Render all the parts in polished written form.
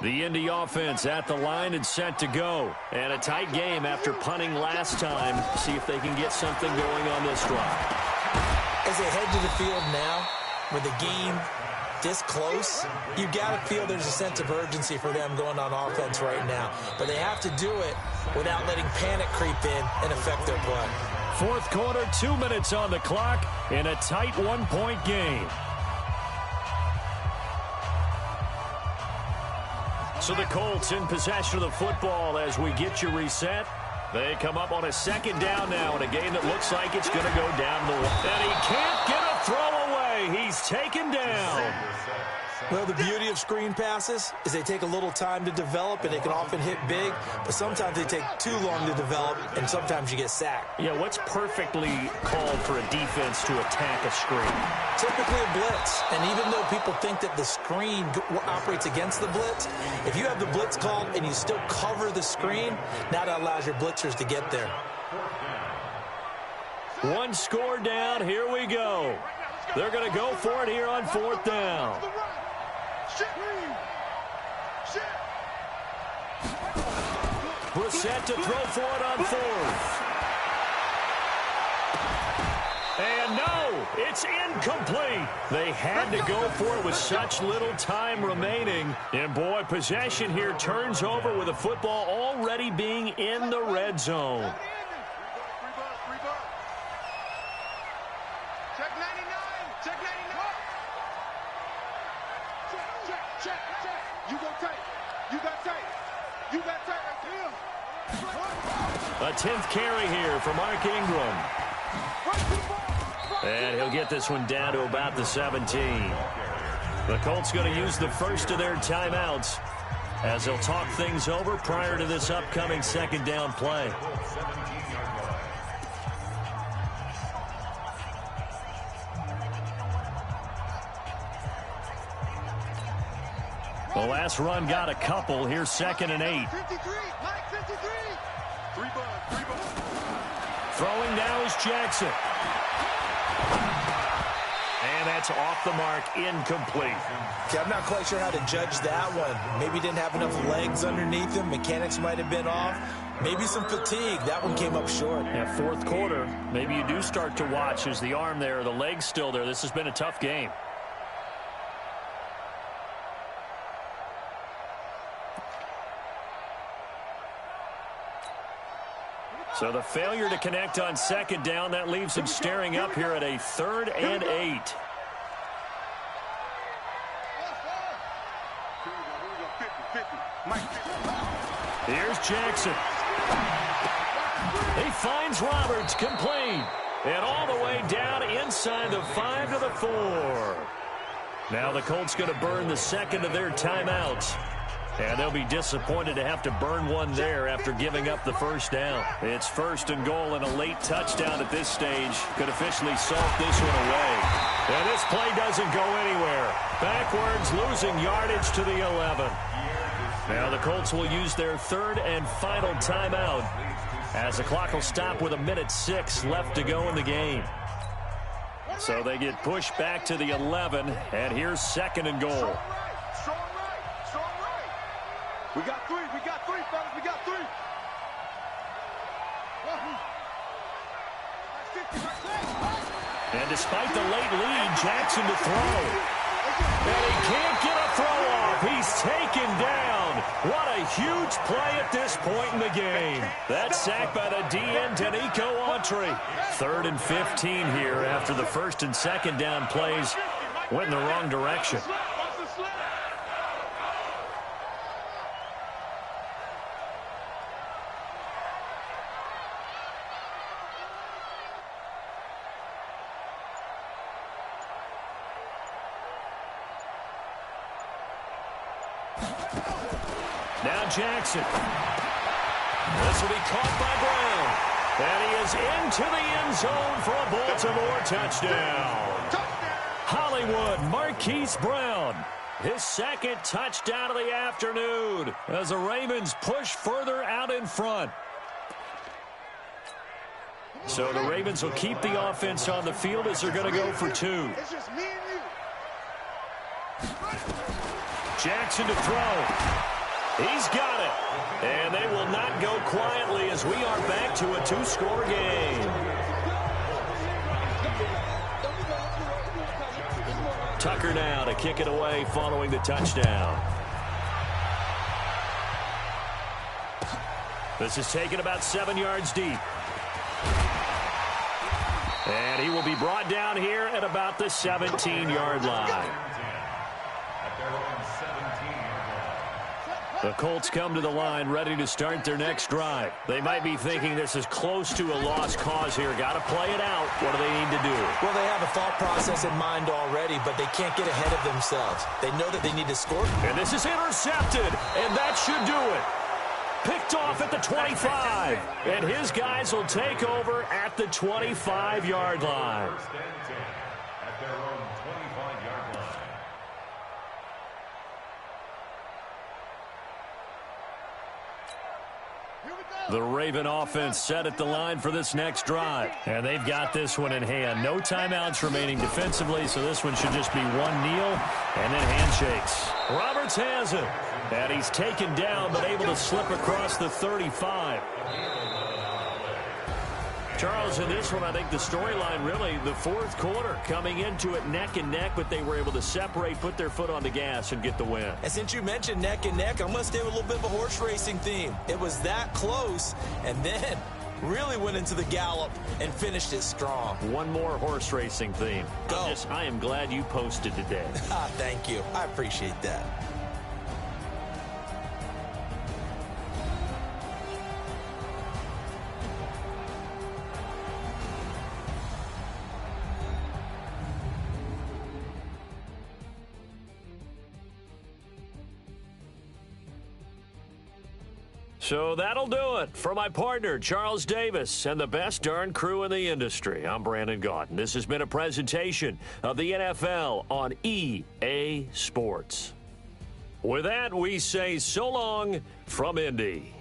The Indy offense at the line and set to go. And a tight game after punting last time. See if they can get something going on this drive. As they head to the field now, with the game this close, you got to feel there's a sense of urgency for them going on offense right now. But they have to do it without letting panic creep in and affect their play. Fourth quarter, 2 minutes on the clock in a tight one-point game. So the Colts in possession of the football as we get you reset. They come up on a second down now in a game that looks like it's going to go down the line. And he can't get a throw away. He's taken down. Well, the beauty of screen passes is they take a little time to develop, and they can often hit big, but sometimes they take too long to develop, and sometimes you get sacked. Yeah, what's perfectly called for a defense to attack a screen? Typically a blitz, and even though people think that the screen operates against the blitz, if you have the blitz called and you still cover the screen, now that allows your blitzers to get there. One score down, here we go. They're going to go for it here on fourth down. Brissett to throw for it on fourth. And no, it's incomplete. They had to go for it with such little time remaining. And boy, possession here turns over with the football already being in the red zone. Check 99, check 99. Check. You go tight. You got tight. You got tight right there. A 10th carry here for Mark Ingram. And he'll get this one down to about the 17. The Colts going to use the first of their timeouts as they'll talk things over prior to this upcoming second down play. The last run got a couple. Here's 2nd and 8. 53, Mike 53. Three bucks. Throwing now is Jackson. And that's off the mark, incomplete. Okay, I'm not quite sure how to judge that one. Maybe he didn't have enough legs underneath him. Mechanics might have been off. Maybe some fatigue. That one came up short. Yeah, fourth quarter, maybe you do start to watch. Is the arm there, the leg's still there? This has been a tough game. So the failure to connect on second down, that leaves him staring up here at a 3rd and 8. Here's Jackson. He finds Roberts, complete. And all the way down inside the 5 to the 4. Now the Colts going to burn the second of their timeouts. And they'll be disappointed to have to burn one there after giving up the first down. It's 1st and goal, and a late touchdown at this stage could officially salt this one away. And this play doesn't go anywhere. Backwards, losing yardage to the 11. Now the Colts will use their 3rd and final timeout as the clock will stop with 1:06 left to go in the game. So they get pushed back to the 11, and here's 2nd and goal. We got three, fellas, we got 3. And despite the late lead, Jackson to throw. And he can't get a throw off. He's taken down. What a huge play at this point in the game. That sack by the DN, Danico Autry. 3rd and 15 here after the 1st and 2nd down plays went in the wrong direction. Now Jackson. This will be caught by Brown. And he is into the end zone for a Baltimore touchdown. Hollywood Marquise Brown. His 2nd touchdown of the afternoon as the Ravens push further out in front. So the Ravens will keep the offense on the field as they're going to go for 2. It's just me and you. Jackson to throw. He's got it. And they will not go quietly as we are back to a 2-score game. Tucker now to kick it away following the touchdown. This is taken about 7 yards deep. And he will be brought down here at about the 17-yard line. The Colts come to the line ready to start their next drive. They might be thinking this is close to a lost cause here. Got to play it out. What do they need to do? Well, they have a thought process in mind already, but they can't get ahead of themselves. They know that they need to score. And this is intercepted, and that should do it. Picked off at the 25, and his guys will take over at the 25-yard line. The Raven offense set at the line for this next drive. And they've got this one in hand. No timeouts remaining defensively, so this one should just be one kneel and then handshakes. Roberts has it. And he's taken down, but able to slip across the 35. Charles, in this one, I think the storyline really, the fourth quarter, coming into it neck and neck, but they were able to separate, put their foot on the gas, and get the win. And since you mentioned neck and neck, I'm going to stay with a little bit of a horse racing theme. It was that close, and then really went into the gallop and finished it strong. One more horse racing theme. Go. I am glad you posted today. Thank you. I appreciate that. So that'll do it for my partner, Charles Davis, and the best darn crew in the industry. I'm Brandon Gaudin. This has been a presentation of the NFL on EA Sports. With that, we say so long from Indy.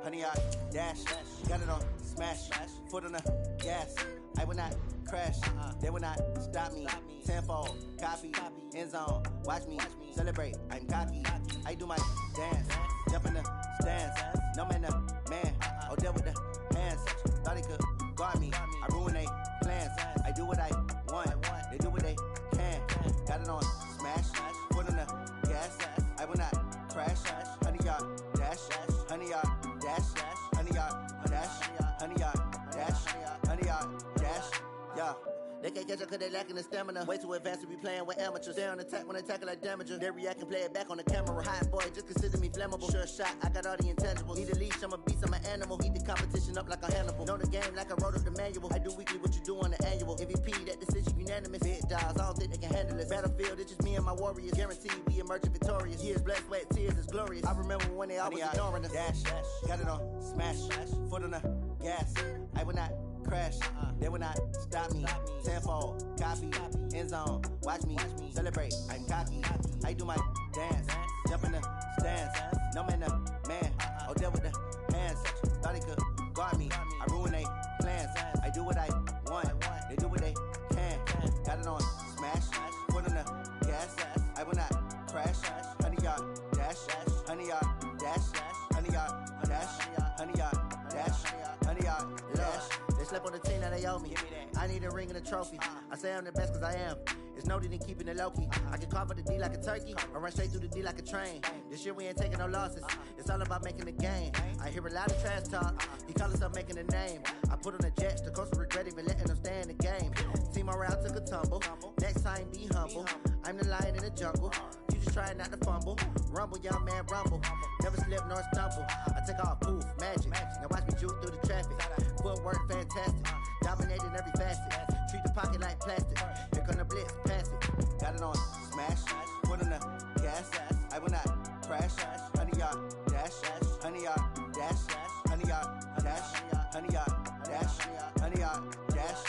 100-yard dash. Got it on smash. Foot on the gas. I will not crash. They will not stop me. Tenfold, copy, end zone. Watch me celebrate. I'm cocky. I do my dance. Jump in the stands. No man, man. Oh, deal with the hands. Thought he could guard me. I ruin they plans. I do what I want. They do what they can. Got it on smash. Foot on the gas. I will not crash. 100-yard dash. 100-yard dash. 100-yard dash. 100-yard dash. 100-yard dash. Yeah. They can't catch up cause they lacking the stamina. Way too advanced to be playing with amateurs. Stay on attack when attacking like damager. They react and play it back on the camera. Hot boy, just consider me flammable. Sure shot, I got all the intangibles. Need a leash, I'm a beast, I'm an animal. Heat the competition up like a Hannibal. Know the game like I wrote up the manual. I do weekly what you do on the annual. MVP, that decision unanimous. Big dogs, I don't think they can handle it. Battlefield, it's just me and my warriors. Guaranteed we emerging victorious. Years, blood, sweat, tears, it's glorious. I remember when they always ignoring us. Dash, got it on smash. Foot on the gas. I will not crash. They will not stop me. Tenfold, copy, end zone. Watch me celebrate. I'm cocky. I do my dance. Jump in the stands. No man, man. Oh, deal with the hands. Thought he could guard me. I ruin they plans. I do what I want. They do what they can. Got it on smash. Foot on the gas. I will not crash. 100-yard dash. 100-yard dash. 100-yard dash. 100-yard dash. 100-yard dash. They slept on the team, now they owe me. I need a ring and a trophy. I say I'm the best cause I am. It's noted in keeping it low-key. I can carve up the D like a turkey, or run straight through the D like a train. This year we ain't taking no losses. It's all about making the game. I hear a lot of trash talk. He call himself making a name. I put on the Jets, the coach will regret even letting them stay in the game. Team morale took a tumble. Next time be humble. I'm the lion in the jungle. You just try not to fumble. Rumble, young man, rumble. Never slip nor stumble. I take off, poof, magic. Now watch me juke through the traffic. Footwork fantastic. Dominating every facet. Treat the pocket like plastic. Here come the blitz, pass it. Got it on smash. Foot on the gas. I will not crash. 100-yard dash. 100-yard dash. 100-yard dash. 100-yard dash. 100-yard dash.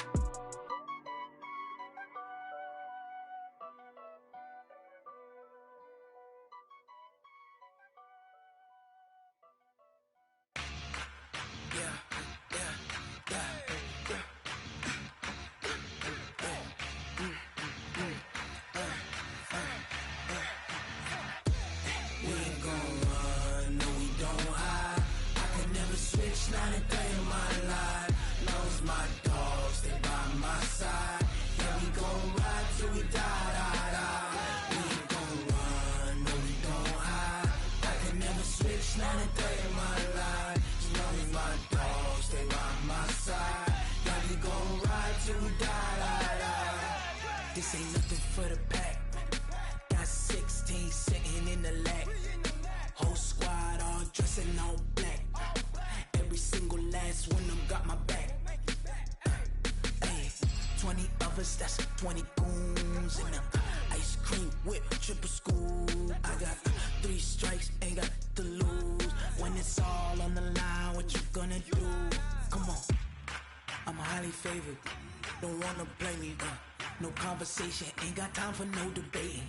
Not a day in my life. Knows my dogs, they by my side. Yeah, we gon' ride till we die. We ain't gon' run, no, we don't hide. I can never switch, not a day in my life. Knows my dogs, they by my side. Yeah, we gon' ride till we die. This ain't nothing for the pack. Got 16 sitting in the lap. Whole squad all dressing all black. Every single last one of them got my back. Hey, 20 of us, that's 20 goons. And ice cream whip, triple scoop. I got 3 strikes, ain't got to lose. When it's all on the line, what you gonna do? Come on, I'm highly favored. Don't wanna blame me, no conversation, ain't got time for no debating.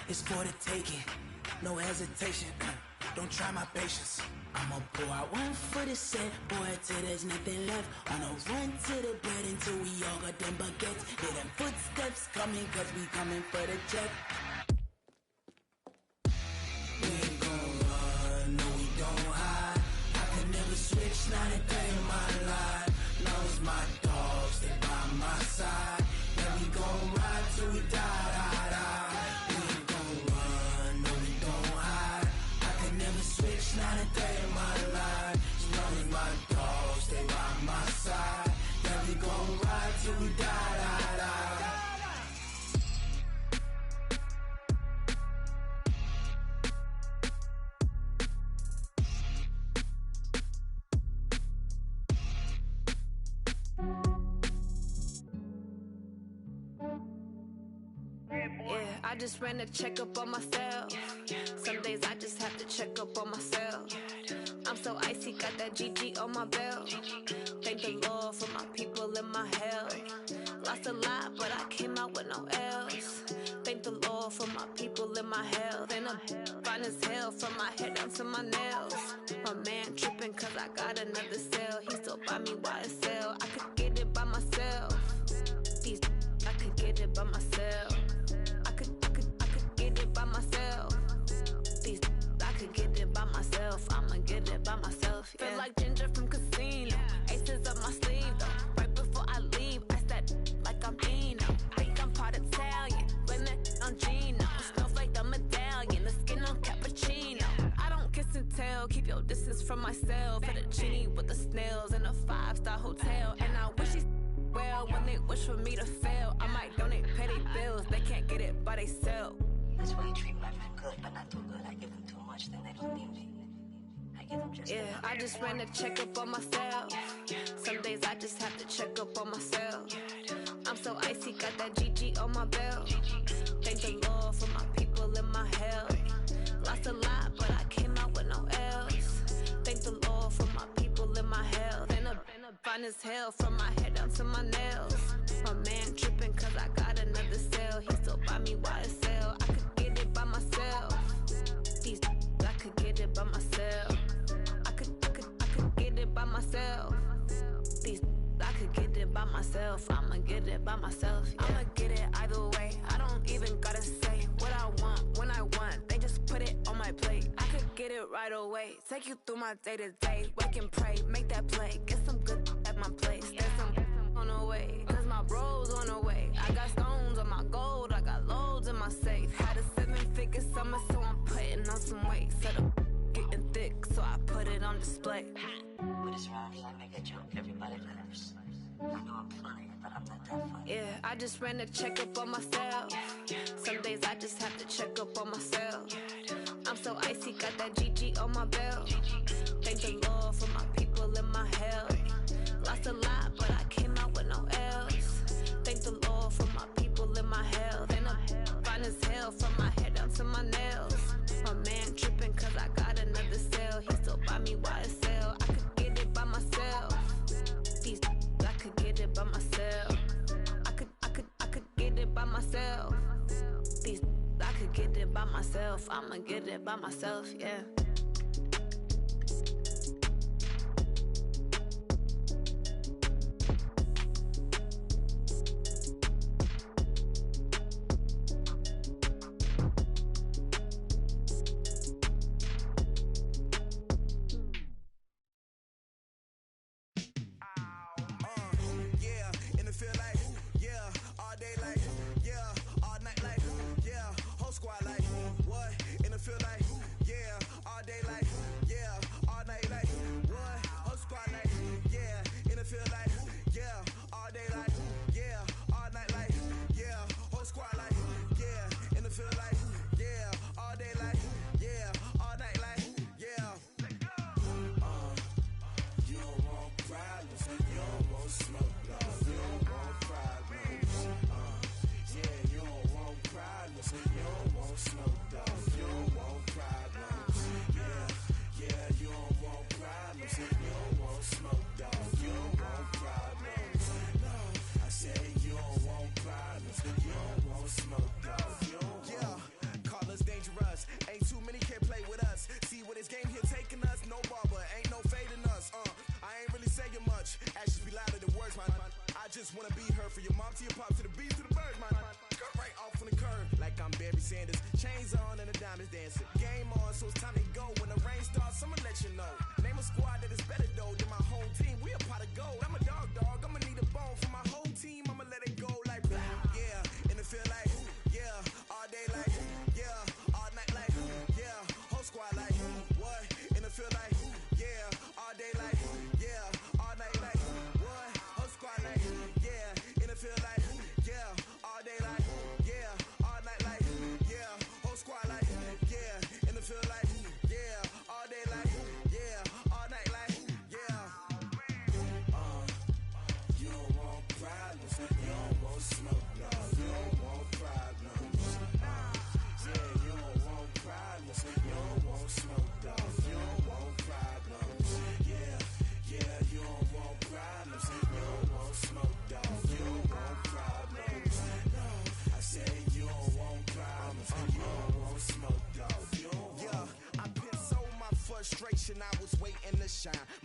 It's for the taking, no hesitation. Don't try my patience. I'ma pour out one for the set, boy, till there's nothing left. On a run to the bread until we all got them baguettes. Hear them footsteps coming, cause we coming for the check. We ain't gon' run, no, we don't hide. I can never switch, not a day in my life. Knows my dogs, they by my side. Yeah, we gon' ride till we die. We ain't gon' run, no, we don't hide. I can never switch, not a day in my life. She knows my dogs, they by my side. Yeah, we gon' ride till we die. Yeah, I just ran a checkup on myself. Some days I just have to check up on myself. I'm so icy, got that GG on my belt. Thank the Lord for my people in my health. Lost a lot, but I came out with no L's. Thank the Lord for my people in my health. And I'm fine as hell from my head down to my nails. My man tripping cause I got another cell. He still buy me YSL. I could get it by myself. These I could get it by myself. I could get it by myself. These I could get it by myself. I'ma get it by myself. Yeah. Feel like Ginger from Casino. Aces up my sleeve though. Right before I leave, I said like I'm Dino. Think I'm part Italian, blend it on Gino. Snowflake the medallion, the skin on cappuccino. I don't kiss and tell, keep your distance from myself. Fettuccine with the snails in a 5-star hotel. And I wish he's well when they wish for me to fail. I might donate petty bills, they can't get it by themselves. That's why you treat my friend good, but not too good. I give them too much, then they don't need me. I give them just yeah, I just ran a checkup on myself. Some days I just have to check up on myself. I'm so icy, got that GG on my belt. Thank the Lord for my people in my health. Lost a lot, but I came out with no L's. Thank the Lord for my people in my health. And I'm fine as hell from my head down to my nails. My man tripping cause I got another cell. He still buy me YSL. I could get it by myself. These I could get it by myself. I could get it by myself. These I could get it by myself. I'ma get it by myself. Yeah. I'ma get it either way. I don't even gotta say what I want when I want. They just put it on my plate. I could get it right away. Take you through my day to day. Wake and pray, make that play. Get some good at my place. There's some on the way, cause my bro's on the way. I got stones on my gold. I got loads in my safe. Had a 7-figure summer, so I'm putting on some weight. Set up getting thick, so I put it on display. But it's around here, I make a joke, everybody laughs. I know I'm funny, but I'm not that funny. Yeah, I just ran a checkup on myself. Some days I just have to check up on myself. I'm so icy, got that GG on my belt. Thank the Lord for my people in my health. Lost a lot, but I came out with no L's. Thank the Lord for my people in my health. And I'm fine as hell from my head down to my nails. My man tripping cause I got another cell. He still buy me YSL. I could get it by myself. These I could get it by myself. I could get it by myself. These I could get it by myself. I'ma get it by myself, yeah.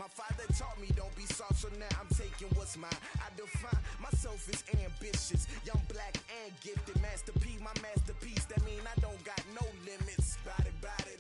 father taught me don't be soft, so now I'm taking what's mine. I define myself as ambitious, young, black, and gifted. Master P, my masterpiece, that mean I don't got no limits. Bout it,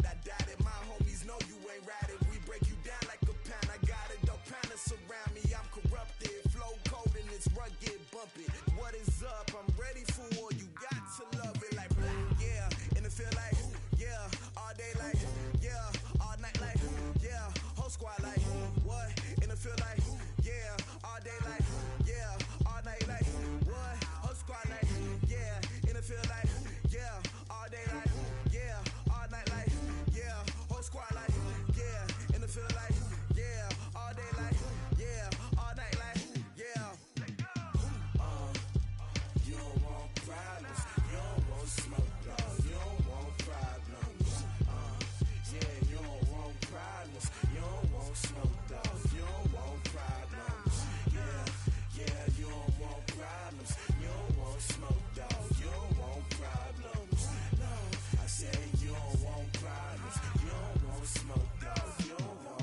I doubt it. My homies know you ain't ride it. We break you down like a pound. I got it, don't pound us around me. I'm corrupted, flow cold and it's rugged, bump it. What is up? I'm ready for war. You got to love it like black, yeah. And it feel like, yeah, all day like, yeah, all night like, yeah, whole squad like, what? And it feel like, yeah, all day like, yeah, all night like, what? Whole squad like, yeah, and it feel like, yeah, all day like, yeah, all night like, yeah, whole squad like, yeah, and it feel like, yeah, all day like, yeah, all night like, yeah. You don't want problems, you don't want smoke, dog, you don't want problems. Yeah, you don't want problems, you don't want smoke, dog, you don't want problems. Yeah, you don't want problems, you don't want smoke, dog, you don't want problems. No, I said you don't want problems, you don't want smoke, dog, you don't want.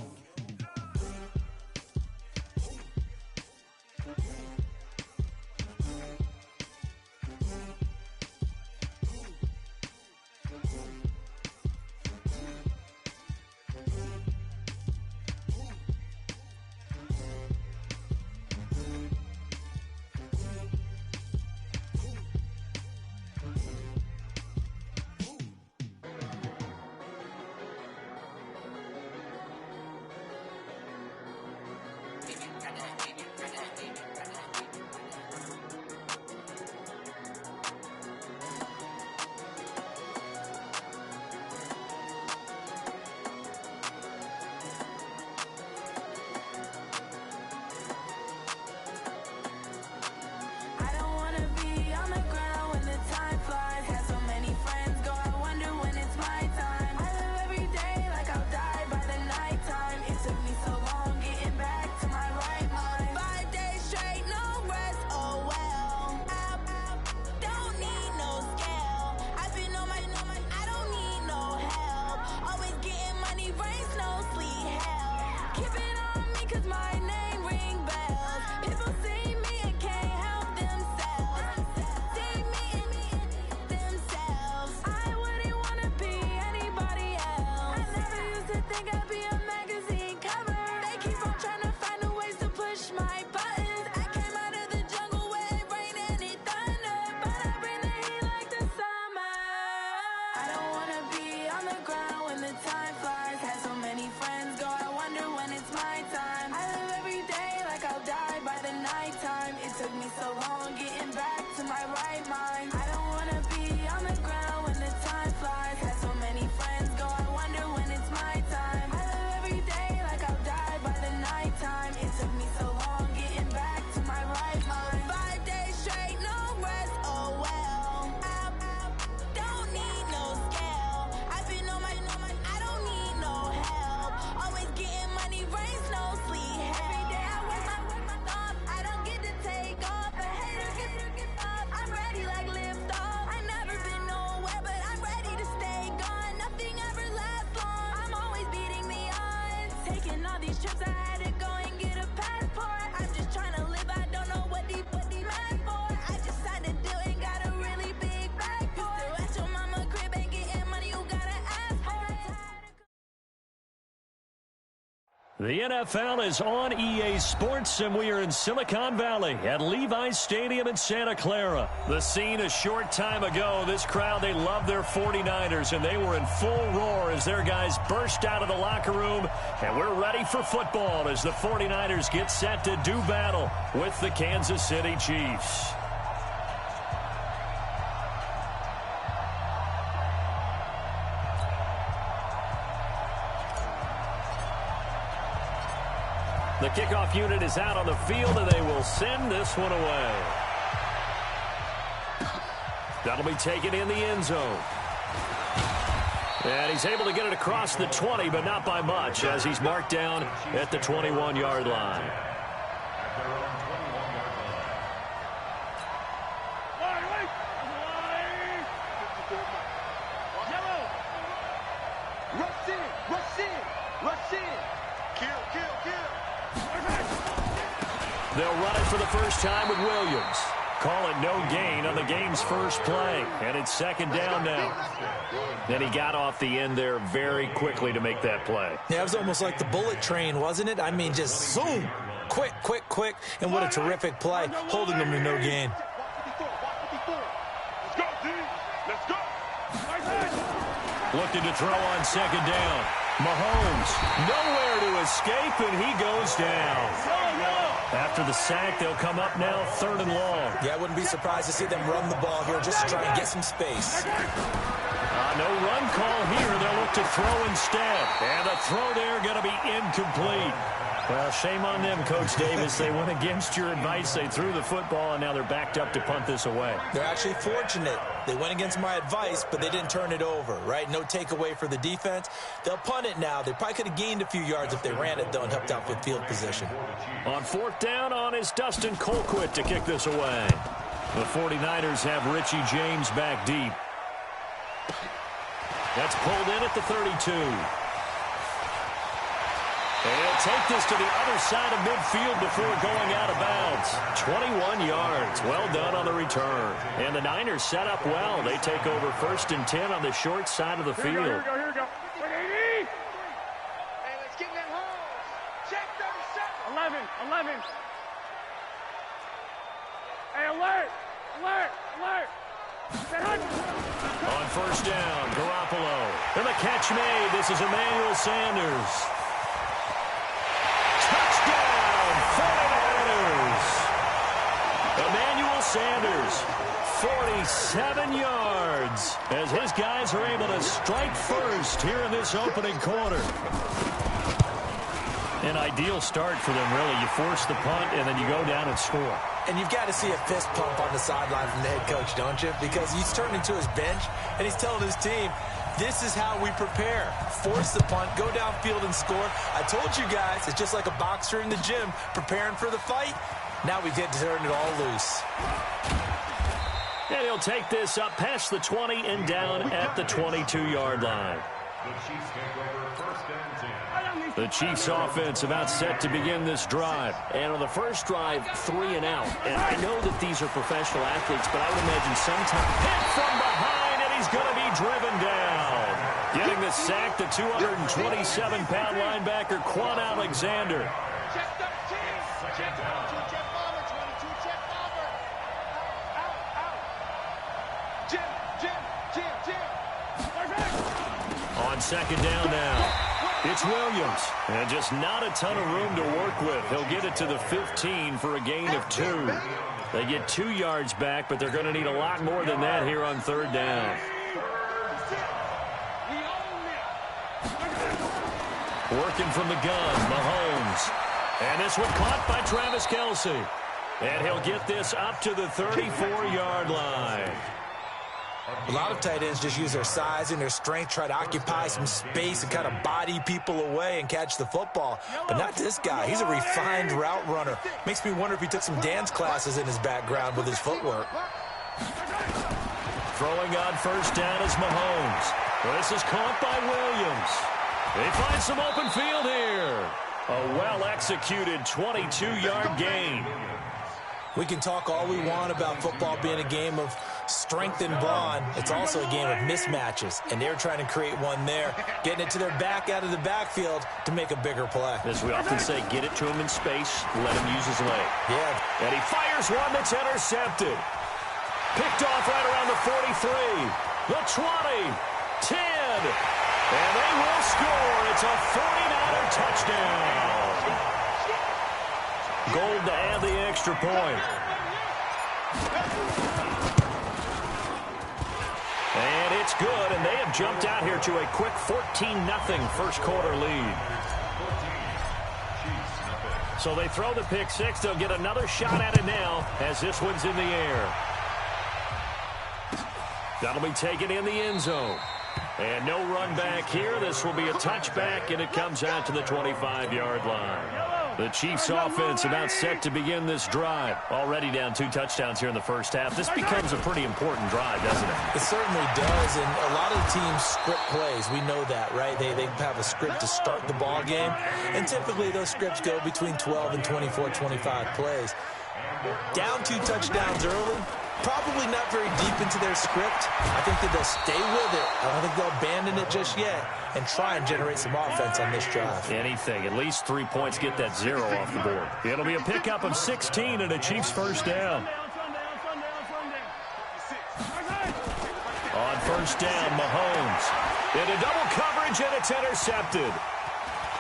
The NFL is on EA Sports, and we are in Silicon Valley at Levi's Stadium in Santa Clara. The scene a short time ago, this crowd, they love their 49ers, and they were in full roar as their guys burst out of the locker room, and we're ready for football as the 49ers get set to do battle with the Kansas City Chiefs. The kickoff unit is out on the field, and they will send this one away. That'll be taken in the end zone. And he's able to get it across the 20, but not by much, as he's marked down at the 21-yard line. Rush in. Kill. They'll run it for the first time with Williams. Call it no gain on the game's first play. And it's second down now. And he got off the end there very quickly to make that play. Yeah, it was almost like the bullet train, wasn't it? I mean, just zoom. Quick, quick, quick. And what a terrific play, holding them to no gain. Let's go, D. Let's go. Looking to throw on second down. Mahomes, nowhere to escape, and he goes down. After the sack, they'll come up now, third and long. Yeah, I wouldn't be surprised to see them run the ball here just to try and get some space. No run call here. They'll look to throw instead. And the throw there going to be incomplete. Well, shame on them, Coach Davis. They went against your advice. They threw the football, and now they're backed up to punt this away. They're actually fortunate. They went against my advice, but they didn't turn it over, right? No takeaway for the defense. They'll punt it now. They probably could have gained a few yards if they ran it, though, and helped out with field position. On fourth down is Dustin Colquitt to kick this away. The 49ers have Richie James back deep. That's pulled in at the 32. He'll take this to the other side of midfield before going out of bounds. 21 yards. Well done on the return. And the Niners set up well. They take over 1st and 10 on the short side of the field. Here we go. Hey, let's get in that hole. Check 37. 11. Hey, alert. On first down, Garoppolo. And the catch made. This is Emmanuel Sanders. Touchdown, 49ers. Emmanuel Sanders, 47 yards, as his guys are able to strike first here in this opening quarter. An ideal start for them, really. You force the punt, and then you go down and score. And you've got to see a fist pump on the sideline from the head coach, don't you? Because he's turning to his bench, and he's telling his team, this is how we prepare. Force the punt, go downfield and score. I told you guys, it's just like a boxer in the gym preparing for the fight. Now we get to turn it all loose. And he'll take this up past the 20 and down at the 22-yard line. The Chiefs offense about set to begin this drive. And on the first drive, 3 and out. And I know that these are professional athletes, but I would imagine sometime hit from behind, and he's going to be driven down. Getting the sack, the 227-pound linebacker, Quan Alexander. Check 13. Check 22. Check Palmer. 22. Check Palmer. Out. Jim. On second down now. It's Williams, and just not a ton of room to work with. He'll get it to the 15 for a gain of 2. They get 2 yards back, but they're going to need a lot more than that here on third down. Working from the gun, Mahomes. And this one caught by Travis Kelce. And he'll get this up to the 34-yard line. A lot of tight ends just use their size and their strength, try to occupy some space and kind of body people away and catch the football. But not this guy. He's a refined route runner. Makes me wonder if he took some dance classes in his background with his footwork. Throwing on first down is Mahomes. This is caught by Williams. They find some open field here. A well-executed 22-yard gain. We can talk all we want about football being a game of strength and brawn. It's also a game of mismatches, and they're trying to create one there, getting it to their back out of the backfield to make a bigger play. As we often say, get it to him in space, let him use his leg. Yeah. And he fires one that's intercepted. Picked off right around the 43, the 20, 10, and they will score. It's a 49er touchdown. Gold to add the extra point. And it's good, and they have jumped out here to a quick 14-0 first quarter lead. So they throw the pick six. They'll get another shot at it now as this one's in the air. That'll be taken in the end zone. And no run back here. This will be a touchback, and it comes out to the 25-yard line. The Chiefs offense about set to begin this drive. Already down 2 touchdowns here in the first half. This becomes a pretty important drive, doesn't it? It certainly does, and a lot of the teams script plays. We know that, right? They have a script to start the ball game, and typically those scripts go between 12 and 24, 25 plays. Down 2 touchdowns early, probably not very deep into their script. I think that they'll stay with it. I don't think they'll abandon it just yet and try and generate some offense on this drive. Anything. At least 3 points, get that 0 off the board. It'll be a pickup of 16 and a Chiefs first down. On first down, Mahomes. Into double coverage, and it's intercepted.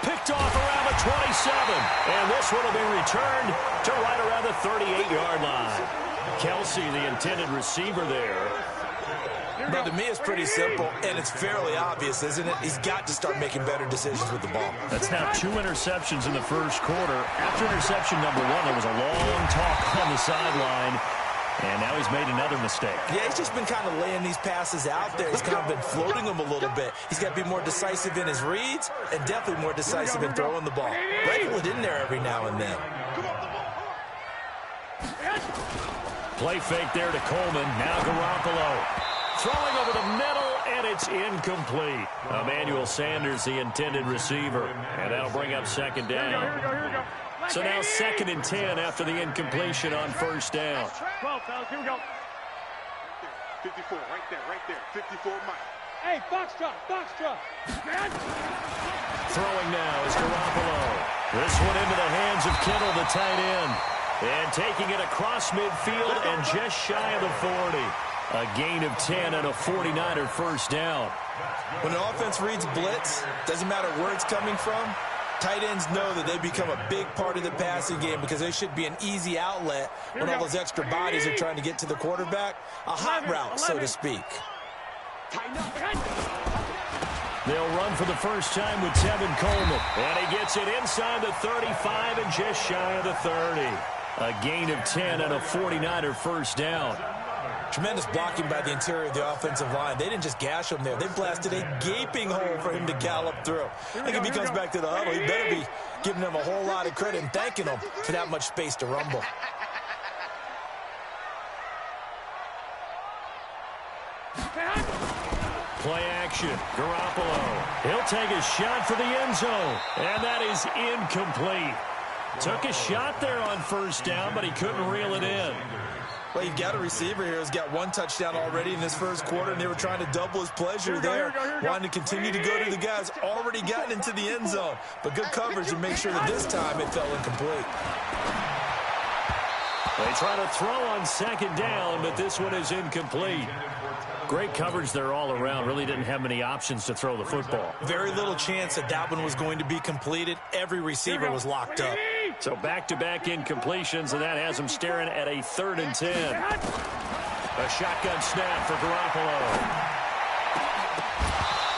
Picked off around the 27. And this one will be returned to right around the 38-yard line. Kelsey, the intended receiver there. But to me, it's pretty simple, and it's fairly obvious, isn't it? He's got to start making better decisions with the ball. That's now 2 interceptions in the first quarter. After interception number 1, there was a long talk on the sideline, and now he's made another mistake. Yeah, he's just been kind of laying these passes out there. He's kind of been floating them a little bit. He's got to be more decisive in his reads and definitely more decisive in throwing the ball. Rifle it in there every now and then. Play fake there to Coleman. Now Garoppolo. Throwing over the middle, and it's incomplete. Emmanuel Sanders, the intended receiver. And that'll bring up second down. So now 2nd and 10 after the incompletion on first down. 12, fellas, here we go. 54, right there. 54 Mike. Hey, box drop. Throwing now is Garoppolo. This one into the hands of Kittle, the tight end. And taking it across midfield and just shy of the 40. A gain of 10 and a 49er first down. When the offense reads blitz, doesn't matter where it's coming from, tight ends know that they become a big part of the passing game because they should be an easy outlet when all those extra bodies are trying to get to the quarterback. A hot route, so to speak. They'll run for the first time with Tevin Coleman. And he gets it inside the 35 and just shy of the 30. A gain of 10 and a 49er first down. Tremendous blocking by the interior of the offensive line. They didn't just gash him there. They blasted a gaping hole for him to gallop through. I think if he comes back to the huddle, he better be giving them a whole lot of credit and thanking them for that much space to rumble. Play action. Garoppolo. He'll take a shot for the end zone. And that is incomplete. Took a shot there on first down, but he couldn't reel it in. Well, you've got a receiver here who's got 1 touchdown already in this first quarter, and they were trying to double his pleasure there. Wanting to continue to go to the guys already gotten into the end zone. But good coverage to make sure that this time it fell incomplete. They try to throw on second down, but this one is incomplete. Great coverage there all around. Really didn't have many options to throw the football. Very little chance that that one was going to be completed. Every receiver was locked up. So back-to-back incompletions, and that has them staring at a 3rd and 10. A shotgun snap for Garoppolo.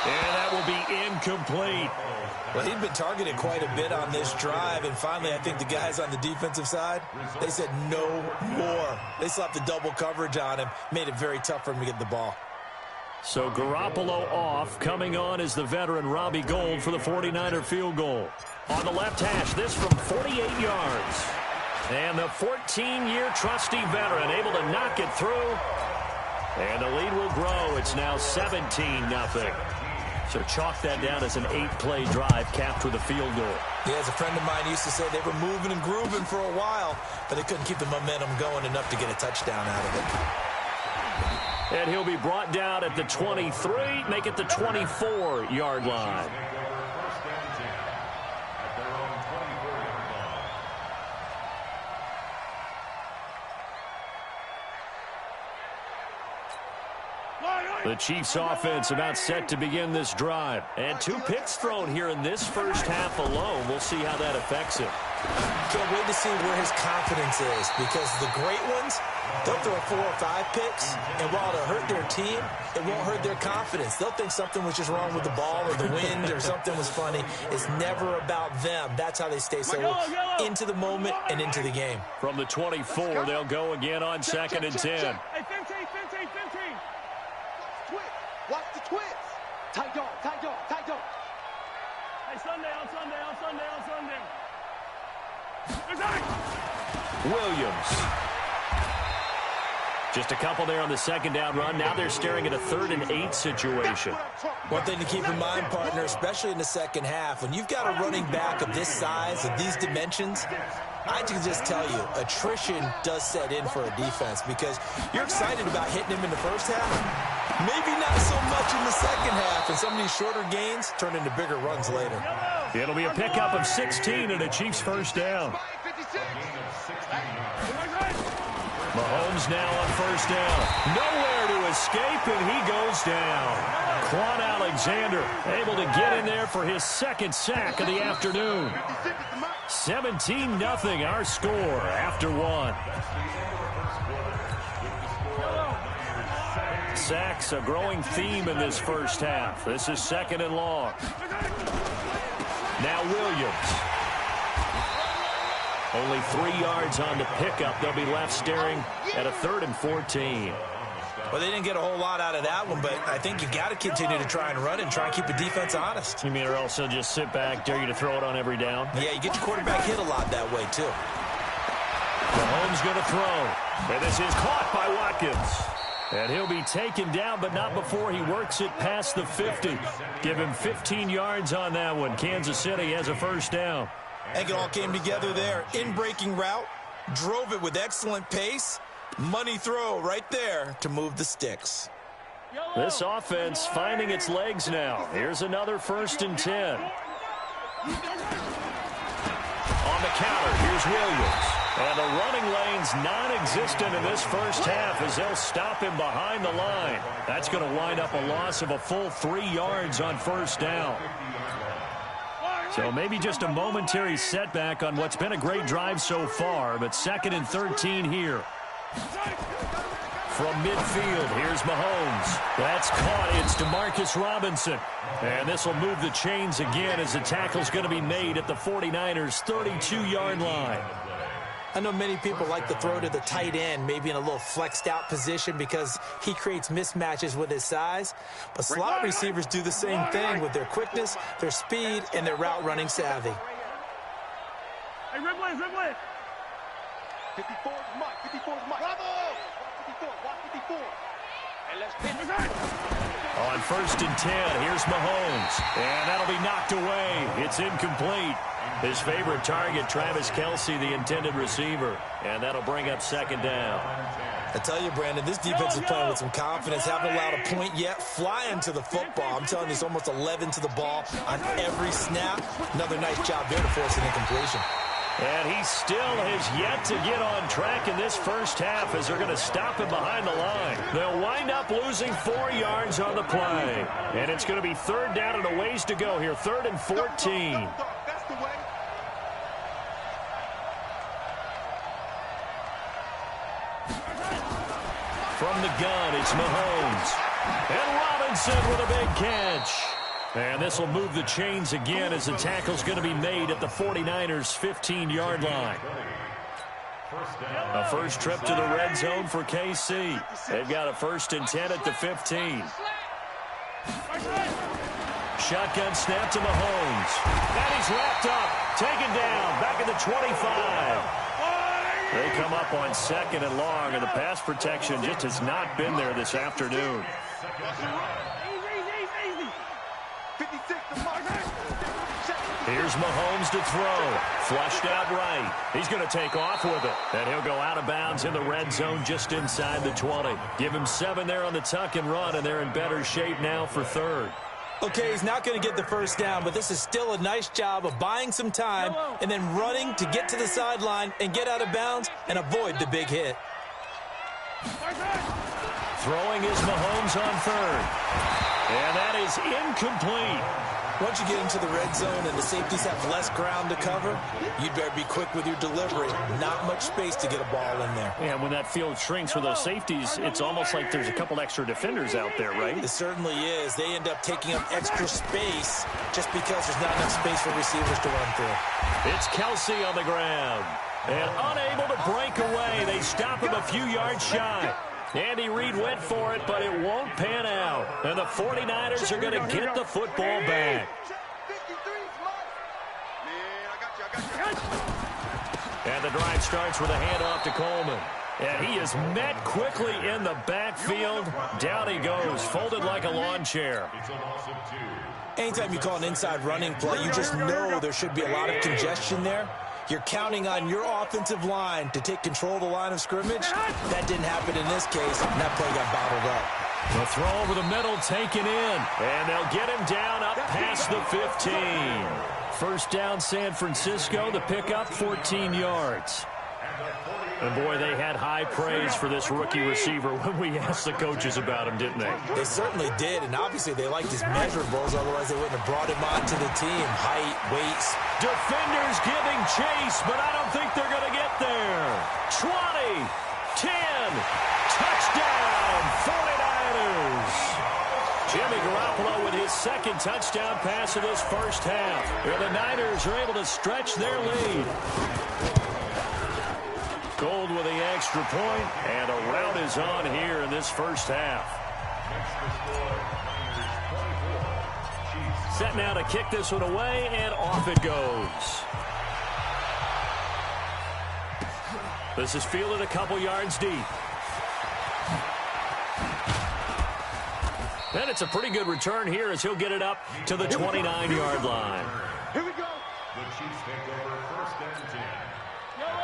And that will be incomplete. Well, he'd been targeted quite a bit on this drive, and finally I think the guys on the defensive side, they said no more. They slapped the double coverage on him, made it very tough for him to get the ball. So Garoppolo off. Coming on is the veteran Robbie Gould for the 49er field goal. On the left hash, this from 48 yards. And the 14-year trusty veteran able to knock it through. And the lead will grow. It's now 17-0. So chalk that down as an 8-play drive capped with a field goal. Yeah, as a friend of mine used to say, they were moving and grooving for a while, but they couldn't keep the momentum going enough to get a touchdown out of it. And he'll be brought down at the 23, make it the 24-yard line. The Chiefs offense about set to begin this drive. And 2 picks thrown here in this first half alone. We'll see how that affects him. Can't wait to see where his confidence is, because the great ones, they'll throw 4 or 5 picks, and while it'll hurt their team, it won't hurt their confidence. They'll think something was just wrong with the ball or the wind or something was funny. It's never about them. That's how they stay so into the moment and into the game. From the 24, they'll go again on 2nd and 10. Hey, Fenty. Watch the twist. Tight dog. Hey, Sunday. Williams. Just a couple there on the second down run. Now they're staring at a 3rd and 8 situation. One thing to keep in mind, partner, especially in the second half, when you've got a running back of this size, of these dimensions, I can just tell you, attrition does set in for a defense because you're excited about hitting him in the first half. Maybe not so much in the second half, and some of these shorter gains turn into bigger runs later. It'll be a pickup of 16 and a Chiefs first down. Mahomes now on first down. Nowhere to escape, and he goes down. Quan Alexander able to get in there for his second sack of the afternoon. 17-0 our score after one. Sacks a growing theme in this first half. This is 2nd and long. Now Williams. Only 3 yards on the pickup. They'll be left staring at a 3rd and 14. Well, they didn't get a whole lot out of that one, but I think you got to continue to try and run and try and keep the defense honest. You mean or also just sit back, dare you to throw it on every down? Yeah, you get your quarterback hit a lot that way, too. Mahomes going to throw. And this is caught by Watkins. And he'll be taken down, but not before he works it past the 50. Give him 15 yards on that one. Kansas City has a first down. I think it all came together there. In-breaking route, drove it with excellent pace. Money throw right there to move the sticks. This offense finding its legs now. Here's another 1st and 10. On the counter, here's Williams. And the running lane's non-existent in this first half as they'll stop him behind the line. That's going to wind up a loss of a full 3 yards on first down. So maybe just a momentary setback on what's been a great drive so far, but 2nd and 13 here. From midfield, here's Mahomes. That's caught. It's DeMarcus Robinson. And this will move the chains again as the tackle's going to be made at the 49ers' 32-yard line. I know many people like to throw to the tight end, maybe in a little flexed out position because he creates mismatches with his size. But slot receivers do the same thing with their quickness, their speed, and their route running savvy. Hey, Ripley. 54 is Mike. 54 is Mike. Bravo! 54. Watch 54. And let's pitch. On 1st and 10, here's Mahomes. And that'll be knocked away. It's incomplete. His favorite target, Travis Kelce, the intended receiver. And that'll bring up 2nd down. I tell you, Brandon, this defense is playing with some confidence. Haven't allowed a point yet. Flying to the football. I'm telling you, it's almost 11 to the ball on every snap. Another nice job there to force an incompletion. And he still has yet to get on track in this first half as they're going to stop him behind the line. They'll wind up losing 4 yards on the play. And it's going to be 3rd down and a ways to go here. 3rd and 14. From the gun, it's Mahomes. And Robinson with a big catch. And this will move the chains again as the tackle's going to be made at the 49ers' 15-yard line. A first trip to the red zone for KC. They've got a 1st and 10 at the 15. Shotgun snap to Mahomes. And he's wrapped up, taken down, back at the 25. They come up on 2nd and long, and the pass protection just has not been there this afternoon. Here's Mahomes to throw. Flushed out right. He's going to take off with it. And he'll go out of bounds in the red zone just inside the 20. Give him 7 there on the tuck and run, and they're in better shape now for 3rd. Okay, he's not going to get the first down, but this is still a nice job of buying some time and then running to get to the sideline and get out of bounds and avoid the big hit. Throwing is Mahomes on 3rd. And that is incomplete. Once you get into the red zone and the safeties have less ground to cover, you'd better be quick with your delivery. Not much space to get a ball in there. Yeah, when that field shrinks with those safeties, it's almost like there's a couple extra defenders out there, right? It certainly is. They end up taking up extra space just because there's not enough space for receivers to run through. It's Kelce on the ground. And unable to break away. They stop him a few yards shy. Andy Reid went for it, but it won't pan out. And the 49ers are going to get the football back. And the drive starts with a handoff to Coleman. And he is met quickly in the backfield. Down he goes, folded like a lawn chair. Anytime you call an inside running play, you just know there should be a lot of congestion there. You're counting on your offensive line to take control of the line of scrimmage. That didn't happen in this case, and that play got bottled up. The throw over the middle taken in, and they'll get him down up past the 15. First down, San Francisco. The pickup, 14 yards. And, boy, they had high praise for this rookie receiver when we asked the coaches about him, didn't they? They certainly did, and obviously they liked his measurables. Otherwise, they wouldn't have brought him onto the team. Height, weight. Defenders giving chase, but I don't think they're going to get there. 20, 10, touchdown, 49ers. Jimmy Garoppolo with his second touchdown pass of this first half. Where the Niners are able to stretch their lead. Gold with the extra point, and a rout is on here in this first half. Set now to kick this one away, and off it goes. This is fielded a couple yards deep. And it's a pretty good return here as he'll get it up to the 29-yard line. Here we go. The Chiefs take over first and 10.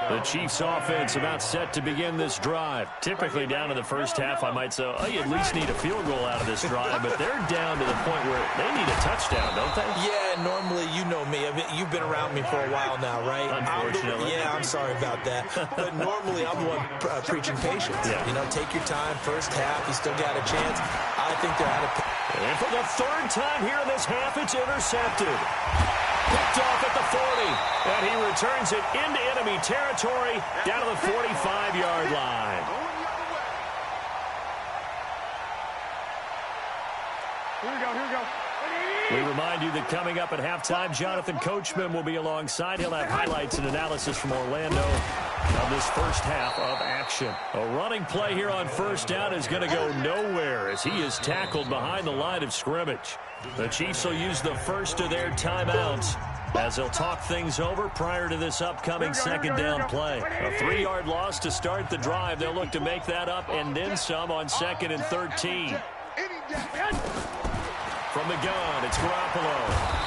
The Chiefs offense about set to begin this drive. Typically down to the first half, I might say, oh, you at least need a field goal out of this drive, but they're down to the point where they need a touchdown, don't they? Yeah, normally, you know me. You've been around me for a while now, right? Unfortunately. I'm sorry about that. But normally, I'm the one preaching patience. Yeah. You know, take your time. First half, you still got a chance. I think they're out of... And for the third time here in this half, it's intercepted. Picked off at the 40, and he returns it into enemy territory down to the 45-yard line. Here we go, here we go. We remind you that coming up at halftime, Jonathan Coachman will be alongside. He'll have highlights and analysis from Orlando of this first half of action. A running play here on first down is going to go nowhere as he is tackled behind the line of scrimmage. The Chiefs will use the first of their timeouts as they'll talk things over prior to this upcoming second down play. A 3-yard loss to start the drive. They'll look to make that up and then some on 2nd and 13. From the gun, it's Garoppolo.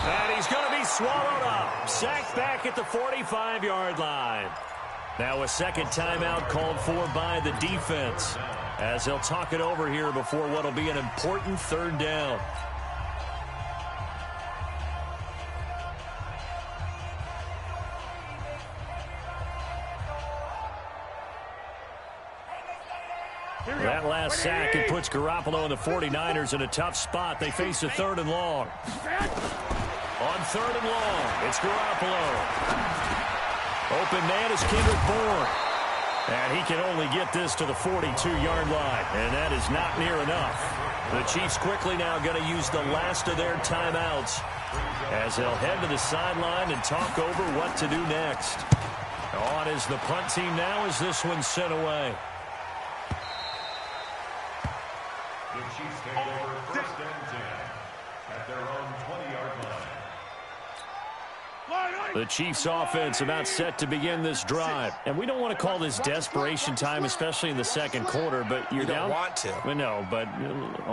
And he's going to be swallowed up. Sacked back at the 45-yard line. Now a second timeout called for by the defense as they'll talk it over here before what will be an important third down. That last sack, it puts Garoppolo and the 49ers in a tough spot. They face a 3rd and long. On 3rd and long, it's Garoppolo. Open man is Kendrick Bourne. And he can only get this to the 42-yard line. And that is not near enough. The Chiefs quickly now going to use the last of their timeouts as they'll head to the sideline and talk over what to do next. On is the punt team now as this one's sent away. The Chiefs take over first and 10 at their own 20-yard line. The Chiefs offense about set to begin this drive. And we don't want to call this desperation time, especially in the second quarter, but you're You don't down. want to. Well, no, but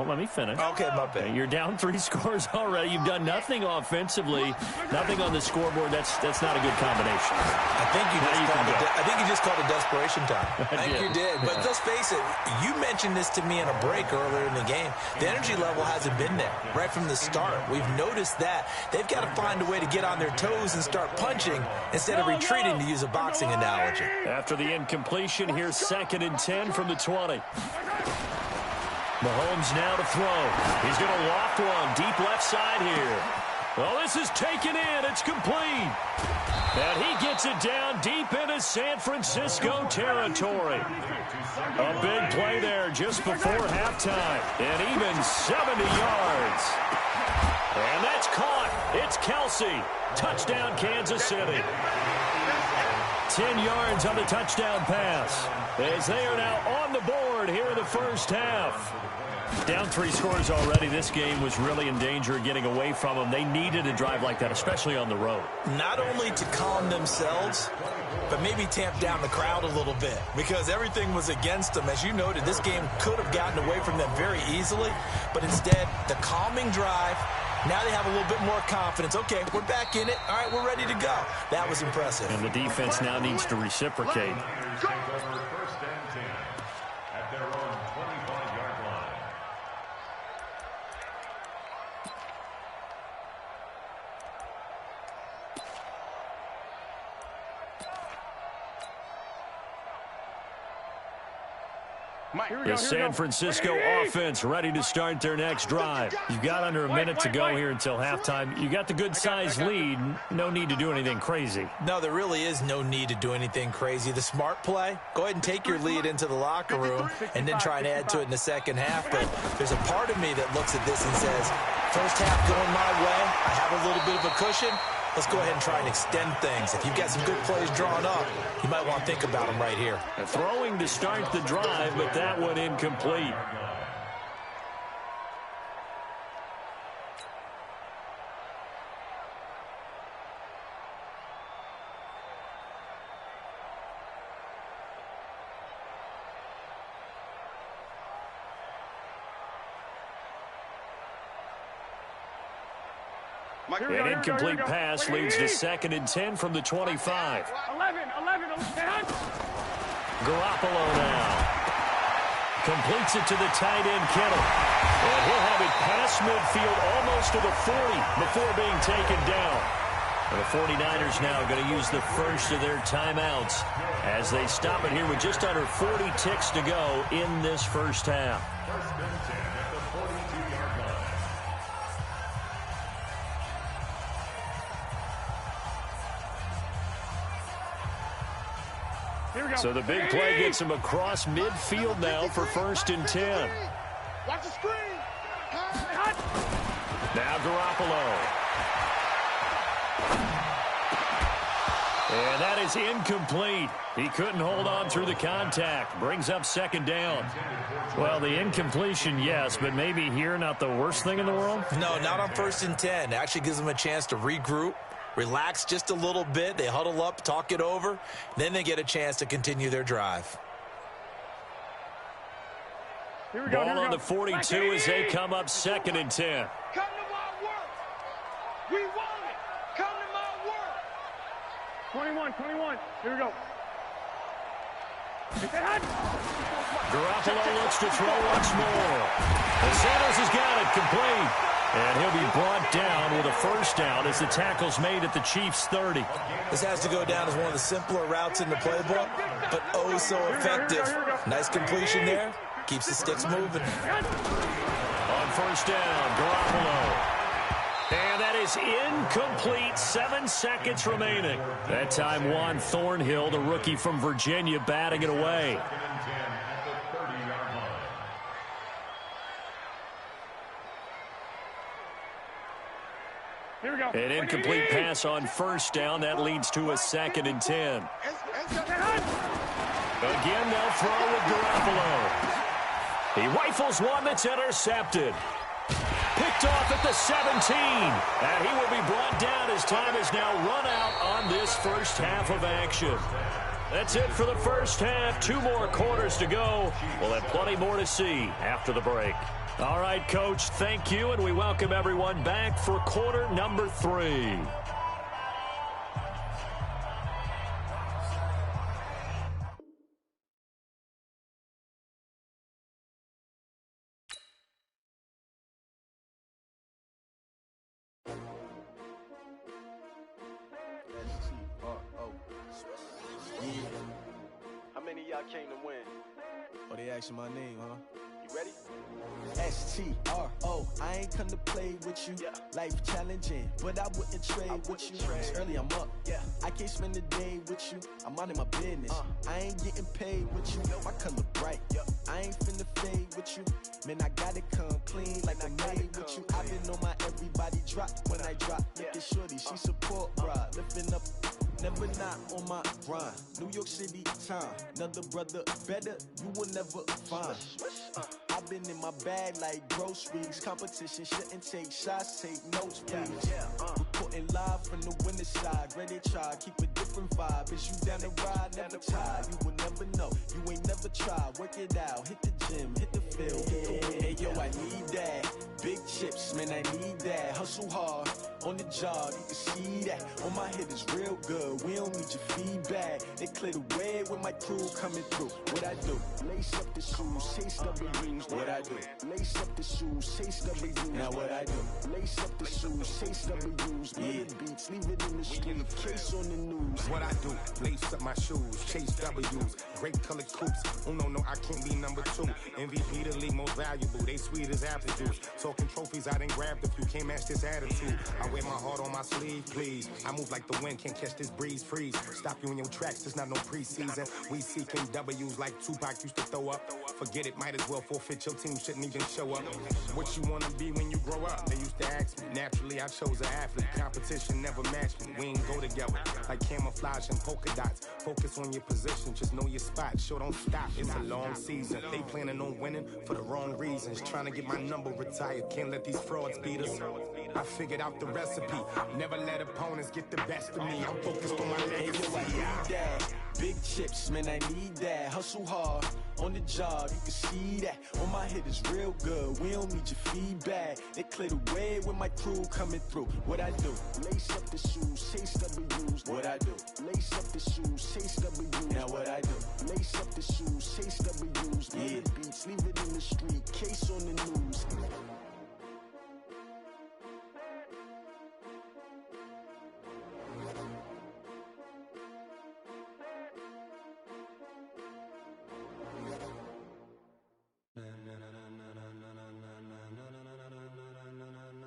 let me finish. Okay, my bad. You're down 3 scores already. You've done nothing offensively, nothing on the scoreboard. That's not a good combination. I think you just called it desperation time. I think you did. But let's face it, you mentioned this to me in a break earlier in the game. The energy level hasn't been there right from the start. We've noticed that. They've got to find a way to get on their toes and start punching instead of retreating, to use a boxing analogy. After the incompletion, here's 2nd and 10 from the 20. Mahomes now to throw. He's going to loft one deep left side here. Well, this is taken in. It's complete. And he gets it down deep into San Francisco territory. A big play there just before halftime. And even 70 yards. And that's caught. It's Kelsey. Touchdown, Kansas City. 10 yards on the touchdown pass as they are now on the board here in the first half. Down 3 scores already. This game was really in danger of getting away from them. They needed a drive like that, especially on the road. Not only to calm themselves, but maybe tamp down the crowd a little bit because everything was against them. As you noted, this game could have gotten away from them very easily, but instead, the calming drive, now they have a little bit more confidence. Okay, we're back in it. All right, we're ready to go. That was impressive. And the defense now needs to reciprocate. Take over 1st and 10 at their own 25-yard line. The San Francisco offense ready to start their next drive. You've got under a minute to go here until halftime. You got the good-sized lead. No need to do anything crazy. No, there really is no need to do anything crazy. The smart play, go ahead and take your lead into the locker room and then try and add to it in the second half. But there's a part of me that looks at this and says, first half going my way, I have a little bit of a cushion. Let's go ahead and try and extend things. If you've got some good plays drawn up, you might want to think about them right here. Throwing to start the drive, but that one incomplete. An incomplete pass leads to 2nd and 10 from the 25. 11. Garoppolo now. Completes it to the tight end, Kittle. And he'll have it past midfield almost to the 40 before being taken down. And the 49ers now going to use the first of their timeouts as they stop it here with just under 40 ticks to go in this first half. 1st and 10 at the 42-yard line. So the big play gets him across midfield now for 1st and 10. Watch the screen. Now Garoppolo. And that is incomplete. He couldn't hold on through the contact. Brings up 2nd down. Well, the incompletion, yes, but maybe here not the worst thing in the world? No, not on 1st and 10. It actually gives them a chance to regroup, relax just a little bit. They huddle up, talk it over. Then they get a chance to continue their drive. Ball on the 42 as they come up 2nd and 10. Come to my work. We want it. Come to my work. 21. Here we go. Garoppolo looks to throw once more. And Sanders has got it complete. And he'll be brought down with a 1st down as the tackle's made at the Chiefs' 30. This has to go down as one of the simpler routes in the playbook, but oh so effective. Nice completion there. Keeps the sticks moving. On 1st down, Garoppolo. And that is incomplete. 7 seconds remaining. That time, Juan Thornhill, the rookie from Virginia, batting it away. 2nd and 10 at the 30-yard line. Here we go. An incomplete pass on 1st down. That leads to a 2nd and 10. Again, they'll throw with Garoppolo. He rifles one that's intercepted. Picked off at the 17. And he will be brought down as time is now run out on this first half of action. That's it for the first half. 2 more quarters to go. We'll have plenty more to see after the break. All right, Coach, thank you, and we welcome everyone back for quarter number 3. How many of y'all came to win? Oh, they asking my name, huh? You ready? STRO, I ain't come to play with you. Life challenging, but I wouldn't trade with you. It's early, I'm up. I can't spend the day with you. I'm out of my business. I ain't getting paid with you. My color bright. I ain't finna fade with you. Man, I gotta come clean like I made with you. I been on my everybody drop when I drop. Look at shorty, she support, bruh. Lifting up. Never not on my grind. New York City time. Another brother better, you will never find. I've been in my bag like groceries. Competition shouldn't take shots, take notes, please. Reporting live from the winter side. Ready to try, keep a different vibe. Is you down the ride, never tired. You will never know, you ain't never tried. Work it out, hit the gym, hit the field. Hey yo, I need that. Big chips, man, I need that. Hustle hard, on the job, you can see that. On my head is real good, we don't need your feedback. They clear the way with my crew coming through. What I do? Lace up the shoes, chase W's. What I do? Lace up the shoes, chase W's. Now what I do? Lace up the shoes, chase W's. Beat beats, leave it in the street, case on the news. What I do? Lace up my shoes, chase W's. Great colored coops. Oh no, I can't be number 2. MVP the league most valuable. They sweet as apple juice. Talking trophies, I done grabbed a few. Can't match this attitude. I wear my heart on my sleeve, please. I move like the wind, can't catch this breeze. Freeze. Stop you in your tracks. There's not no preseason. We seeking W's like Tupac used to throw up. Forget it, might as well forfeit. Your team shouldn't even show up. What you wanna be when you grow up? They used to ask me. Naturally, I chose an athlete. Competition never matched me. We ain't go together like camouflage and polka dots. Focus on your position, just know your spot. Sure, don't stop. It's a long season. They planning on winning for the wrong reasons. Trying to get my number retired. Can't let these frauds beat us. I figured out the recipe. Never let opponents get the best of me. I'm focused on my legacy. I need that. Big chips, man, I need that. Hustle hard, on the job, you can see that. On my head is real good, we don't need your feedback. They clear the way with my crew coming through. What I do? Lace up the shoes, chase W's. What I do? Lace up the shoes, chase W's. Now what I do? Lace up the shoes, chase W's. Beat beats, leave it in the street, case on the news.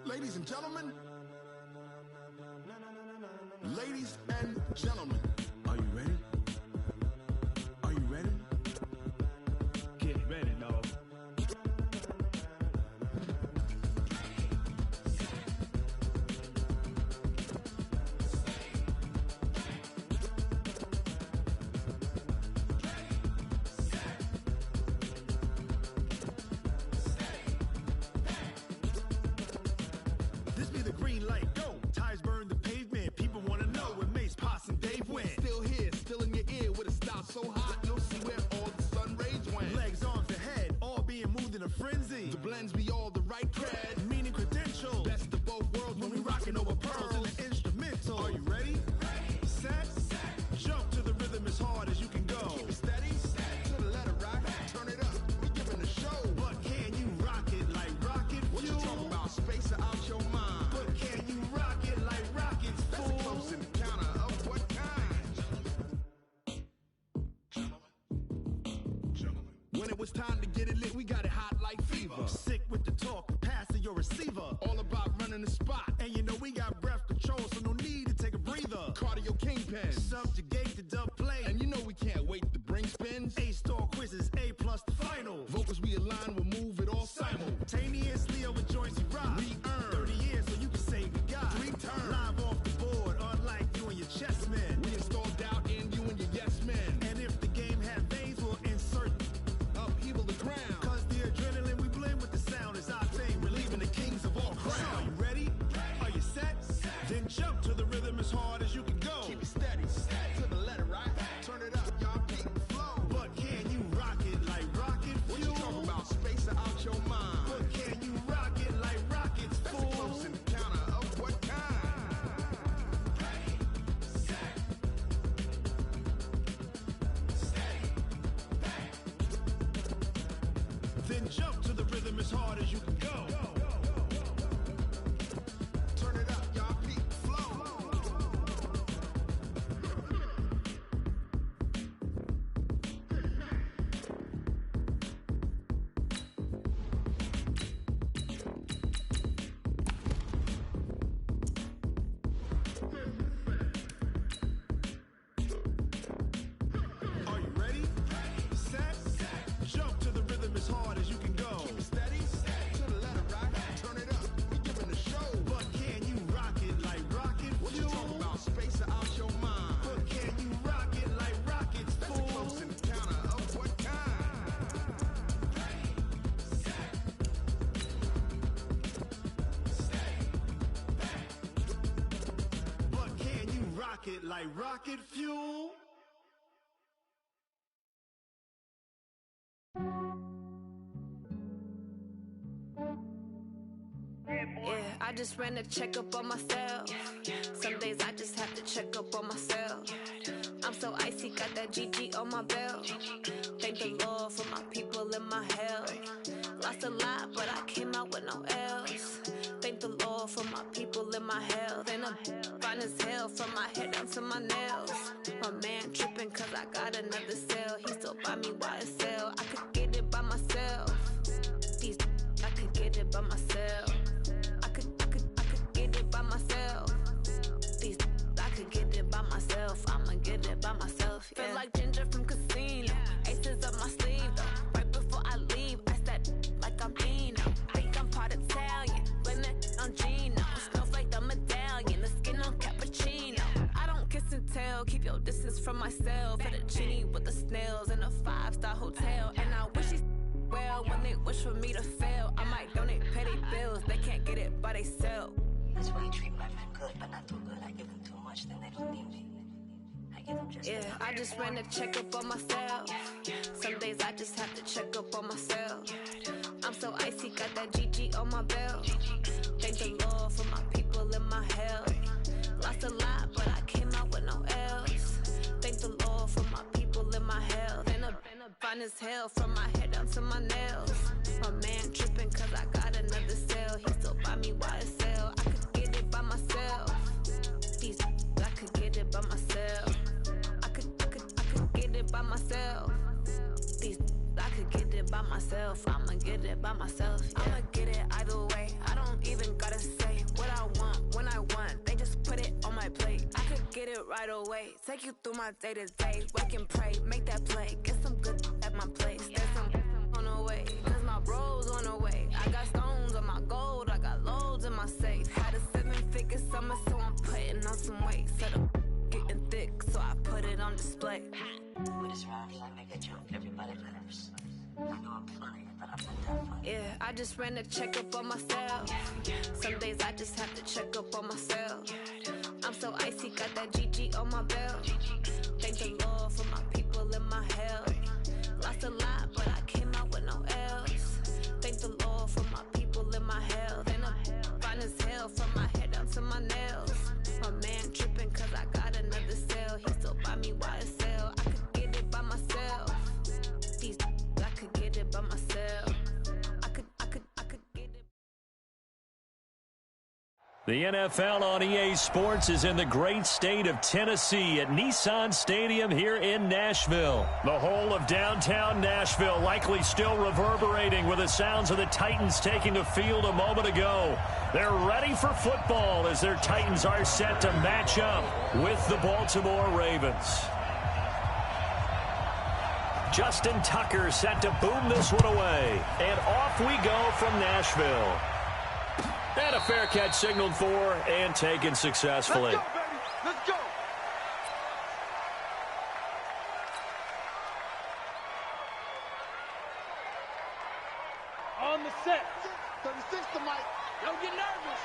Ladies and gentlemen, ladies and gentlemen, are you ready? Are you ready? Get ready, dog. This be the green light, go. Tires burn the pavement. People want to know where Mace, Poss, and Dave went. Still here, still in your ear with a style so hot, you'll see where all the sun rays went. Legs, arms, and head, all being moved in a frenzy. The blends be all the right cred, meaning credential. Best of both worlds when we rockin' over pearls in the instrumental. Are you ready? Set, jump to the rhythm as hard as you can go. Keep it steady, to the letter rock, turn it up. We giving a show. But can you rock it like rocket fuel? What you talking about? Space or out your mind? But can you rock it like rockets, fool? That's a close encounter of what kind? Gentlemen. When it was time to get it lit, we got it hot like fever. Sick with the talk, passing your receiver. All about running the spot. And you know we got breath control, so no need to take a breather. Cardio kingpin, subjugate the dub play. And you know we can't wait to bring spins. A-star quizzes, A+ the final. Vocals we align, we'll move it all simultaneously over joints we rock. We earn 30 years, so you can say we got 3 turns. Live off the board, unlike you and your chess men. We install doubt in you and your yes men. And if the game had veins, we'll insert upheaval the ground. Cause the adrenaline we blend with the sound is our thing. Relieving the kings of all crowns. So are you ready? Are you set? Then jump to the rhythm as hard as you can go. Keep it steady, to the letter right. Turn it it like rocket fuel. Yeah, I just ran a checkup on myself. Some days I just have to check up on myself. I'm so icy, got that GG on my belt. Thank the Lord for my people and my health. Lost a lot, but I came out with no L's. Thank the Lord for my people and my health. And I'm fine as hell from my head down to my nails. My man tripping cause I got another cell. He still buy me YSL. I could get it by myself. These I could get it by myself. I could get it by myself. These I could get it by myself. I'ma get it by myself. Yeah. Feel like Ginger from Casino. Aces up my sleeve though. Right before I leave, I said like I'm Dino. Think I'm part Italian. Blame it on Gino. Snowflake the medallion. The skin on cappuccino. I don't kiss and tell. Keep your distance from myself. Fettuccine with the snails in a 5-star hotel. And I wish he's well when they wish for me to fail. I might donate petty bills. They can't get it by themselves. That's why you treat my men good, but not too good. I give them too much, then they don't need me. I give them just enough. I just ran a checkup on myself. Some days I just have to check up on myself. I'm so icy, got that GG on my belt. Thank the Lord for my people and my health. Lost a lot, but I came out with no L's. Thank the Lord for my people and my health. And I'm fine as hell from my head down to my nails. My man tripping cause I got another cell. He still buy me YSL. I could get it by myself. These I could get it by myself. I could get it by myself. These I could get it by myself. I'ma get it by myself. Yeah. I'ma get it either way. I don't even gotta say what I want when I want. They just put it on my plate. I could get it right away. Take you through my day to day. Wake and pray, make that play. Get some good at my place. There's some on the way. Cause my bros on the way. I got stones on my gold. I got loads in my safe. Had a 7-figure summer, so I'm putting on some weight. Set up getting thick, so I put it on display. With this round, I make a jump. Everybody laughs. I know I'm funny, but I'm not that funny. Yeah, I just ran a checkup on myself. Some days I just have to check up on myself. I'm so icy, got that GG on my belt. Thank the Lord for my people and my health. Lost a lot, but I came out with no L's. Thank the Lord for my people and my health. And I'm fine as hell from my head down to my nails. My man tripping cause I got another cell. He still buy me YSL. I could get it by myself. These I could get it by myself. I could get it. The NFL on EA Sports is in the great state of Tennessee at Nissan Stadium here in Nashville. The whole of downtown Nashville likely still reverberating with the sounds of the Titans taking the field a moment ago. They're ready for football as their Titans are set to match up with the Baltimore Ravens. Justin Tucker set to boom this one away. And off we go from Nashville. And a fair catch signaled for and taken successfully. Let's go, baby. Let's go. On the set. 36 to Mike. Don't get nervous.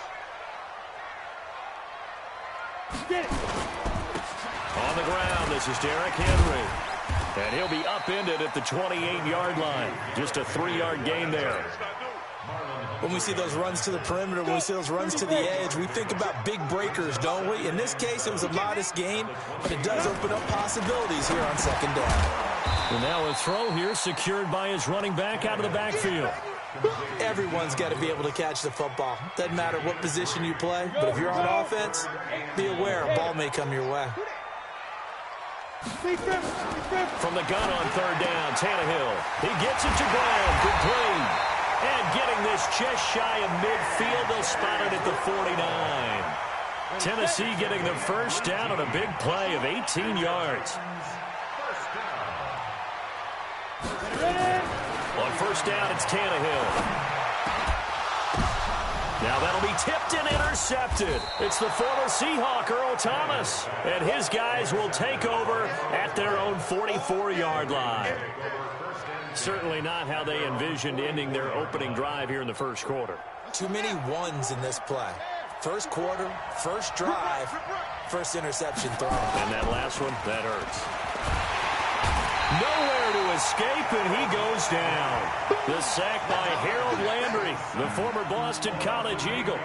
Get it. On the ground, this is Derrick Henry. And he'll be upended at the 28-yard line. Just a 3-yard gain there. When we see those runs to the perimeter, when we see those runs to the edge, we think about big breakers, don't we? In this case, it was a modest gain, but it does open up possibilities here on second down. And now a throw here secured by his running back out of the backfield. Everyone's got to be able to catch the football. Doesn't matter what position you play, but if you're on offense, be aware a ball may come your way. From the gun on third down, Tannehill. He gets it to Brown. Complete. And getting this just shy of midfield, they'll spot it at the 49. Tennessee getting the first down on a big play of 18 yards. On first down, it's Tannehill. Now that'll be tipped and intercepted. It's the former Seahawk, Earl Thomas. And his guys will take over at their own 44-yard line. Certainly not how they envisioned ending their opening drive here in the first quarter. Too many ones in this play. First quarter, first drive, first interception thrown. And that last one, that hurts. Nowhere to escape, and he goes down. The sack by Harold Landry, the former Boston College Eagle.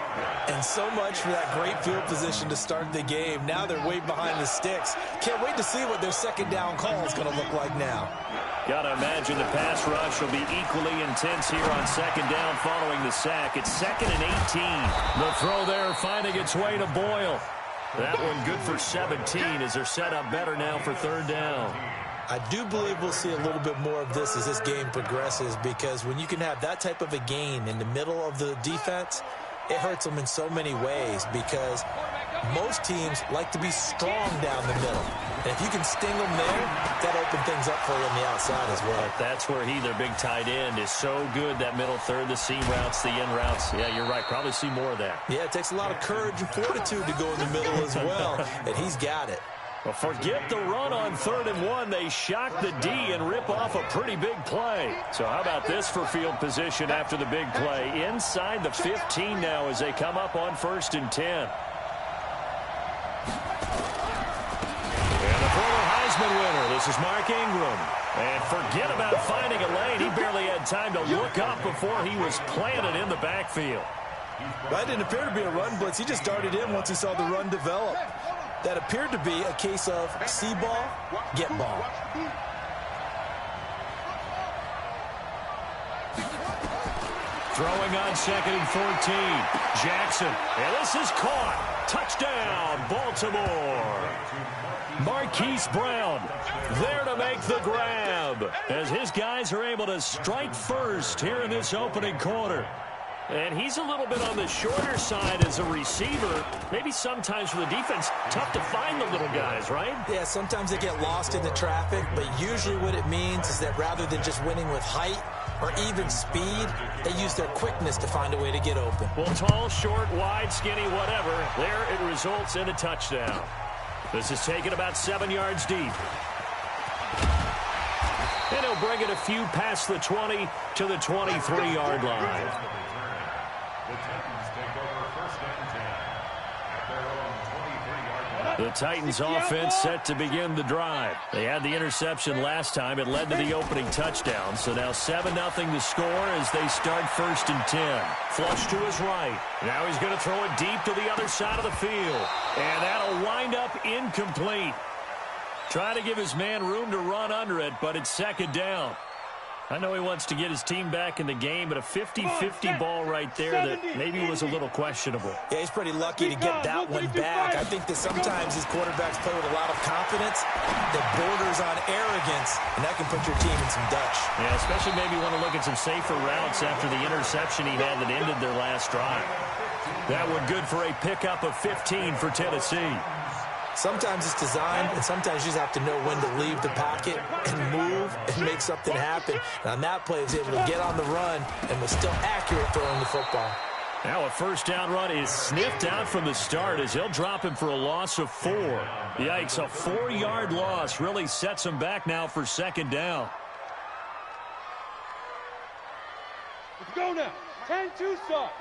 And so much for that great field position to start the game. Now they're way behind the sticks. Can't wait to see what their second down call is going to look like now. Got to imagine the pass rush will be equally intense here on second down following the sack. It's 2nd and 18. The throw there finding its way to Boyle. That one good for 17 as they're set up better now for third down. I do believe we'll see a little bit more of this as this game progresses, because when you can have that type of a gain in the middle of the defense, it hurts them in so many ways, because most teams like to be strong down the middle. And if you can sting them there, that opens things up for you on the outside as well. But that's where their big tight end, is so good, that middle third, the seam routes, the in routes. Yeah, you're right. Probably see more of that. Yeah, it takes a lot of courage and fortitude to go in the middle as well, and he's got it. Well, forget the run on 3rd and 1. They shock the D and rip off a pretty big play. So how about this for field position after the big play? Inside the 15 now as they come up on 1st and 10. And the former Heisman winner, this is Mark Ingram. And forget about finding a lane. He barely had time to look up before he was planted in the backfield. That didn't appear to be a run blitz. He just darted in once he saw the run develop. That appeared to be a case of see ball, get ball. Throwing on 2nd and 14. Jackson. And this is caught. Touchdown, Baltimore. Marquise Brown there to make the grab as his guys are able to strike first here in this opening quarter. And he's a little bit on the shorter side as a receiver. Maybe sometimes for the defense, tough to find the little guys, right? Yeah, sometimes they get lost in the traffic, but usually what it means is that rather than just winning with height or even speed, they use their quickness to find a way to get open. Well, tall, short, wide, skinny, whatever, there it results in a touchdown. This is taken about 7 yards deep. And he'll bring it a few past the 20 to the 23-yard line. The Titans take over 1st and 10 at their own 23-yard line. The Titans offense set to begin the drive. They had the interception last time. It led to the opening touchdown. So now 7-0 the score as they start 1st and 10. Flush to his right. Now he's going to throw it deep to the other side of the field. And that'll wind up incomplete. Trying to give his man room to run under it, but it's 2nd down. I know he wants to get his team back in the game, but a 50-50 ball right there that maybe was a little questionable. Yeah, he's pretty lucky to get that one back. I think that sometimes his quarterbacks play with a lot of confidence that borders on arrogance, and that can put your team in some dutch. Yeah, especially maybe want to look at some safer routes after the interception he had that ended their last drive. That one good for a pickup of 15 for Tennessee. Sometimes it's designed, and sometimes you just have to know when to leave the pocket and move and make something happen. And on that play, he was able to get on the run and was still accurate throwing the football. Now a 1st down run is sniffed out from the start as he'll drop him for a loss of 4. Yikes, a 4-yard loss really sets him back now for 2nd down. Let's go now. 10-2 start.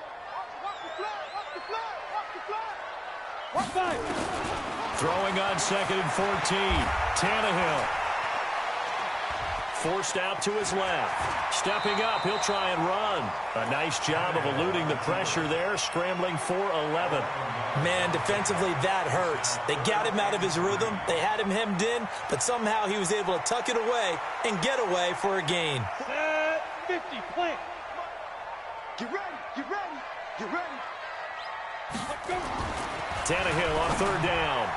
Watch the flag. Watch the flag. Watch the flag. Watch flag. Throwing on 2nd and 14. Tannehill. Forced out to his left. Stepping up, he'll try and run. A nice job of eluding the pressure there, scrambling for 11. Man, defensively, that hurts. They got him out of his rhythm. They had him hemmed in, but somehow he was able to tuck it away and get away for a gain. Set 50, plant. Get ready, get ready, get ready. Let's go. Tannehill on 3rd down.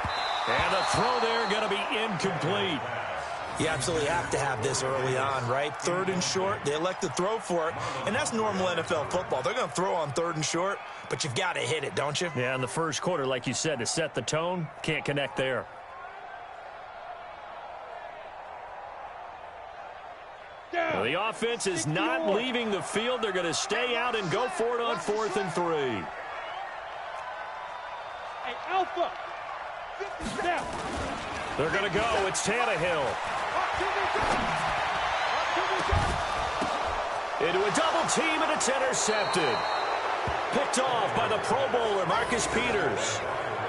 And the throw there going to be incomplete. You absolutely have to have this early on, right? 3rd and short, they elect to throw for it, and that's normal NFL football. They're going to throw on 3rd and short, but you've got to hit it, don't you? Yeah, in the first quarter, like you said, to set the tone, can't connect there. Well, the offense is not leaving the field. They're going to stay out and go for it on 4th and 3. Hey, Alpha. Down. They're going to go. It's Tannehill. Into a double team, and it's intercepted. Picked off by the Pro Bowler, Marcus Peters.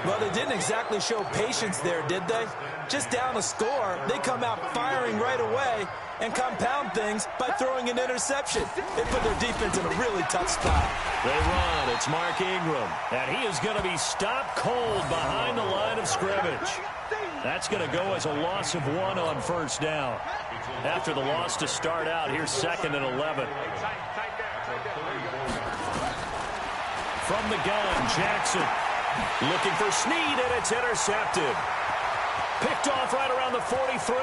Well, they didn't exactly show patience there, did they? Just down a score, they come out firing right away and compound things by throwing an interception. They put their defense in a really tough spot. They run. It's Mark Ingram. And he is going to be stopped cold behind the line of scrimmage. That's going to go as a loss of 1 on first down. After the loss to start out, here's 2nd and 11. From the gun, Jackson looking for Snead, and it's intercepted. Picked off right around the 43.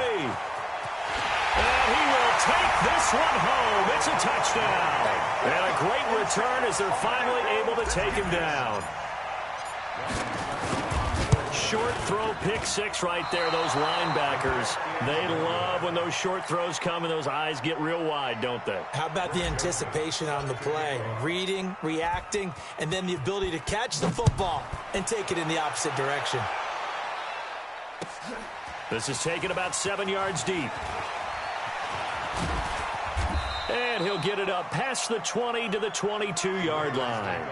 And he will take this one home. It's a touchdown. And a great return as they're finally able to take him down. Short throw, pick six right there, those linebackers. They love when those short throws come and those eyes get real wide, don't they? How about the anticipation on the play? Reading, reacting, and then the ability to catch the football and take it in the opposite direction. This is taken about 7 yards deep. And he'll get it up past the 20 to the 22-yard line.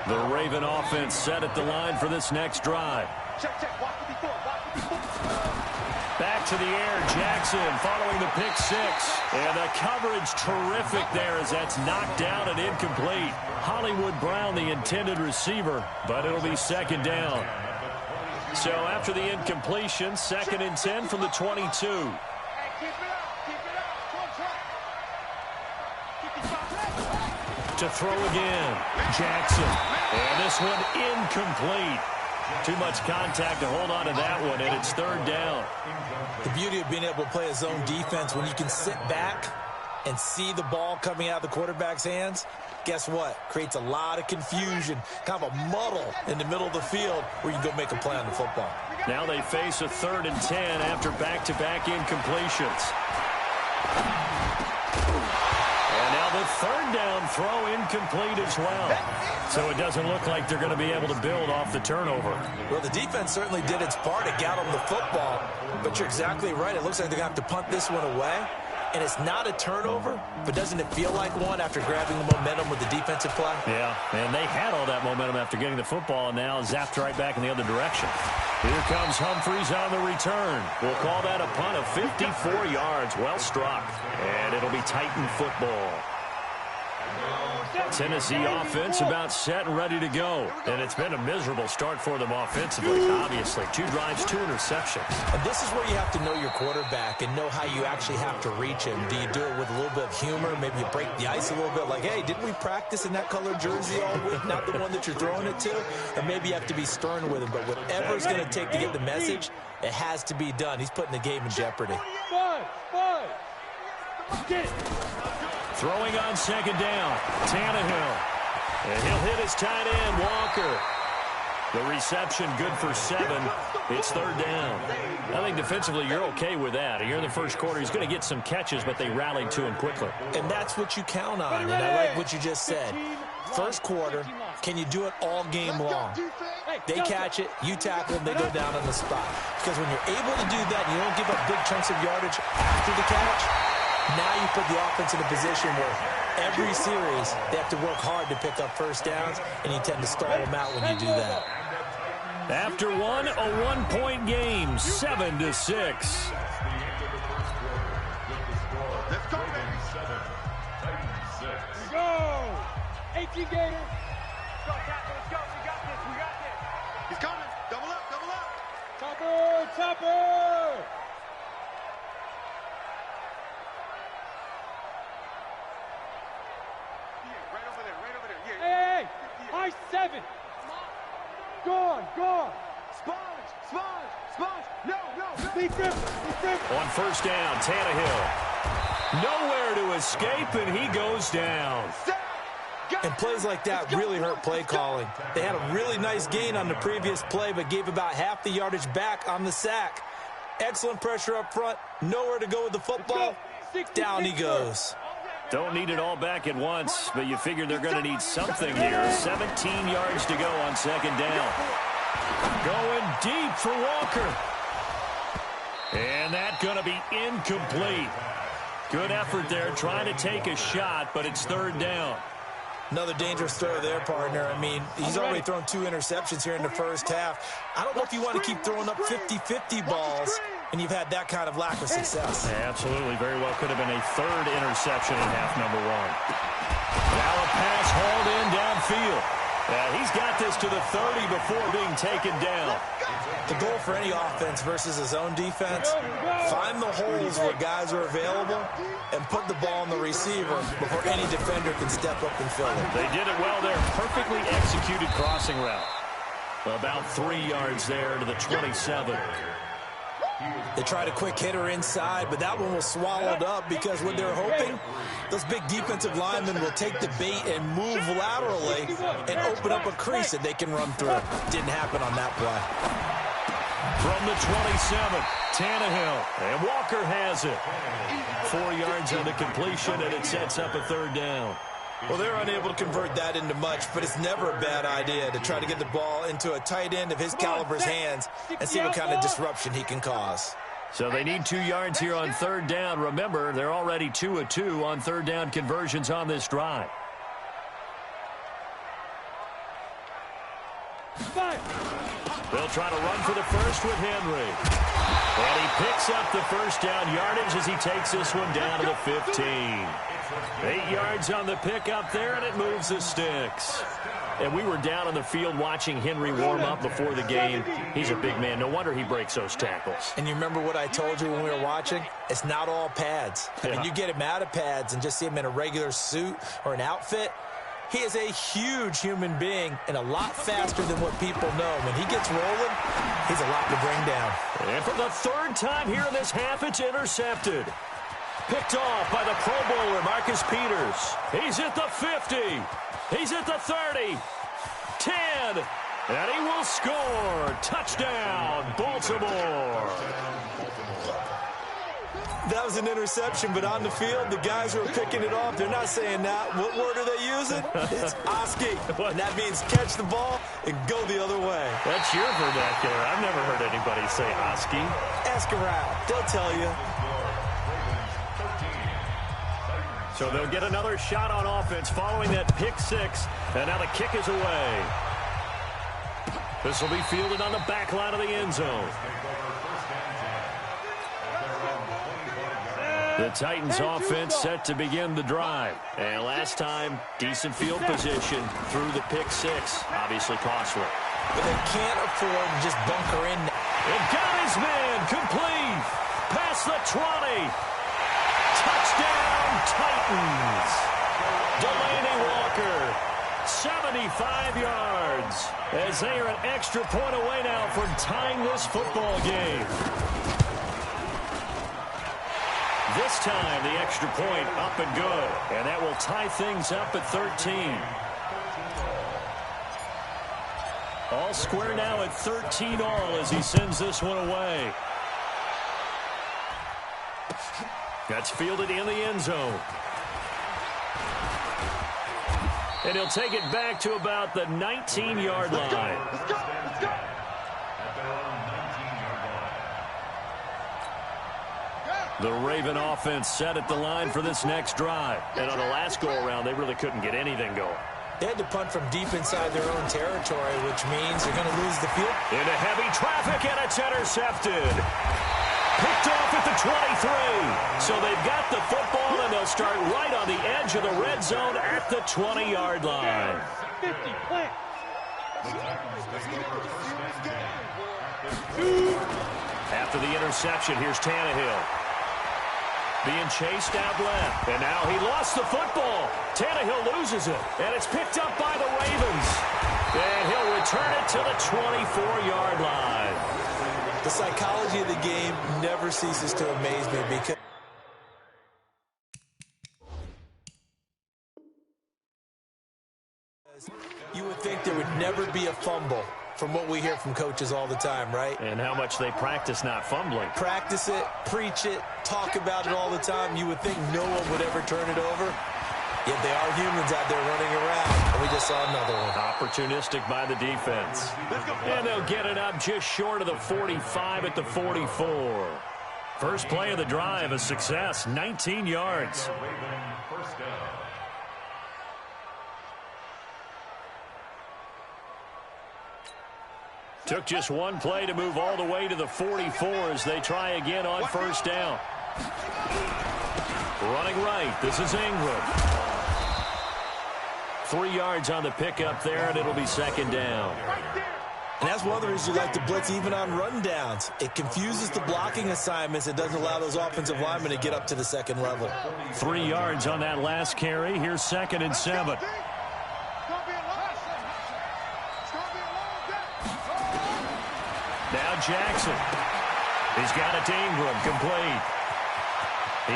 The Raven offense set at the line for this next drive. Back to the air, Jackson following the pick six. And the coverage terrific there as that's knocked down and incomplete. Hollywood Brown, the intended receiver, but it'll be 2nd down. So after the incompletion, 2nd and 10 from the 22. To throw again, Jackson. And this one incomplete. Too much contact to hold on to that one, and it's 3rd down. The beauty of being able to play a zone defense when you can sit back and see the ball coming out of the quarterback's hands, guess what? Creates a lot of confusion, kind of a muddle in the middle of the field where you can go make a play on the football. Now they face a 3rd and 10 after back-to-back incompletions. And now the 3rd down throw incomplete as well. So it doesn't look like they're going to be able to build off the turnover. Well, the defense certainly did its part to get them the football, but you're exactly right. It looks like they're going to have to punt this one away. And it's not a turnover, but doesn't it feel like one after grabbing the momentum with the defensive play? Yeah, and they had all that momentum after getting the football, and now zapped right back in the other direction. Here comes Humphreys on the return. We'll call that a punt of 54 yards. Well struck. And it'll be Titan football. Tennessee offense about set and ready to go. And it's been a miserable start for them offensively, obviously. 2 drives, 2 interceptions. And this is where you have to know your quarterback and know how you actually have to reach him. Do you do it with a little bit of humor? Maybe you break the ice a little bit like, hey, didn't we practice in that colored jersey all week? Not the one that you're throwing it to? Or maybe you have to be stern with him. But whatever it's going to take to get the message, it has to be done. He's putting the game in jeopardy. Get it. Throwing on 2nd down, Tannehill. And he'll hit his tight end, Walker. The reception good for 7. It's 3rd down. I think defensively you're okay with that. Here in the first quarter, he's going to get some catches, but they rallied to him quickly. And that's what you count on, and I like what you just said. First quarter, can you do it all game long? They catch it, you tackle them, they go down on the spot. Because when you're able to do that, and you don't give up big chunks of yardage after the catch, now you put the offense in a position where every series they have to work hard to pick up first downs, and you tend to stall them out when you do that. After one, a 1-point game, 7-6. Let's go, baby. Go! 18 Gators. Go, Captain. Let's go. We got this. We got this. He's coming. Double up. Double up. Topper. Topper. Hey, high 7. Gone. Sponge. No. Leave him. On first down, Tannehill. Nowhere to escape, and he goes down. And plays like that really hurt play calling. They had a really nice gain on the previous play, but gave about half the yardage back on the sack. Excellent pressure up front. Nowhere to go with the football. Down he goes. Don't need it all back at once, but you figure they're going to need something here. 17 yards to go on 2nd down. Going deep for Walker. And that's going to be incomplete. Good effort there trying to take a shot, but it's 3rd down. Another dangerous throw there, partner. I mean, he's already thrown 2 interceptions here in the first half. I don't know if you want to keep throwing up 50-50 balls and you've had that kind of lack of success. Yeah, absolutely. Very well could have been a 3rd interception in half number 1. Now a pass hauled in downfield. He's got this to the 30 before being taken down. The goal for any offense versus his own defense, find the holes where guys are available and put the ball on the receiver before any defender can step up and fill it. They did it well there. Perfectly executed crossing route. About 3 yards there to the 27. They tried a quick hitter inside, but that one was swallowed up because what they're hoping, those big defensive linemen will take the bait and move laterally and open up a crease that they can run through. Didn't happen on that play. From the 27, Tannehill, and Walker has it. 4 yards on the completion, and it sets up a 3rd down. Well, they're unable to convert that into much, but it's never a bad idea to try to get the ball into a tight end of his caliber's hands and see what kind of disruption he can cause. So they need 2 yards here on 3rd down. Remember, they're already 2 of 2 on 3rd down conversions on this drive. They'll try to run for the first with Henry. And he picks up the first down yardage as he takes this one down to the 15. 8 yards on the pickup there, and it moves the sticks. And we were down on the field watching Henry warm up before the game. He's a big man. No wonder he breaks those tackles. And you remember what I told you when we were watching? It's not all pads. I mean, you get him out of pads and just see him in a regular suit or an outfit. He is a huge human being and a lot faster than what people know. When he gets rolling, he's a lot to bring down. And for the 3rd time here in this half, it's intercepted. Picked off by the Pro Bowler, Marcus Peters. He's at the 50. He's at the 30. 10. And he will score. Touchdown, Baltimore. That was an interception, but on the field, the guys who are picking it off, they're not saying that. What word are they using? It's Oski. And that means catch the ball and go the other way. That's your vernacular. I've never heard anybody say Oski. Ask around. They'll tell you. So they'll get another shot on offense following that pick 6. And now the kick is away. This will be fielded on the back line of the end zone. The Titans offense set to begin the drive. And last time, decent field position through the pick 6. Obviously costly. But they can't afford to just bunker in. It got his man complete. Past the 20. Touchdown, Titans. Delaney Walker, 75 yards. As they are an extra point away now from tying this football game. This time, the extra point up and good. And that will tie things up at 13. All square now at 13 all as he sends this one away. That's fielded in the end zone. And he'll take it back to about the 19-yard line. Let's go. The Raven offense set at the line for this next drive. And on the last go-around, they really couldn't get anything going. They had to punt from deep inside their own territory, which means they're going to lose the field. Into heavy traffic, and it's intercepted. Picked off at the 23. So they've got the football, and they'll start right on the edge of the red zone at the 20-yard line. 50, plant. After the interception, here's Tannehill. Being chased out left. And now he lost the football. Tannehill loses it. And it's picked up by the Ravens. And he'll return it to the 24-yard line. The psychology of the game never ceases to amaze me because you would think there would never be a fumble from what we hear from coaches all the time, right? And how much they practice not fumbling. Practice it, preach it, talk about it all the time. You would think no one would ever turn it over. Yet they are humans out there running around. And we just saw another one. Opportunistic by the defense. And they'll get it up just short of the 45 at the 44. First play of the drive, a success, 19 yards. Took just one play to move all the way to the 44 as they try again on first down. Running right, this is Ingram. 3 yards on the pickup there, and it'll be second down. And that's one of the reasons you like to blitz even on rundowns. It confuses the blocking assignments. It doesn't allow those offensive linemen to get up to the second level. 3 yards on that last carry. Here's 2nd and 7. Now Jackson. He's got it to Ingram, complete.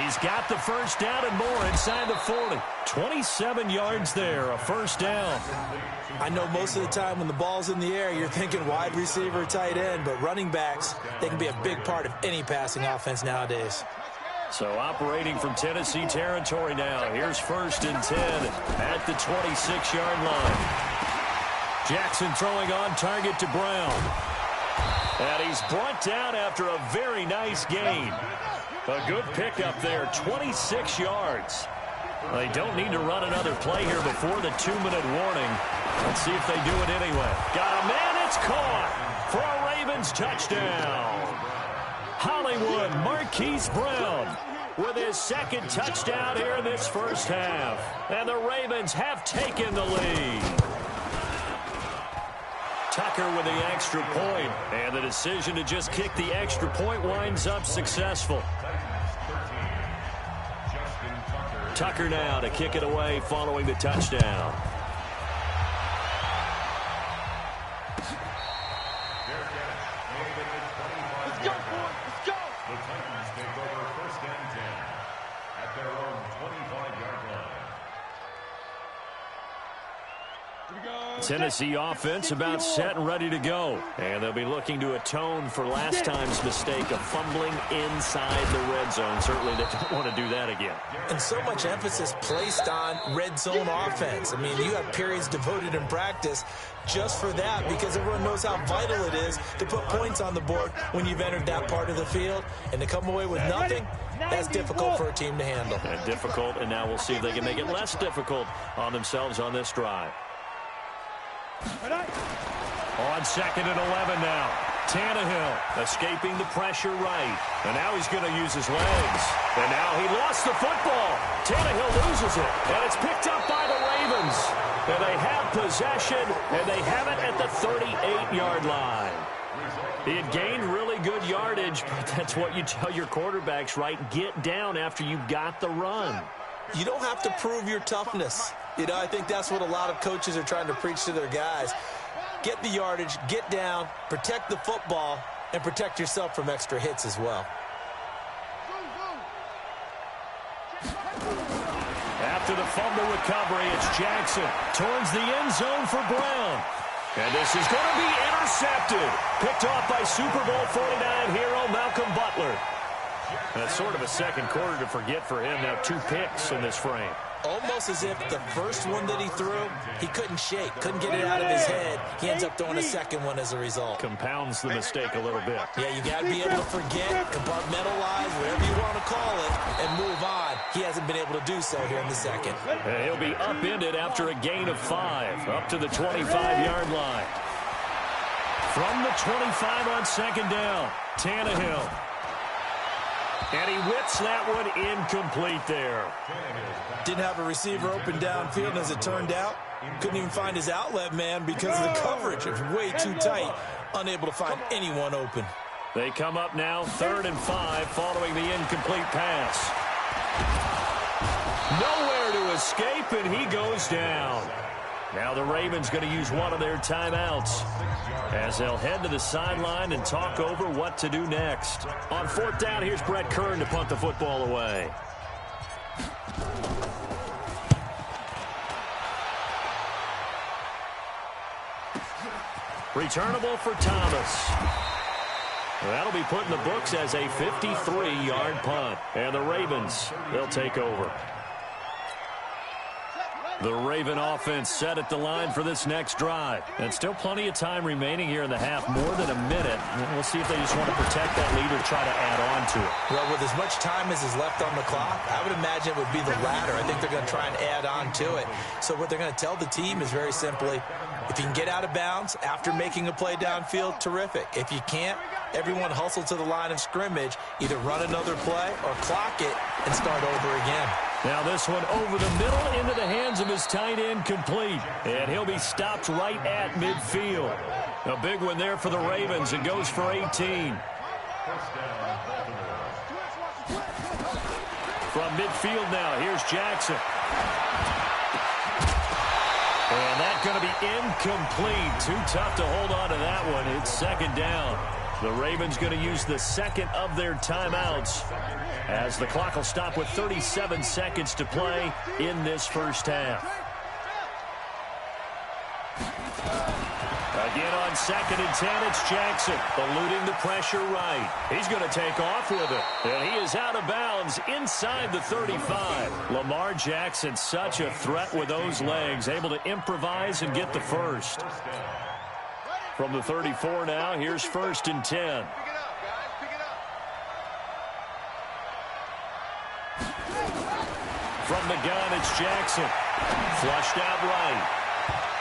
He's got the first down and more inside the 40. 27 yards there, a first down. I know most of the time when the ball's in the air, you're thinking wide receiver, tight end, but running backs, they can be a big part of any passing offense nowadays. So operating from Tennessee territory now. Here's 1st and 10 at the 26-yard line. Jackson throwing on target to Brown. And he's brought down after a very nice gain. A good pickup there, 26 yards. They don't need to run another play here before the 2-minute warning. Let's see if they do it anyway. Got a man, it's caught for a Ravens touchdown. Hollywood Marquise Brown with his 2nd touchdown here in this first half. And the Ravens have taken the lead. Tucker with the extra point, and the decision to just kick the extra point winds up successful. Tucker now to kick it away following the touchdown. Let's go, boys. Let's go. The Titans take over 1st and 10 at their own 25-yard line. Tennessee offense about set and ready to go. And they'll be looking to atone for last time's mistake of fumbling inside the red zone. Certainly they don't want to do that again. And so much emphasis placed on red zone offense. I mean, you have periods devoted in practice just for that because everyone knows how vital it is to put points on the board when you've entered that part of the field. And to come away with nothing, that's difficult for a team to handle. And difficult, and now we'll see if they can make it less difficult on themselves on this drive. On 2nd and 11 now. Tannehill escaping the pressure right. And now he's going to use his legs. And now he lost the football. Tannehill loses it. And it's picked up by the Ravens. And they have possession. And they have it at the 38-yard line. He had gained really good yardage, but that's what you tell your quarterbacks, right? Get down after you got the run. You don't have to prove your toughness. You know, I think that's what a lot of coaches are trying to preach to their guys. Get the yardage, get down, protect the football, and protect yourself from extra hits as well. After the fumble recovery, it's Jackson towards the end zone for Brown. And this is going to be intercepted. Picked off by Super Bowl 49 hero Malcolm Butler. That's sort of a second quarter to forget for him. Now 2 picks in this frame. Almost as if the first one that he threw, he couldn't shake, couldn't get it out of his head. He ends up throwing a second one as a result. Compounds the mistake a little bit. Yeah, you got to be able to forget, compartmentalize, whatever you want to call it, and move on. He hasn't been able to do so here in the second. And he'll be upended after a gain of 5, up to the 25-yard line. From the 25 on 2nd down, Tannehill. And he whips that one incomplete there. Didn't have a receiver open downfield, and as it turned out, couldn't even find his outlet man because of the coverage. It was way too tight, unable to find anyone open. They come up now 3rd and 5 following the incomplete pass. Nowhere to escape, and he goes down. Now the Ravens going to use one of their timeouts as they'll head to the sideline and talk over what to do next. On 4th down, here's Brett Kern to punt the football away. Returnable for Thomas. That'll be put in the books as a 53-yard punt. And the Ravens, they'll take over. The Raven offense set at the line for this next drive. And still plenty of time remaining here in the half, more than a minute. We'll see if they just want to protect that lead or try to add on to it. Well, with as much time as is left on the clock, I would imagine it would be the latter. I think they're going to try and add on to it. So what they're going to tell the team is very simply, if you can get out of bounds after making a play downfield, terrific. If you can't, everyone hustle to the line of scrimmage, either run another play or clock it and start over again. Now this one over the middle into the hands of his tight end, complete. And he'll be stopped right at midfield. A big one there for the Ravens. It goes for 18. From midfield now, here's Jackson. And that's going to be incomplete. Too tough to hold on to that one. It's second down. The Ravens going to use the second of their timeouts as the clock will stop with 37 seconds to play in this first half. Again on 2nd and 10, it's Jackson eluding the pressure right. He's going to take off with it, and he is out of bounds inside the 35. Lamar Jackson, such a threat with those legs, able to improvise and get the first. From the 34 now, here's 1st and 10. From the gun, it's Jackson. Flushed out right.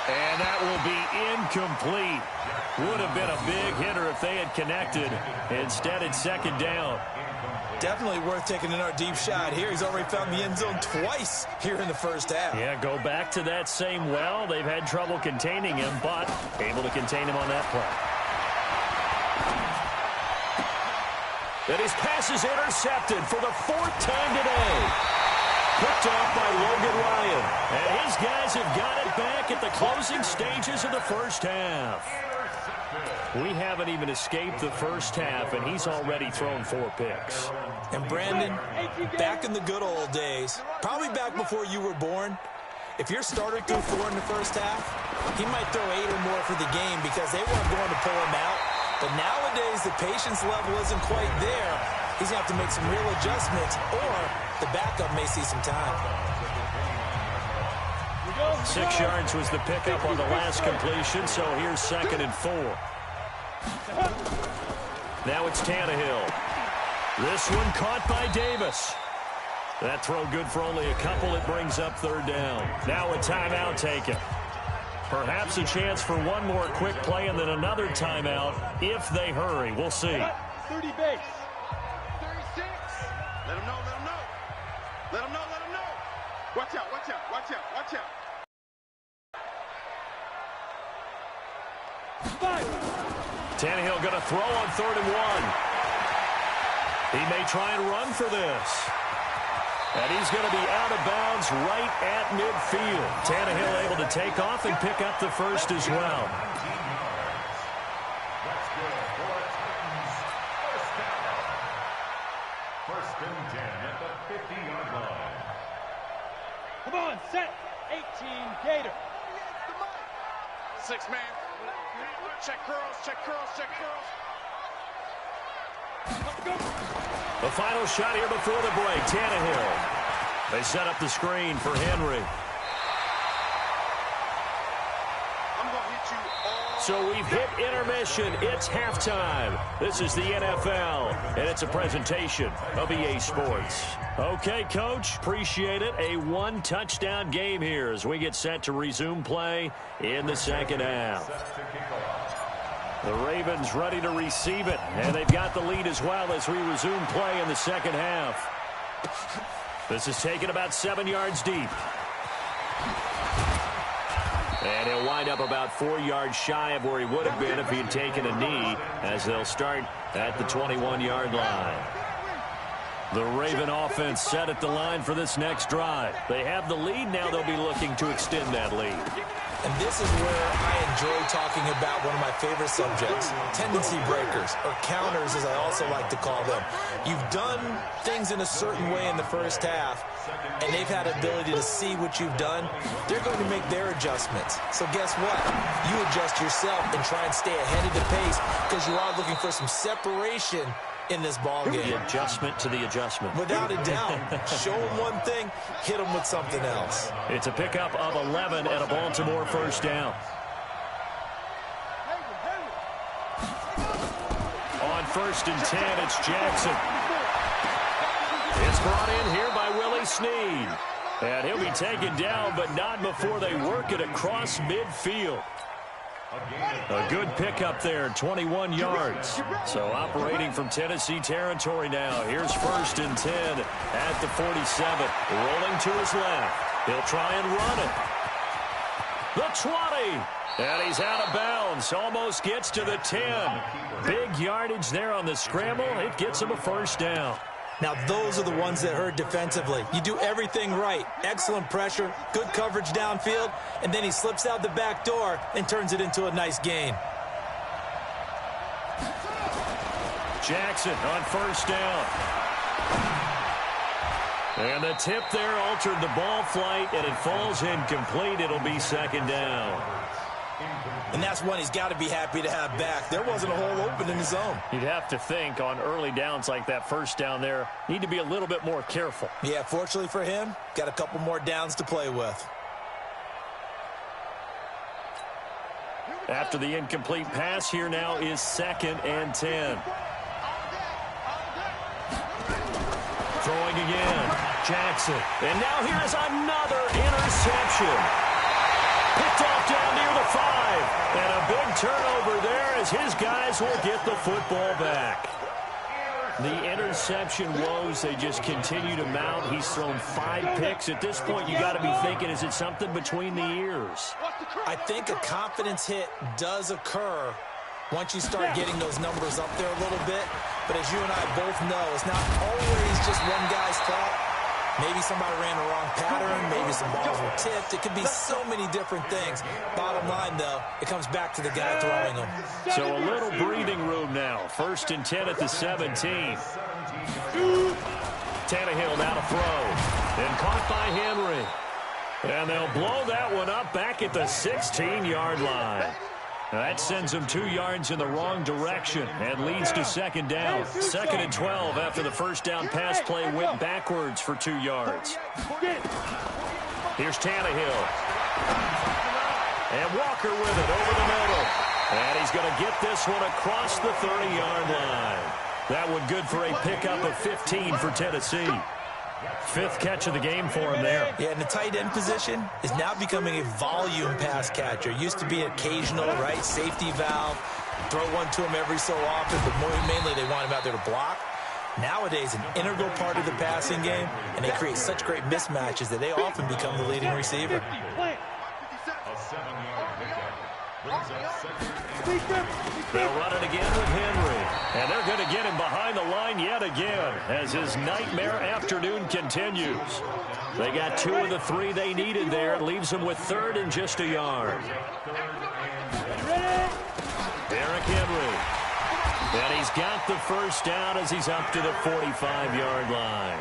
And that will be incomplete. Would have been a big hitter if they had connected. Instead, it's second down. Definitely worth taking another deep shot here. He's already found the end zone twice here in the first half. Yeah, go back to that same well. They've had trouble containing him, but able to contain him on that play. And his pass is intercepted for the 4th time today. Picked off by Logan Ryan. And his guys have got it back at the closing stages of the first half. We haven't even escaped the first half, and he's already thrown 4 picks. And Brandon, back in the good old days, probably back before you were born, if your starter threw 4 in the first half, he might throw 8 or more for the game because they weren't going to pull him out. But nowadays, the patience level isn't quite there. He's going to have to make some real adjustments, or the backup may see some time. 6 yards was the pickup on the last completion, so here's 2nd and 4. Now it's Tannehill. This one caught by Davis. That throw good for only a couple. It brings up 3rd down. Now a timeout taken. Perhaps a chance for one more quick play and then another timeout if they hurry. We'll see. 30 base. 36. Let him know, let him know. Let him know, let him know. Watch out, watch out, watch out, watch out. 5. Tannehill going to throw on 3rd and 1. He may try and run for this. And he's going to be out of bounds right at midfield. Tannehill able to take off and pick up the first as well. That's good for the Titans. First down. 1st and 10 at the 50-yard line. Come on, set. 18, Gator. 6 man. Check curls, check curls, check curls. Let's go. The final shot here before the break. Tannehill. They set up the screen for Henry. I'm going to hit you all. So we've hit intermission. It's halftime. This is the NFL, and it's a presentation of EA Sports. Okay, Coach, appreciate it. A 1-touchdown game here as we get set to resume play in the second half. The Ravens ready to receive it, and they've got the lead as well as we resume play in the second half. This is taken about 7 yards deep. And he'll wind up about 4 yards shy of where he would have been if he had taken a knee, as they'll start at the 21-yard line. The Raven offense set at the line for this next drive. They have the lead. Now they'll be looking to extend that lead. And this is where I enjoy talking about one of my favorite subjects, tendency breakers, or counters as I also like to call them. You've done things in a certain way in the first half, and they've had the ability to see what you've done. They're going to make their adjustments. So guess what? You adjust yourself and try and stay ahead of the pace because you are looking for some separation in this ball game. The adjustment to the adjustment. Without a doubt. Show them one thing, hit them with something else. It's a pickup of 11 and a Baltimore first down. On 1st and 10, it's Jackson. It's brought in here by Willie Snead. And he'll be taken down, but not before they work it across midfield. A good pickup there, 21 yards. So operating from Tennessee territory now. Here's 1st and 10 at the 47. Rolling to his left. He'll try and run it. The 20. And he's out of bounds. Almost gets to the 10. Big yardage there on the scramble. It gets him a first down. Now, those are the ones that hurt defensively. You do everything right. Excellent pressure, good coverage downfield, and then he slips out the back door and turns it into a nice gain. Jackson on 1st down. And the tip there altered the ball flight, and it falls incomplete. It'll be 2nd down. And that's one he's got to be happy to have back. There wasn't a hole open in his zone. You'd have to think on early downs like that 1st down there, need to be a little bit more careful. Yeah, fortunately for him, got a couple more downs to play with. After the incomplete pass, here now is 2nd and 10. Throwing again, Jackson. And now here's another interception. Picked off down near the 5. And a big turnover there as his guys will get the football back. The interception woes, they just continue to mount. He's thrown 5 picks. At this point, you got to be thinking, is it something between the ears? I think a confidence hit does occur once you start getting those numbers up there a little bit. But as you and I both know, it's not always just one guy's fault. Maybe somebody ran the wrong pattern. Maybe some balls were tipped. It could be so many different things. Bottom line, though, it comes back to the guy throwing them. So a little breathing room now. 1st and 10 at the 17. Tannehill now to throw. And caught by Henry. And they'll blow that one up back at the 16-yard line. That sends him 2 yards in the wrong direction and leads to 2nd down. 2nd and 12 after the 1st down pass play went backwards for 2 yards. Here's Tannehill. And Walker with it over the middle. And he's going to get this one across the 30-yard line. That one good for a pickup of 15 for Tennessee. 5th catch of the game for him there. Yeah, and the tight end position is now becoming a volume pass catcher. Used to be occasional, right, safety valve. Throw one to him every so often, but mainly they want him out there to block. Nowadays, an integral part of the passing game, and they create such great mismatches that they often become the leading receiver. They'll run it again with Henry. And they're going to get him behind the line yet again as his nightmare afternoon continues. They got 2 of the 3 they needed there. It leaves them with 3rd and just a yard. Derrick Henry. And he's got the first down as he's up to the 45-yard line.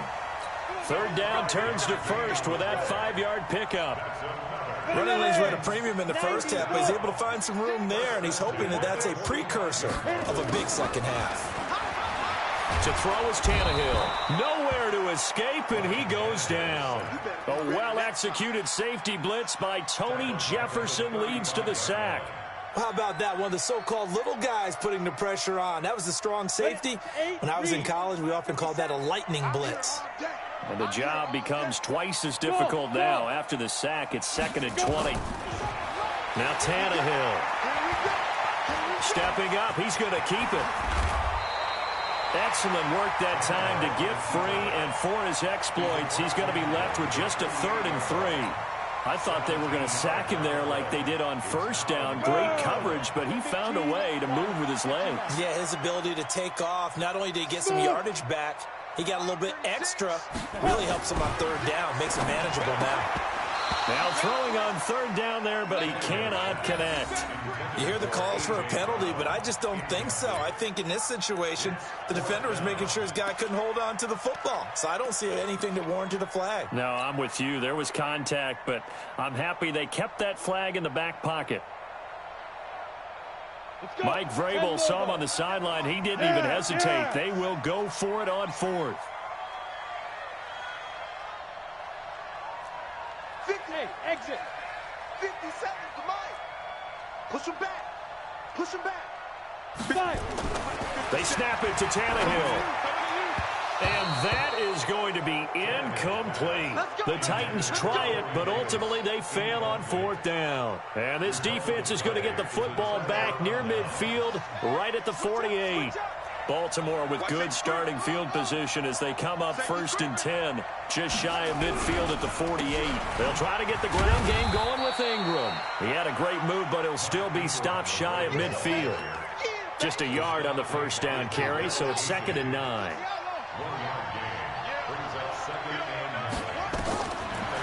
3rd down turns to 1st with that 5-yard pickup. Running lanes were at a premium in the first half, but he's able to find some room there, and he's hoping that that's a precursor of a big second half. To throw is Tannehill. Nowhere to escape, and he goes down. A well-executed safety blitz by Tony Jefferson leads to the sack. How about that? One of the so-called little guys putting the pressure on. That was a strong safety. When I was in college, we often called that a lightning blitz. And the job becomes twice as difficult now. After the sack, it's 2nd and 20. Now Tannehill. Stepping up, he's going to keep it. Excellent work that time to get free, and for his exploits, he's going to be left with just a 3rd and 3. I thought they were going to sack him there like they did on 1st down. Great coverage, but he found a way to move with his legs. Yeah, his ability to take off, not only did he get some yardage back, he got a little bit extra. Really helps him on 3rd down, makes it manageable now. Now throwing on 3rd down there, but he cannot connect. You hear the calls for a penalty, but I just don't think so. I think in this situation, the defender was making sure his guy couldn't hold on to the football. So I don't see anything that warranted a flag. No, I'm with you. There was contact, but I'm happy they kept that flag in the back pocket. Mike Vrabel saw him on the sideline. He didn't even hesitate. They will go for it on 4th. 50, exit. 50 seconds to Mike. Push him back. Push him back. They snap it to Tannehill. And that is going to be incomplete. The Titans try it, but ultimately they fail on 4th down. And this defense is going to get the football back near midfield, right at the 48. Baltimore with good starting field position as they come up 1st and 10, just shy of midfield at the 48. They'll try to get the ground game going with Ingram. He had a great move, but he'll still be stopped shy of midfield. Just a yard on the 1st down carry, so it's 2nd and 9.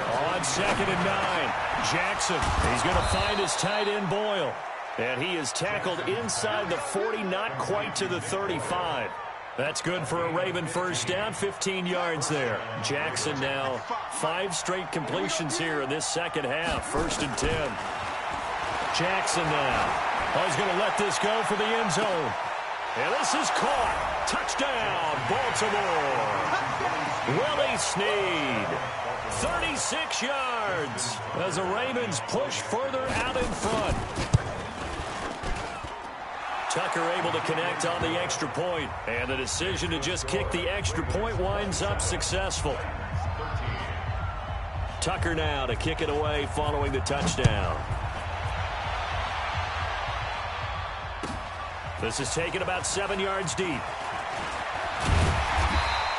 On 2nd and 9, Jackson. He's going to find his tight end Boyle. And he is tackled inside the 40, not quite to the 35. That's good for a Raven 1st down, 15 yards there. Jackson now 5 straight completions here in this 2nd half, 1st and 10. Jackson now. Oh, he's going to let this go for the end zone. And this is caught. Touchdown, Baltimore. Willie Snead. 36 yards as the Ravens push further out in front. Tucker able to connect on the extra point, and the decision to just kick the extra point winds up successful. Tucker now to kick it away following the touchdown. This is taken about 7 yards deep.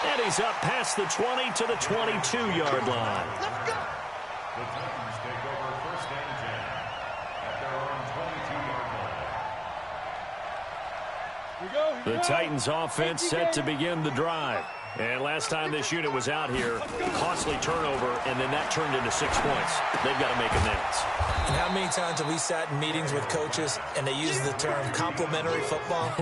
And he's up past the 20 to the 22-yard line. The Titans take over 1st and 10 at their own 22-yard line. The Titans offense set to begin the drive. And last time this unit was out here, costly turnover, and then that turned into 6 points. They've got to make amends. And how many times have we sat in meetings with coaches and they use the term complementary football?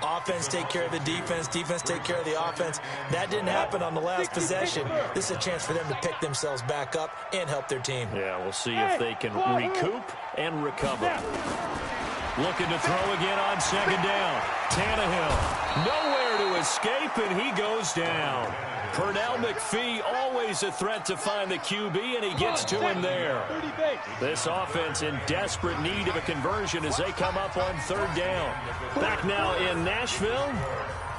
Offense take care of the defense, defense take care of the offense. That didn't happen on the last possession. This is a chance for them to pick themselves back up and help their team. Yeah, we'll see if they can recoup and recover. Looking to throw again on 2nd down. Tannehill, nowhere to escape, and he goes down. Pernell McPhee, always a threat to find the QB, and he gets to him there. This offense in desperate need of a conversion as they come up on 3rd down. Back now in Nashville,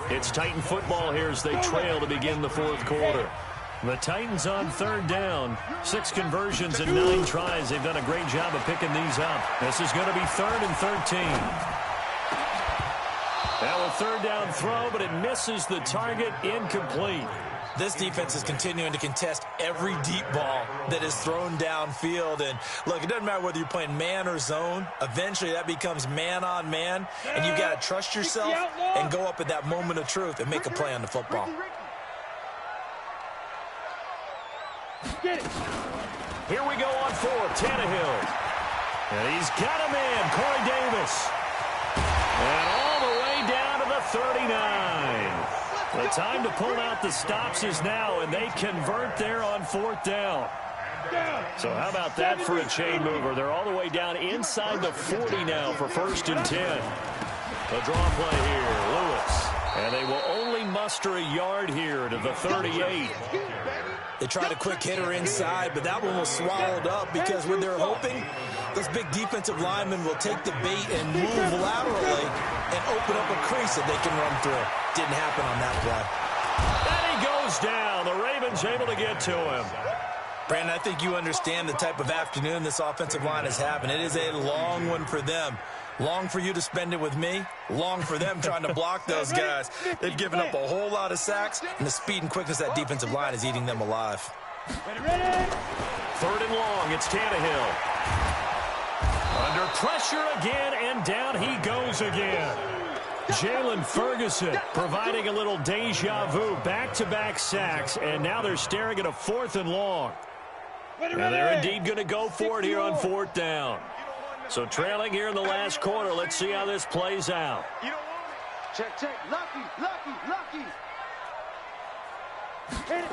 it's Titan football here as they trail to begin the 4th quarter. The Titans on 3rd down. 6 conversions and 9 tries. They've done a great job of picking these up. This is going to be 3rd and 13. Now a 3rd down throw, but it misses the target, incomplete. This defense is continuing to contest every deep ball that is thrown downfield. And look, it doesn't matter whether you're playing man or zone. Eventually that becomes man on man. And you've got to trust yourself and go up at that moment of truth and make a play on the football. Get it. Here we go on 4th, Tannehill. And he's got him in, Corey Davis. And all the way down to the 39. The time to pull out the stops is now, and they convert there on 4th down. So how about that for a chain mover? They're all the way down inside the 40 now for 1st and 10. A draw play here, Lewis. And they will only muster a yard here to the 38. They tried a quick hitter inside, but that one was swallowed up because when they're hoping, those big defensive linemen will take the bait and move laterally and open up a crease that they can run through. Didn't happen on that play. And he goes down. The Ravens able to get to him. Brandon, I think you understand the type of afternoon this offensive line is having. It is a long one for them. Long for you to spend it with me. Long for them trying to block those guys. They've given up a whole lot of sacks, and the speed and quickness of that defensive line is eating them alive. Ready? 3rd and long. It's Tannehill. Under pressure again, and down he goes again. Jalen Ferguson providing a little deja vu. Back-to-back sacks, and now they're staring at a 4th and long. And they're indeed going to go for it here on 4th down. So trailing here in the last quarter. Let's see how this plays out. Check, check. Lucky, lucky, lucky. Hit it.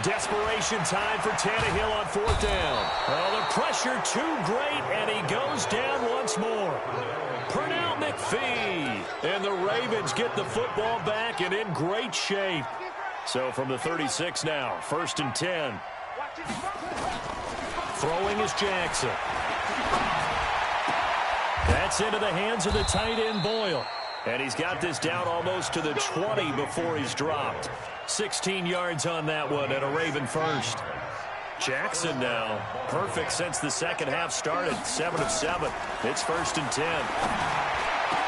Desperation time for Tannehill on 4th down. Oh, the pressure too great, and he goes down once more. Pernell McPhee. And the Ravens get the football back and in great shape. So from the 36 now, 1st and 10. Throwing is Jackson. That's into the hands of the tight end Boyle. And he's got this down almost to the 20 before he's dropped. 16 yards on that one and a Raven first. Jackson now, perfect since the second half started. 7 of 7. It's 1st and 10.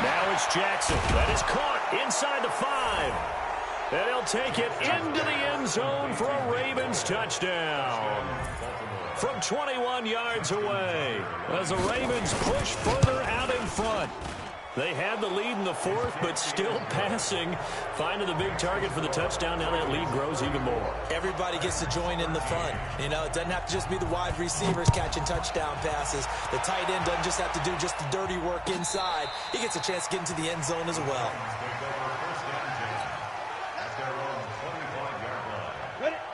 Now it's Jackson. That is caught inside the 5. And he'll take it into the end zone for a Ravens touchdown. From 21 yards away, as the Ravens push further out in front. They had the lead in the 4th, but still passing. Finding the big target for the touchdown. Now that lead grows even more. Everybody gets to join in the fun. You know, it doesn't have to just be the wide receivers catching touchdown passes. The tight end doesn't just have to do just the dirty work inside. He gets a chance to get into the end zone as well.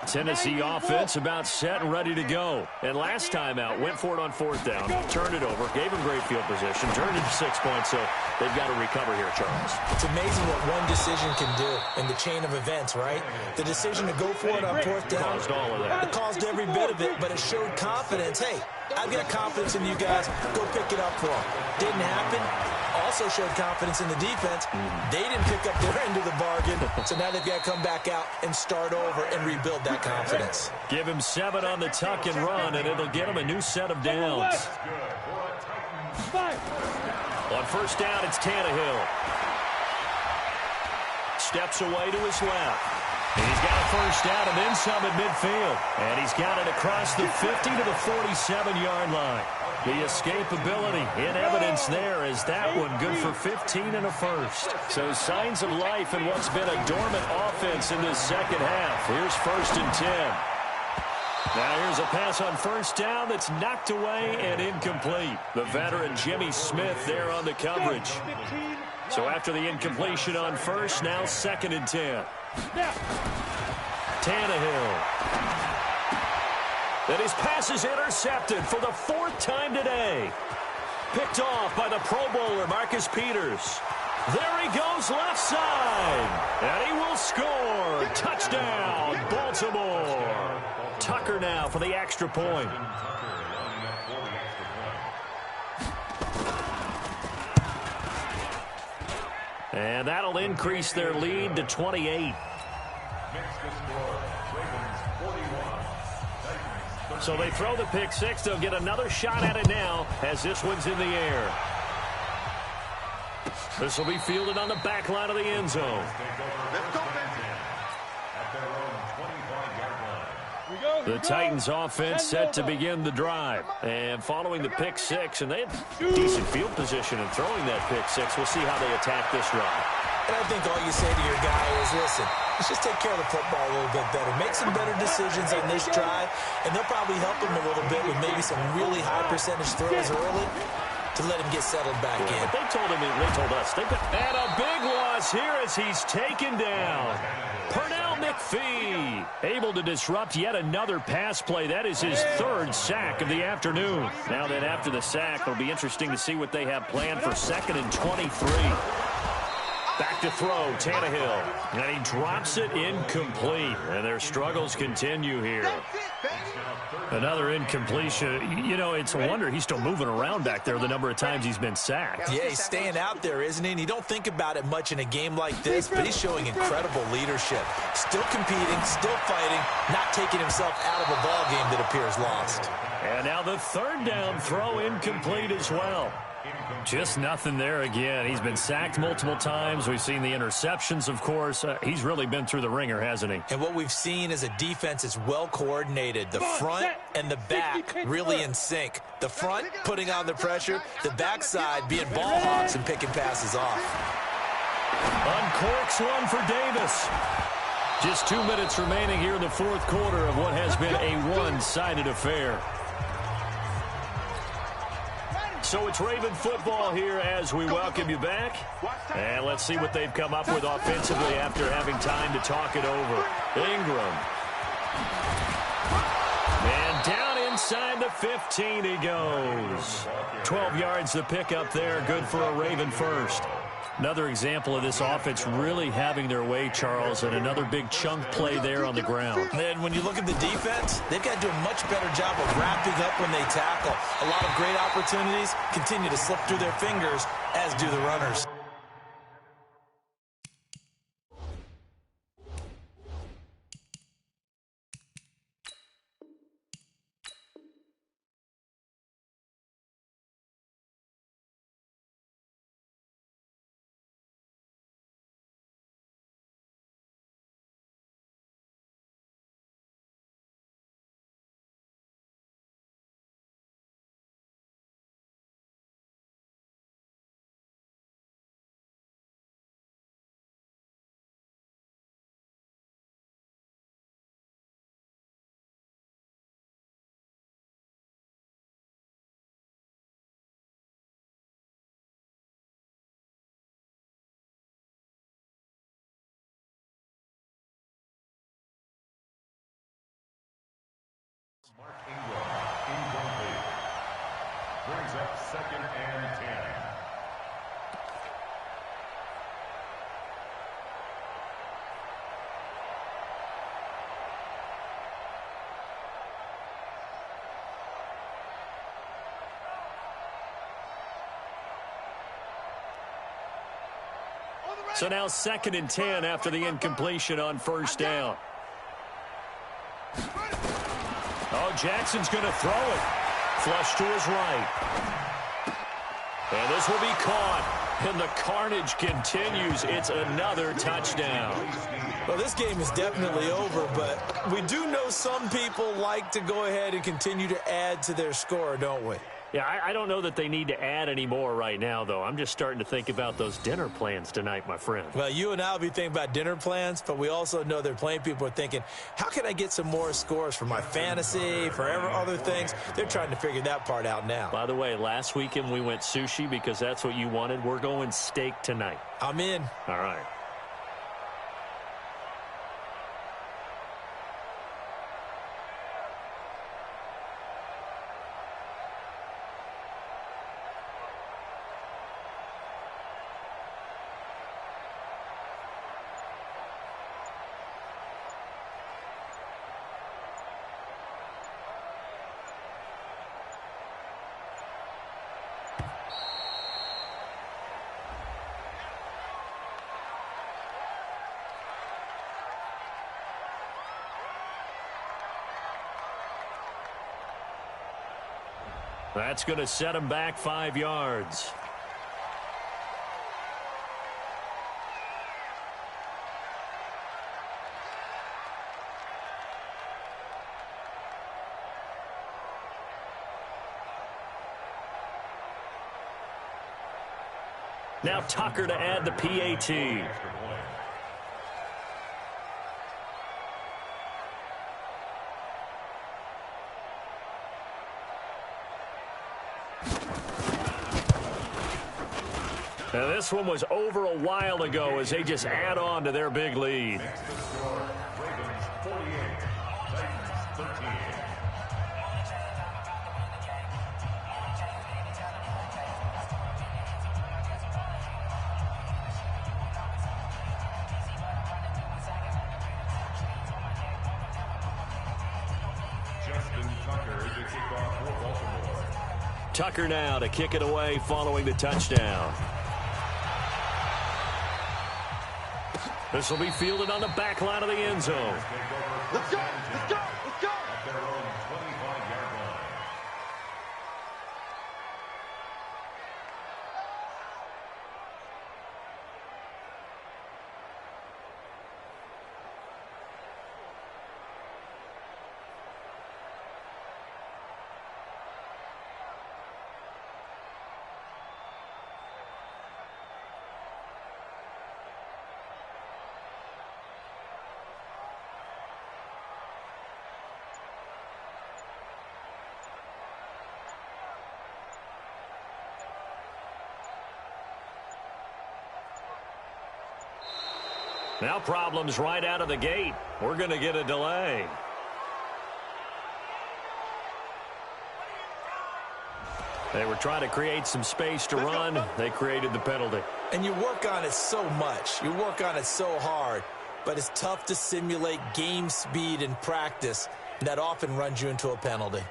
Tennessee offense about set and ready to go. And last time out, went for it on 4th down, turned it over, gave him great field position, turned it to 6 points, so they've got to recover here, Charles. It's amazing what one decision can do in the chain of events, right? The decision to go for it on 4th down. Caused all of that. It caused every bit of it, but it showed confidence. Hey, I've got confidence in you guys. Go pick it up for them. Didn't happen. Also showed confidence in the defense. They didn't pick up their end of the bargain, so now they've got to come back out and start over and rebuild that confidence. Give him 7 on the tuck and run, and it'll get him a new set of downs. On 1st down, it's Tannehill. Steps away to his left. He's got a 1st down and then some at midfield. And he's got it across the 50 to the 47-yard line. The escapability in evidence there as that one good for 15 and a 1st. So signs of life in what's been a dormant offense in this second half. Here's 1st and 10. Now here's a pass on 1st down that's knocked away and incomplete. The veteran Jimmy Smith there on the coverage. So after the incompletion on 1st, now 2nd and 10. Tannehill. And his pass is intercepted for the 4th time today. Picked off by the Pro Bowler, Marcus Peters. There he goes left side. And he will score. Touchdown, Baltimore. Tucker now for the extra point. And that'll increase their lead to 28. So they throw the pick 6. They'll get another shot at it now as this one's in the air. This will be fielded on the back line of the end zone. The Titans offense set to begin the drive. And following the pick 6, and they had decent field position in throwing that pick 6. We'll see how they attack this drive. And I think all you say to your guy is, listen, let's just take care of the football a little bit better. Make some better decisions on this drive, and they'll probably help him a little bit with maybe some really high percentage throws early to let him get settled back in. But they told us. And a big loss here as he's taken down. Pernell McPhee able to disrupt yet another pass play. That is his 3rd sack of the afternoon. Now then, after the sack, it'll be interesting to see what they have planned for 2nd and 23. Back to throw, Tannehill. And he drops it incomplete. And their struggles continue here. Another incompletion. You know, it's a wonder he's still moving around back there the number of times he's been sacked. Yeah, he's staying out there, isn't he? And you don't think about it much in a game like this, but he's showing incredible leadership. Still competing, still fighting, not taking himself out of a ball game that appears lost. And now the 3rd down throw incomplete as well. Just nothing there again. He's been sacked multiple times. We've seen the interceptions, of course. He's really been through the ringer, hasn't he? And what we've seen is a defense that's well coordinated. The front and the back really in sync. The front putting on the pressure. The backside being ball hawks and picking passes off. Uncorks one for Davis. Just 2 minutes remaining here in the 4th quarter of what has been a one-sided affair. So it's Raven football here as we welcome you back. And let's see what they've come up with offensively after having time to talk it over. Ingram And down inside the 15 he goes. 12 yards to pick up there. Good for a Raven first. Another example of this offense really having their way, Charles, and another big chunk play there on the ground. And when you look at the defense, they've got to do a much better job of wrapping up when they tackle. A lot of great opportunities continue to slip through their fingers, as do the runners. Incomplete. Brings up 2nd and 10. So now 2nd and 10 after the incompletion on first down. Oh, Jackson's going to throw it. Flush to his right. And this will be caught. And the carnage continues. It's another touchdown. Well, this game is definitely over, but we do know some people like to go ahead and continue to add to their score, don't we? Yeah, I don't know that they need to add any more right now, though. I'm just starting to think about those dinner plans tonight, my friend. Well, you and I will be thinking about dinner plans, but we also know they're playing people are thinking, how can I get some more scores for my fantasy, for other things? They're trying to figure that part out now. By the way, last weekend we went sushi because that's what you wanted. We're going steak tonight. I'm in. All right. That's going to set him back 5 yards. Now Tucker to add the PAT. Now this one was over a while ago as they just add on to their big lead. Next to score, Ravens 48, Titans 13. Justin Tucker to kick off for Baltimore. Tucker now to kick it away following the touchdown. This will be fielded on the back line of the end zone. Let's go, let's go, let's go. At their own 25-yard line. Now problems right out of the gate. We're going to get a delay. They were trying to create some space to run. They created the penalty. And you work on it so much. You work on it so hard. But it's tough to simulate game speed in practice. And that often runs you into a penalty.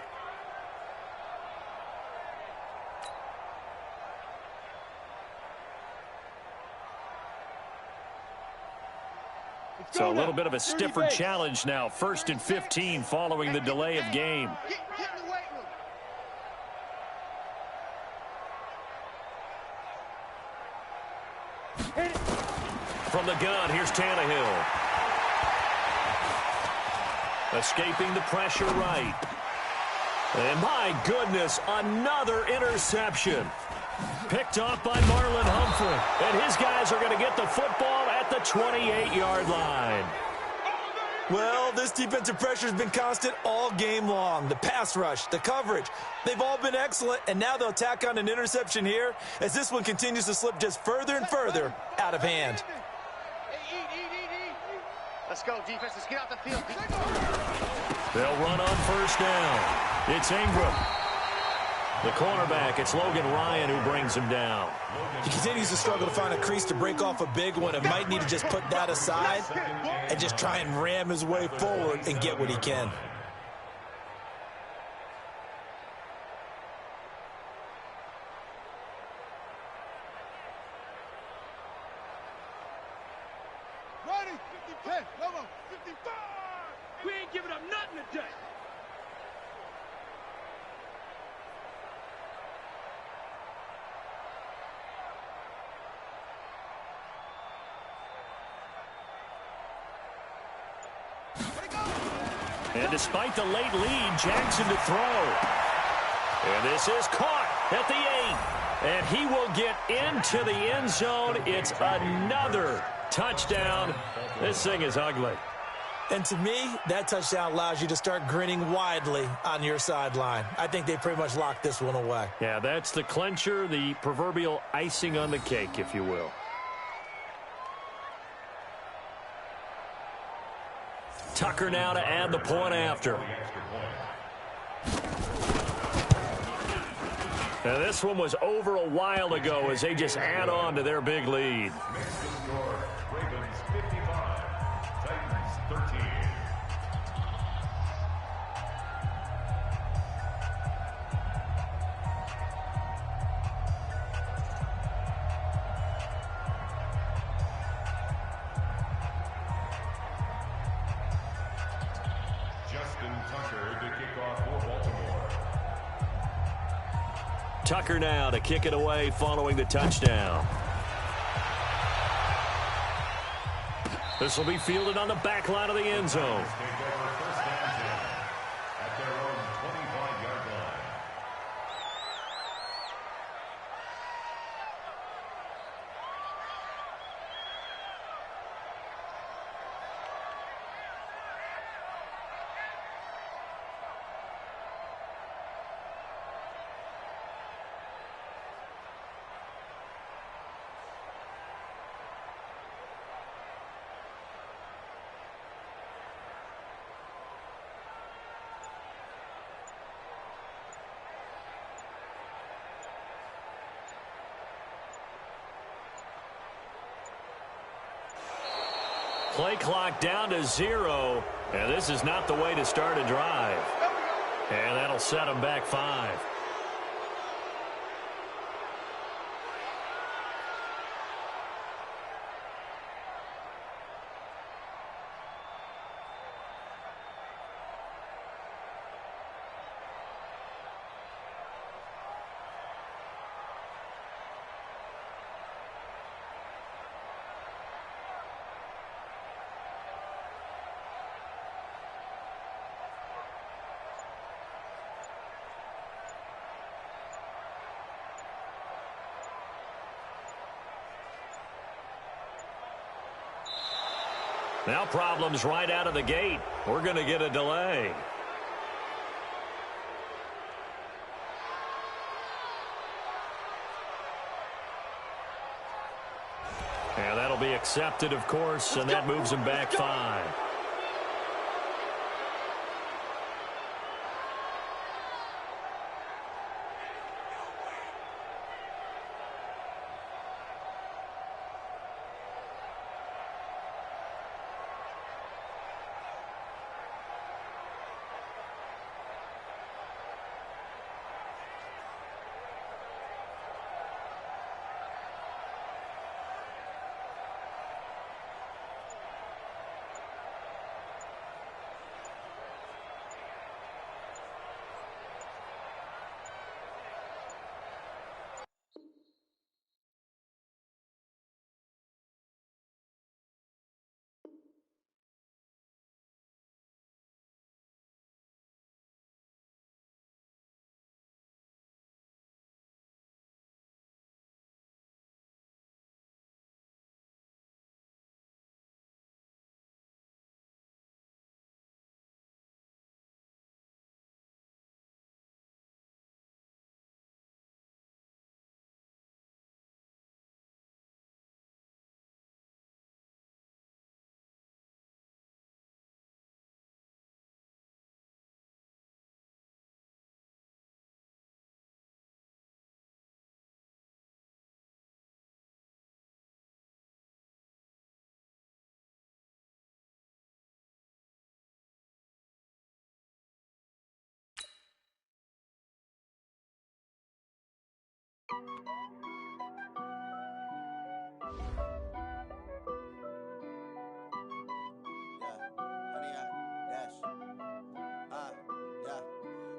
So a little bit of a stiffer challenge now. 1st and 15 following the delay of game. From the gun, here's Tannehill. Escaping the pressure right. And my goodness, another interception. Picked off by Marlon Humphrey. And his guys are going to get the football at the 28-yard line. Well, this defensive pressure has been constant all game long. The pass rush, the coverage, they've all been excellent, and now they'll tack on an interception here as this one continues to slip just further and further out of hand. Let's go, defense. Let's get out the field. They'll run on 1st down. It's Ingram. The cornerback, it's Logan Ryan who brings him down. He continues to struggle to find a crease to break off a big one and might need to just put that aside and just try and ram his way forward and get what he can. Ready? 50, come on, 55! We ain't giving up nothing today. And despite the late lead, Jackson to throw. And this is caught at the 8. And he will get into the end zone. It's another touchdown. This thing is ugly. And to me, that touchdown allows you to start grinning widely on your sideline. I think they pretty much locked this one away. Yeah, that's the clincher, the proverbial icing on the cake, if you will. Tucker now to add the point after. Now this one was over a while ago as they just add on to their big lead. Ravens 55, Titans 13. Tucker now to kick it away following the touchdown. This will be fielded on the back line of the end zone. Play clock down to 0, and this is not the way to start a drive. And that'll set them back 5. Now problems right out of the gate. We're going to get a delay. And that'll be accepted, of course, and that moves him back 5.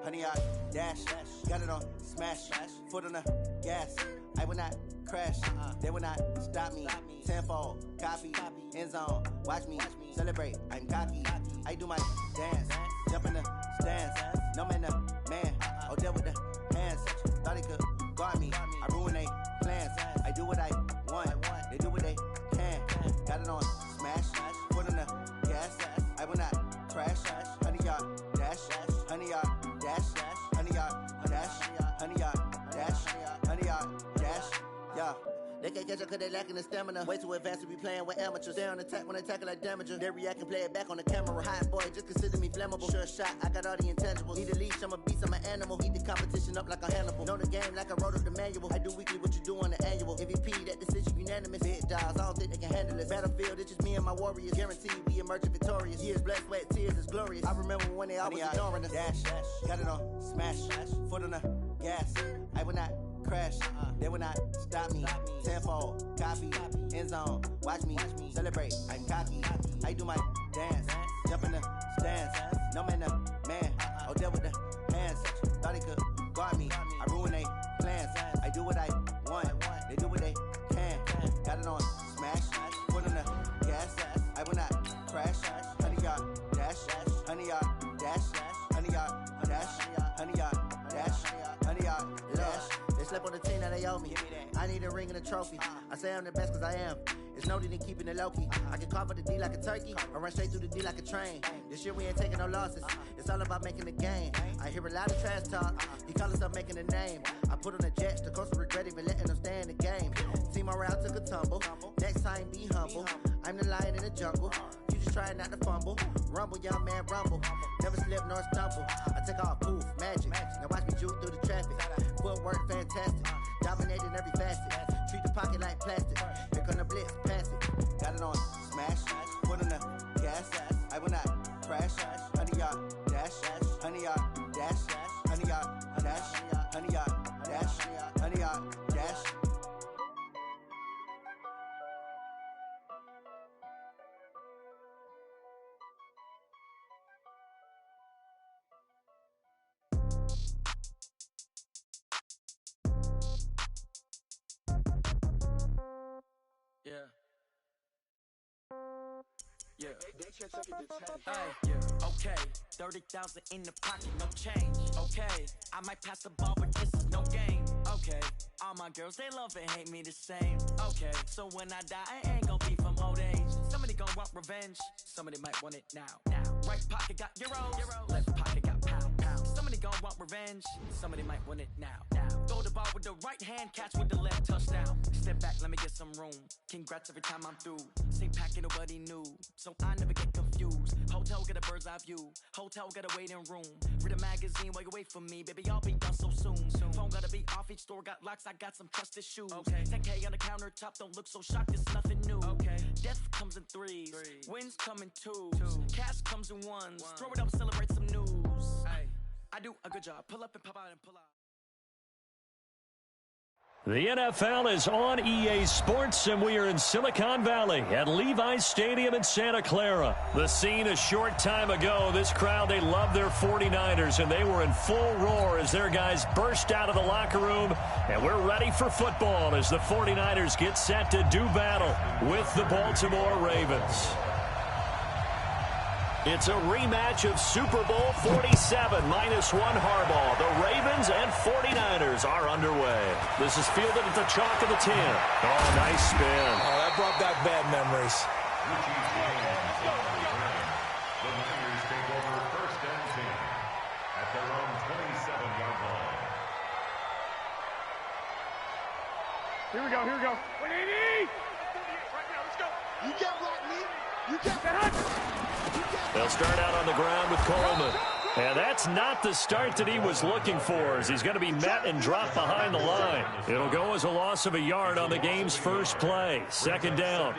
Honey, I dash, got it on smash, foot on the gas. I will not crash, they will not stop me. Tenfold, copy, end zone, watch me celebrate. I'm cocky, I do my dance, jump in the stands. No man, the man, oh there with the hands. Thought he could guard me, I ruin they plans. I do what I want, they do what they can. Got it on smash, foot on the gas. I will not crash, honey, y'all dash, honey, y'all dash, honey, y'all dash, honey, y'all dash, honey, y'all dash, yeah. They can't catch up cause they lacking the stamina. Way too advanced to be playing with amateurs. They on attack when they tackle like damager. They react and play it back on the camera. Hot boy, just consider me flammable. Sure shot, I got all the intangibles. Need a leash, I'm a beast, I'm an animal. Eat the competition up like a Hannibal. Know the game like I wrote up the manual. I do weekly what you do on the annual. MVP, that decision unanimous. Big dogs, I don't think they can handle it. Battlefield, it's just me and my warriors. Guaranteed we emerge victorious. Years, blood, sweat, tears, is glorious. I remember when they always ignoring us. Dash, got it on smash, foot on the gas. I will not crash, they will not stop me. Tenfold, copy, end zone, watch me celebrate. I'm cocky, I do my dance, jump in the stands. No man, the man, oh there with the hands. Thought he could guard me, I ruin they plans. I do what I want, they do what they can. Got it on smash, foot on the gas. I will not crash, honey y'all dash, honey y'all dash, honey y'all dash, honey y'all dash, honey y'all dash. They slept on the team that they owe me. I need a ring and a trophy. I say I'm the best cause I am. It's no need in keeping it low-key. I can carve up the D like a turkey or run straight through the D like a train. This year we ain't taking no losses. It's all about making the game. I hear a lot of trash talk. He call himself making a name. I put on the Jets. The coach will regret even letting them stay in the game. Team morale took a tumble. Next time be humble. I'm the lion in the jungle. You just try not to fumble. Rumble, young man, rumble. Never slip nor stumble. I take off, poof, magic. Now watch me juke through the traffic. Footwork fantastic. Dominating every facet. Treat the pocket like plastic. Here come the blitz, pass it. Got it on smash. Foot on the gas. I will not crash. Honey, y'all dash. Honey, y'all dash. Honey, y'all dash. Honey, y'all dash. Honey, y'all dash. Yeah. Okay. 30,000 in the pocket, no change. Okay. I might pass the ball, but this is no game. Okay. All my girls, they love and hate me the same. Okay. So when I die, I ain't gonna be from old age. Somebody gonna want revenge. Somebody might want it now. Right pocket got euros. Left pocket got pound. Somebody gonna want revenge. Somebody might want it now. Throw the ball with the right hand, catch with the left, touchdown. Step back, let me get some room. Congrats every time I'm through. Same packet, nobody knew, so I never get confused. Hotel got a bird's eye view. Hotel got a waiting room. Read a magazine while you wait for me, baby. I'll be done so soon. Phone gotta be off. Each store got locks. I got some trusted shoes. Okay. 10K on the countertop. Don't look so shocked. It's nothing new. Okay. Death comes in threes. Wins come in twos. Cash comes in ones. Throw it up, celebrate some news. Ay. I do a good job. Pull up and pop out and pull out. The NFL is on EA Sports, and we are in Silicon Valley at Levi's Stadium in Santa Clara. The scene a short time ago, this crowd, they love their 49ers, and they were in full roar as their guys burst out of the locker room, and we're ready for football as the 49ers get set to do battle with the Baltimore Ravens. It's a rematch of Super Bowl 47 -1 Harbaugh. The Ravens and 49ers are underway. This is fielded at the chalk of the 10. Oh, nice spin. Oh, that brought back bad memories. The Niners take over 1st and 10 at their own 27-yard line. Here we go. 180! Right now, let's go. You get blocked, me. You get that. They'll start out on the ground with Coleman. And that's not the start that he was looking for, as he's going to be met and dropped behind the line. It'll go as a loss of a yard on the game's first play. Second down.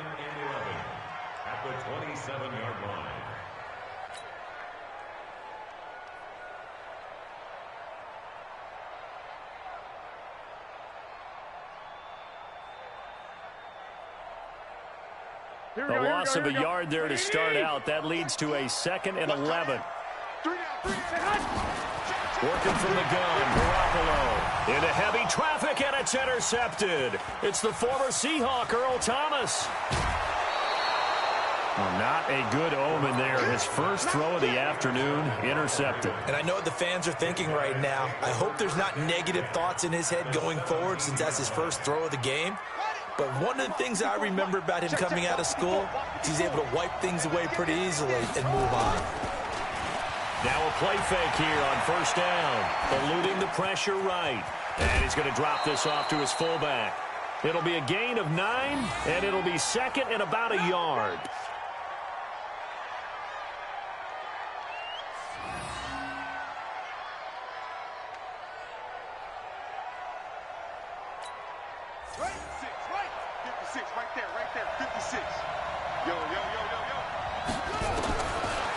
At the 27-yard line. A loss of a yard there to start out. That leads to a 2nd and 11. Working from the gun, Garoppolo into heavy traffic, and it's intercepted. It's the former Seahawk, Earl Thomas. Well, not a good omen there. His first throw of the afternoon, intercepted. And I know what the fans are thinking right now. I hope there's not negative thoughts in his head going forward since that's his first throw of the game. But one of the things I remember about him coming out of school is he's able to wipe things away pretty easily and move on. Now a play fake here on first down. Eluding the pressure right. And he's going to drop this off to his fullback. It'll be a gain of 9, and it'll be 2nd and about a yard.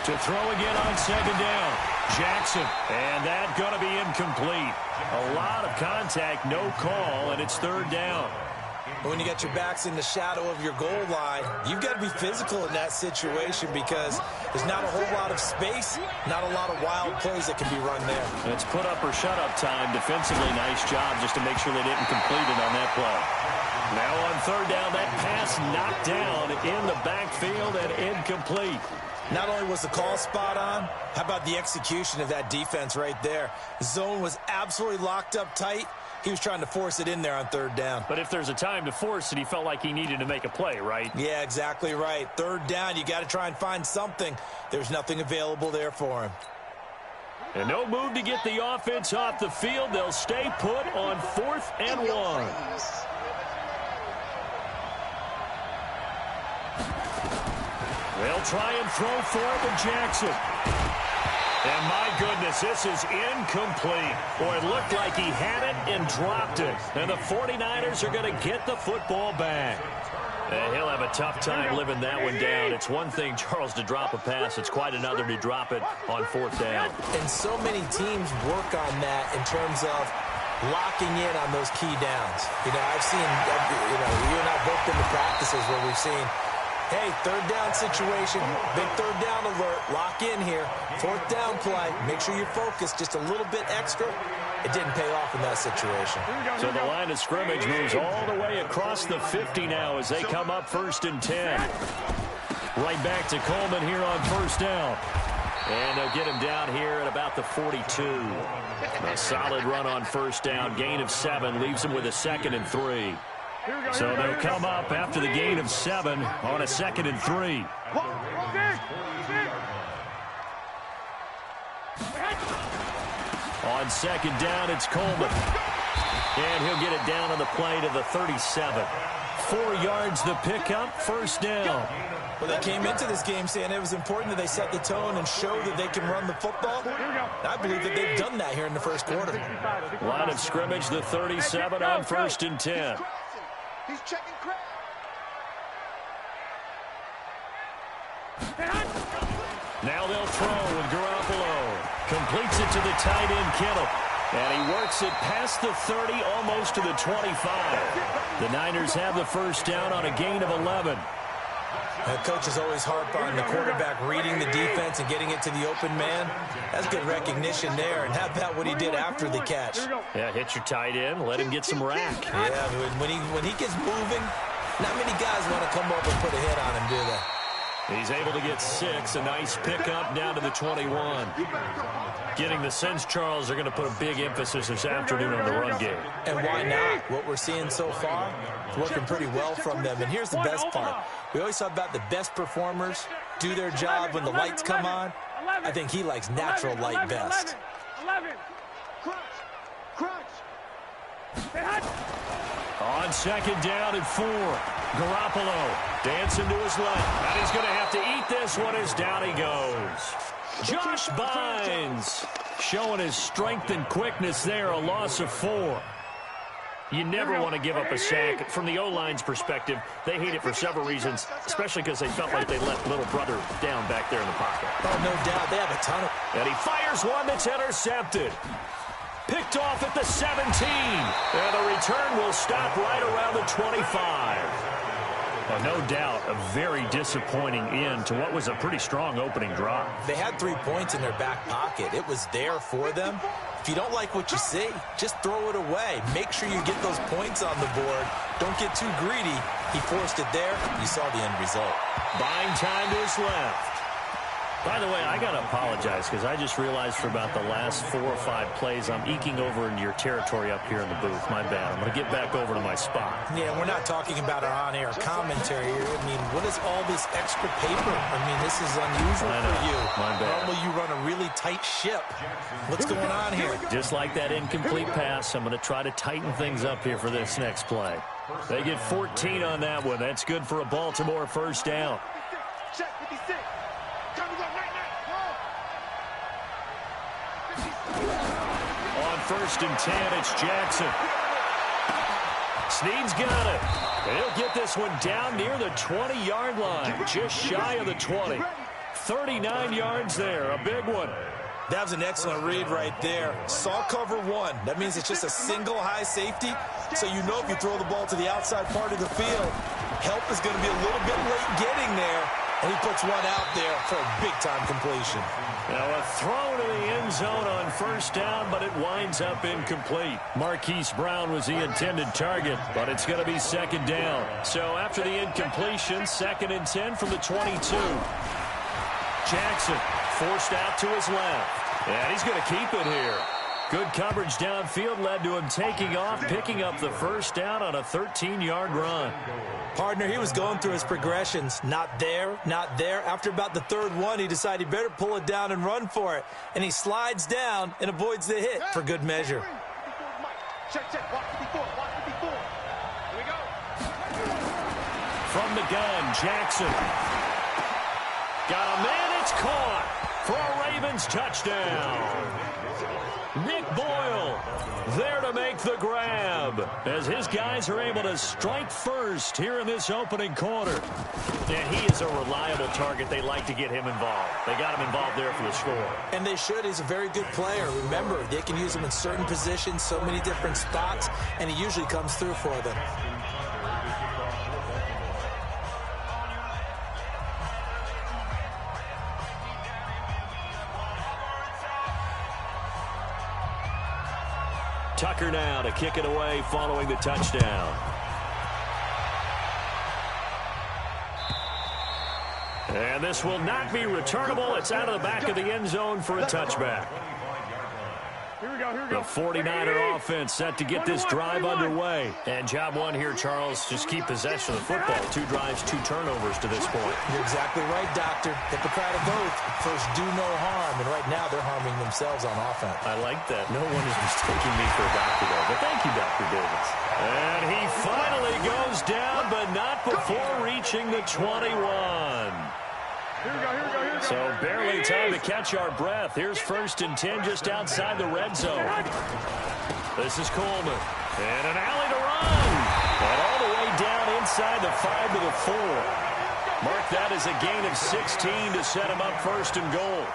To throw again on 2nd down. Jackson. And that going to be incomplete. A lot of contact, no call, and it's 3rd down. When you got your backs in the shadow of your goal line, you've got to be physical in that situation because there's not a whole lot of space, not a lot of wild plays that can be run there. It's put up or shut up time. Defensively, nice job just to make sure they didn't complete it on that play. Now on 3rd down, that pass knocked down in the backfield and incomplete. Not only was the call spot on, how about the execution of that defense right there? The zone was absolutely locked up tight. He was trying to force it in there on 3rd down. But if there's a time to force it, he felt like he needed to make a play, right? Yeah, exactly right. 3rd down, you got to try and find something. There's nothing available there for him. And no move to get the offense off the field. They'll stay put on 4th and 1. They'll try and throw for it to Jackson. And my goodness, this is incomplete. Boy, it looked like he had it and dropped it. And the 49ers are going to get the football back. He'll have a tough time living that one down. It's one thing, Charles, to drop a pass. It's quite another to drop it on 4th down. And so many teams work on that in terms of locking in on those key downs. You know, I've seen, you and I both been to practices where we've seen, hey, 3rd down situation, big 3rd down alert, lock in here, 4th down play, make sure you're focused just a little bit extra. It didn't pay off in that situation. So the line of scrimmage moves all the way across the 50 now as they come up 1st and 10. Right back to Coleman here on 1st down. And they'll get him down here at about the 42. A solid run on 1st down, gain of 7, leaves him with a 2nd and 3. So they'll come up after the gain of 7 on a 2nd and 3. On 2nd down, it's Coleman. And he'll get it down on the play to the 37. 4 yards the pickup, 1st down. Well, they came into this game saying it was important that they set the tone and show that they can run the football. I believe that they've done that here in the first quarter. Line of scrimmage, the 37 on 1st and 10. He's checking crack. Now they'll throw with Garoppolo. Completes it to the tight end, Kittle. And he works it past the 30, almost to the 25. The Niners have the 1st down on a gain of 11. Coaches always harp on the quarterback reading the defense and getting it to the open man. That's good recognition there. And how about what he did after the catch? Yeah, hit your tight end, let him get some rack. Yeah, when he gets moving, not many guys want to come over and put a hit on him, do they? He's able to get 6. A nice pickup down to the 21. Getting the sense, Charles, they're going to put a big emphasis this afternoon on the run game. And why not? What we're seeing so far is working pretty well from them. And here's the best part. We always talk about the best performers do their job when the lights come on. I think he likes natural light best. 11. Crunch. On 2nd down and 4. Garoppolo dancing to his left. And he's going to have to eat this one as down he goes. Josh Bynes showing his strength and quickness there. A loss of 4. You never want to give up a sack. From the O-line's perspective, they hate it for several reasons, especially because they felt like they let little brother down back there in the pocket. Oh, no doubt. They have a ton of... And he fires one that's intercepted. Picked off at the 17. And the return will stop right around the 25. Well, no doubt a very disappointing end to what was a pretty strong opening drive. They had 3 points in their back pocket. It was there for them. If you don't like what you see, just throw it away. Make sure you get those points on the board. Don't get too greedy. He forced it there. You saw the end result. Buying time to his left. By the way, I got to apologize because I just realized for about the last 4 or 5 plays, I'm eking over into your territory up here in the booth. My bad. I'm going to get back over to my spot. Yeah, we're not talking about our on-air commentary here. I mean, what is all this extra paper? I mean, this is unusual for you. My bad. Normally you run a really tight ship. What's going on here? Just like that incomplete pass, I'm going to try to tighten things up here for this next play. They get 14 on that one. That's good for a Baltimore first down. Check 56. Time to go right now. On 1st and 10, it's Jackson. Snead's got it. He'll get this one down near the 20-yard line, just shy of the 20. 39 yards there, a big one. That was an excellent read right there. Saw cover 1. That means it's just a single high safety. So you know if you throw the ball to the outside part of the field, help is going to be a little bit late getting there. And he puts one out there for a big-time completion. Now a throw to the end zone on 1st down, but it winds up incomplete. Marquise Brown was the intended target, but it's going to be 2nd down. So after the incompletion, 2nd and 10 from the 22. Jackson forced out to his left. And he's going to keep it here. Good coverage downfield led to him taking off, picking up the 1st down on a 13-yard run. Partner, he was going through his progressions. Not there, not there. After about the 3rd one, he decided he better pull it down and run for it. And he slides down and avoids the hit for good measure. Check. Watch 54. Watch 54. Here we go. From the gun, Jackson. Got a man, it's caught for a Ravens touchdown. Nick Boyle there to make the grab as his guys are able to strike first here in this opening quarter. And he is a reliable target. They like to get him involved. They got him involved there for the score. And they should. He's a very good player. Remember, they can use him in certain positions, so many different spots, and he usually comes through for them. Tucker now to kick it away following the touchdown. And this will not be returnable. It's out of the back of the end zone for a touchback. Here we go. The 49er offense set to get this drive underway. And job 1 here, Charles, just keep possession of the football. 2 drives, 2 turnovers to this point. You're exactly right, Doctor. Hippocratic oath. First, do no harm. And right now, they're harming themselves on offense. I like that. No one is mistaking me for a doctor, though. But thank you, Dr. Davis. And he finally goes down, but not before reaching the 21. Here we go. So barely time to catch our breath. Here's 1st and 10 just outside the red zone. This is Coleman. And an alley to run. And all the way down inside the 5 to the 4. Mark that as a gain of 16 to set him up 1st and goal.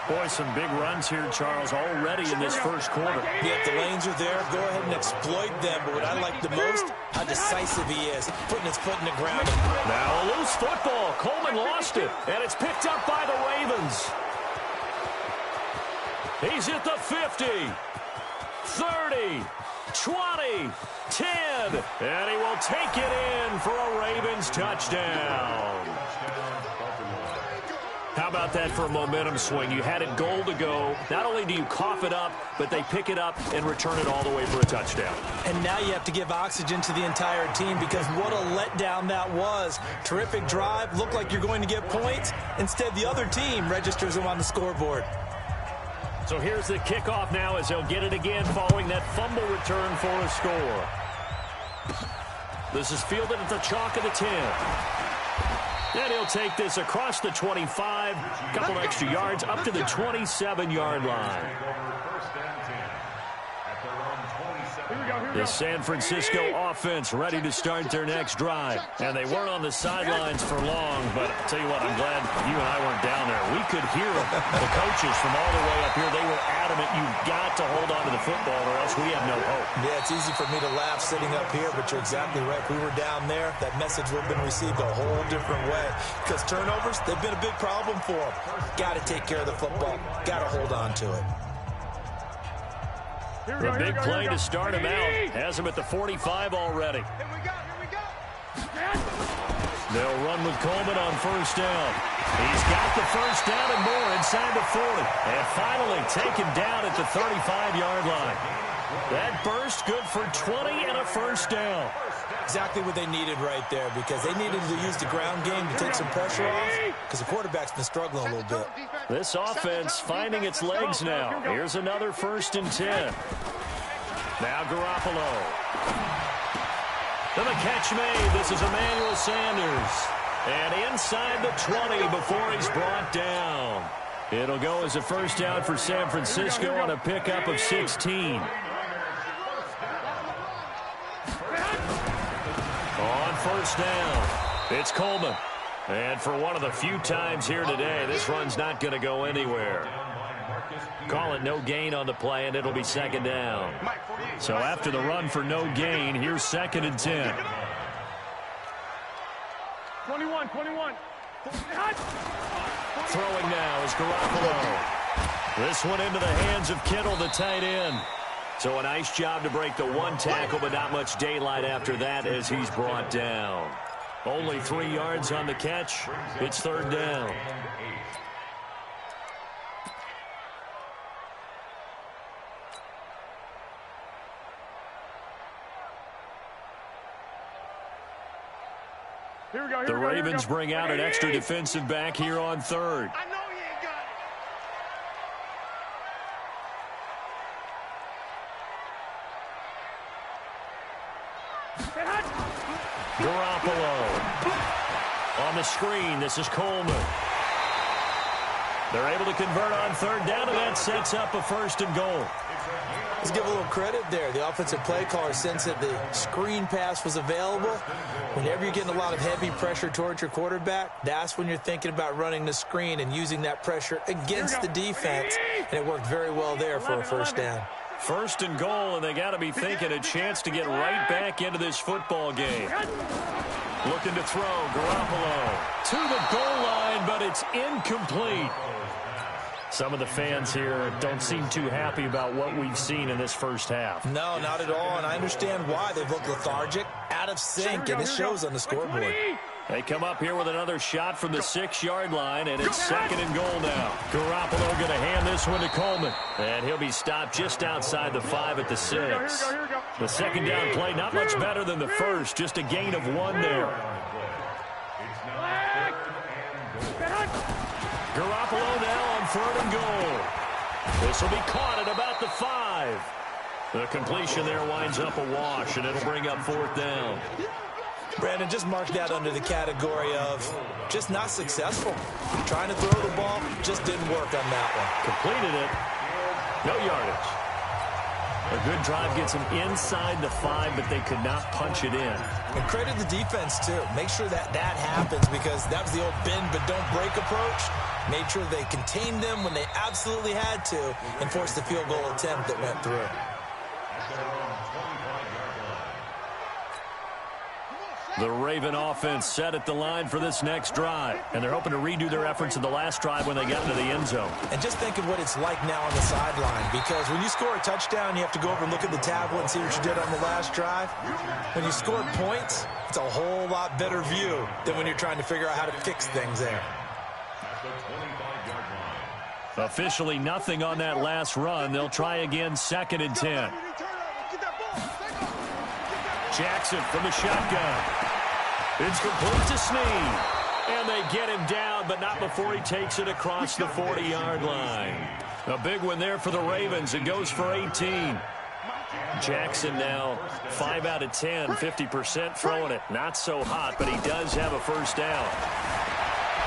Boy, some big runs here, Charles, already in this 1st quarter. Yep, the lanes are there. Go ahead and exploit them. But what I like the most, how decisive he is, putting his foot in the ground. Now a loose football. Coleman lost it, and it's picked up by the Ravens. He's at the 50, 30, 20, 10, and he will take it in for a Ravens touchdown. How about that for a momentum swing? You had it goal to go. Not only do you cough it up, but they pick it up and return it all the way for a touchdown. And now you have to give oxygen to the entire team because what a letdown that was. Terrific drive. Looked like you're going to get points. Instead, the other team registers them on the scoreboard. So here's the kickoff now as they'll get it again following that fumble return for a score. This is fielded at the chalk of the 10. And he'll take this across the 25, a couple extra yards, up to the 27-yard line. Here we go. The San Francisco offense ready to start their next drive. And they weren't on the sidelines for long, but I'll tell you what, I'm glad you and I weren't down there. We could hear them. The coaches from all the way up here, they were adamant, you've got to hold on to the football or else we have no hope. Yeah, it's easy for me to laugh sitting up here, but you're exactly right. If we were down there, that message would have been received a whole different way. Because turnovers, they've been a big problem for them. Got to take care of the football. Got to hold on to it. The big play to start him out. Has him at the 45 already. Here we go. They'll run with Coleman on first down. He's got the first down and more inside the 40. And finally taken down at the 35-yard line. That burst good for 20 and a first down. Exactly what they needed right there, because they needed to use the ground game to take some pressure off, because the quarterback's been struggling a little bit. This offense finding its legs now. Here's another 1st and 10. Now Garoppolo. To the catch made. This is Emmanuel Sanders. And inside the 20 before he's brought down. It'll go as a first down for San Francisco on a pickup of 16. On first down, it's Coleman. And for one of the few times here today, this run's not going to go anywhere. Call it no gain on the play, and it'll be 2nd down. So after the run for no gain, here's 2nd and 10. 21. Throwing now is Garoppolo. This one into the hands of Kittle, the tight end. So a nice job to break the one tackle, but not much daylight after that as he's brought down. Only 3 yards on the catch. It's 3rd down. The Ravens bring out an extra defensive back here on 3rd. I know you ain't got Garoppolo. On the screen, this is Coleman. They're able to convert on 3rd down, and that sets up a 1st and goal. Let's give a little credit there. The offensive play caller sensed that the screen pass was available. Whenever you're getting a lot of heavy pressure towards your quarterback, that's when you're thinking about running the screen and using that pressure against the defense. And it worked very well there for a 1st down. 1st and goal, and they got to be thinking a chance to get right back into this football game. Looking to throw, Garoppolo to the goal line, but it's incomplete. Some of the fans here don't seem too happy about what we've seen in this first half. No, not at all, and I understand why. They've looked lethargic, out of sync, and it shows on the scoreboard. They come up here with another shot from the 6-yard line, and it's 2nd and goal now. Garoppolo going to hand this one to Coleman, and he'll be stopped just outside the 5 at the 6. The 2nd down play, not much better than the first, just a gain of 1 there. Garoppolo now on 3rd and goal. This will be caught at about the 5. The completion there winds up a wash, and it'll bring up 4th down. Brandon, just mark that under the category of just not successful. Trying to throw the ball, just didn't work on that one. Completed it. No yardage. A good drive gets them inside the 5, but they could not punch it in. And credit the defense, too. Make sure that happens, because that was the old bend but don't break approach. Made sure they contained them when they absolutely had to and forced the field goal attempt that went through. The Raven offense set at the line for this next drive, and they're hoping to redo their efforts in the last drive when they got into the end zone. And just think of what it's like now on the sideline, because when you score a touchdown, you have to go over and look at the tablet and see what you did on the last drive. When you scored points, it's a whole lot better view than when you're trying to figure out how to fix things there. Officially nothing on that last run. They'll try again, 2nd and 10. Jackson from the shotgun. It's complete to Snead. And they get him down, but not before he takes it across the 40-yard line. A big one there for the Ravens. It goes for 18. Jackson now 5 out of 10, 50% throwing it. Not so hot, but he does have a 1st down.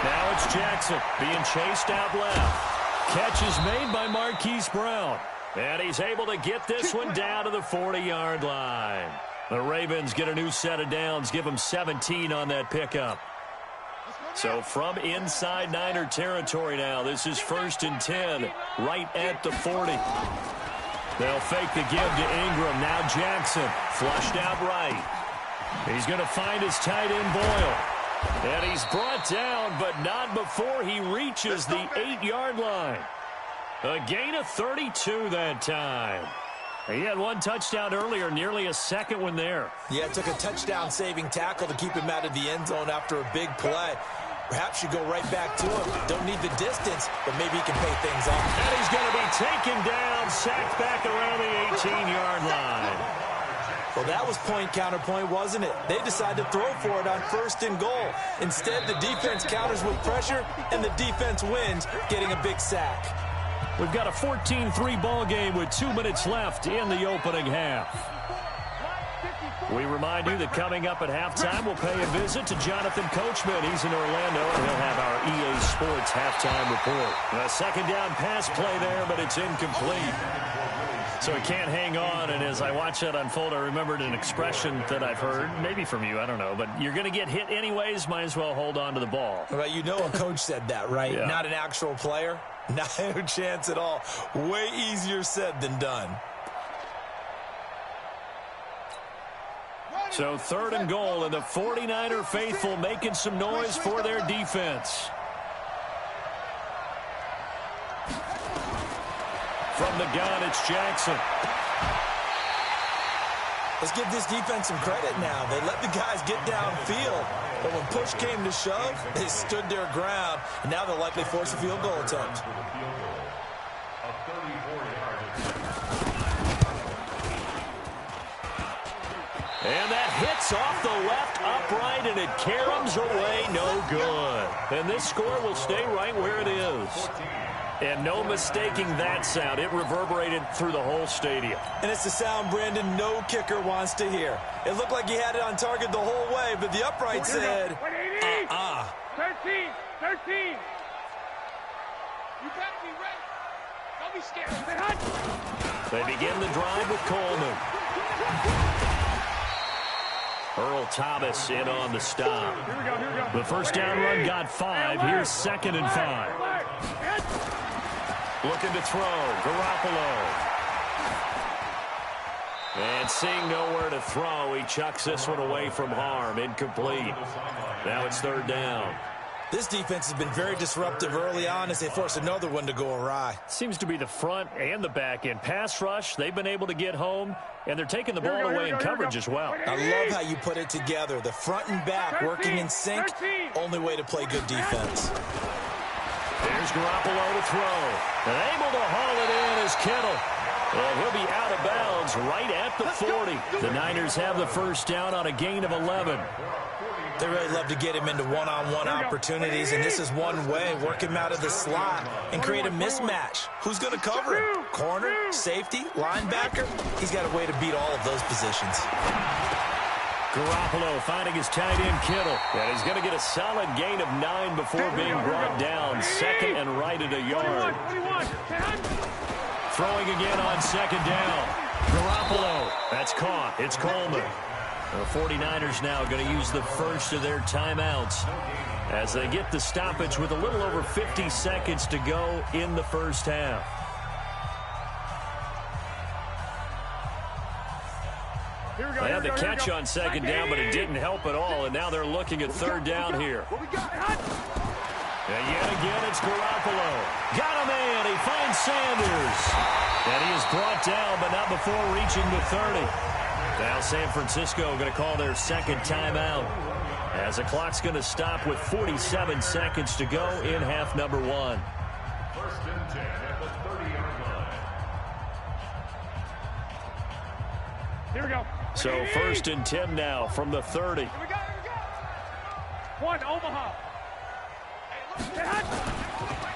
Now it's Jackson being chased out left. Catch is made by Marquise Brown. And he's able to get this one down to the 40-yard line. The Ravens get a new set of downs, give them 17 on that pickup. So from inside Niner territory now, this is 1st and 10, right at the 40. They'll fake the give to Ingram. Now Jackson, flushed out right. He's going to find his tight end Boyle. And he's brought down, but not before he reaches the 8-yard line. A gain of 32 that time. He had one touchdown earlier, nearly a second one there. Yeah, it took a touchdown-saving tackle to keep him out of the end zone after a big play. Perhaps you go right back to him. Don't need the distance, but maybe he can pay things off. And he's going to be taken down, sacked back around the 18-yard line. Well, that was point-counterpoint, wasn't it? They decided to throw for it on 1st and goal. Instead, the defense counters with pressure, and the defense wins, getting a big sack. We've got a 14-3 ball game with 2 minutes left in the opening half. We remind you that coming up at halftime, we'll pay a visit to Jonathan Coachman. He's in Orlando, and he'll have our EA Sports halftime report. A second down pass play there, but it's incomplete. So he can't hang on, and as I watch that unfold, I remembered an expression that I've heard, maybe from you, I don't know, but you're going to get hit anyways, might as well hold on to the ball. Well, you know a coach said that, right? Yeah. Not an actual player? No chance at all. Way easier said than done. So 3rd and goal, and the 49er faithful making some noise for their defense. From the gun, it's Jackson. Let's give this defense some credit now. They let the guys get downfield, but when push came to shove, they stood their ground, and now they'll likely force a field goal attempt. And that hits off the left upright, and it caroms away, no good. And this score will stay right where it is. And no mistaking that sound. It reverberated through the whole stadium. And it's the sound, Brandon, no kicker wants to hear. It looked like he had it on target the whole way, but the upright said, 13, 13. You better be ready. Don't be scared. They begin the drive with Coleman. Earl Thomas in on the stop. Here we go. The first down run got 5. Here's 2nd and 5. Looking to throw, Garoppolo. And seeing nowhere to throw, he chucks this one away from harm. Incomplete. Now it's 3rd down. This defense has been very disruptive early on as they force another one to go awry. Seems to be the front and the back end. Pass rush, they've been able to get home, and they're taking the ball away in coverage as well. I love how you put it together. The front and back working in sync, only way to play good defense. There's Garoppolo to throw. And able to haul it in is Kittle. And he'll be out of bounds right at the 40. The Niners have the first down on a gain of 11. They really love to get him into one-on-one opportunities, and this is one way, work him out of the slot and create a mismatch. Who's going to cover him? Corner, safety, linebacker? He's got a way to beat all of those positions. Garoppolo finding his tight end Kittle. And he's going to get a solid gain of 9 before being brought down. 2nd and right at a yard. Throwing again on 2nd down. Garoppolo. That's caught. It's Coleman. The 49ers now going to use the first of their timeouts as they get the stoppage with a little over 50 seconds to go in the first half. They had the catch on 2nd down, but it didn't help at all, and now they're looking at 3rd down here. And yet again, it's Garoppolo. Got a man. He finds Sanders. And he is brought down, but not before reaching the 30. Now San Francisco going to call their 2nd timeout as the clock's going to stop with 47 seconds to go in half number 1. 1st and 10 at the 30-yard line. Here we go. So 1st and 10 now from the 30. Here we go. One, Omaha.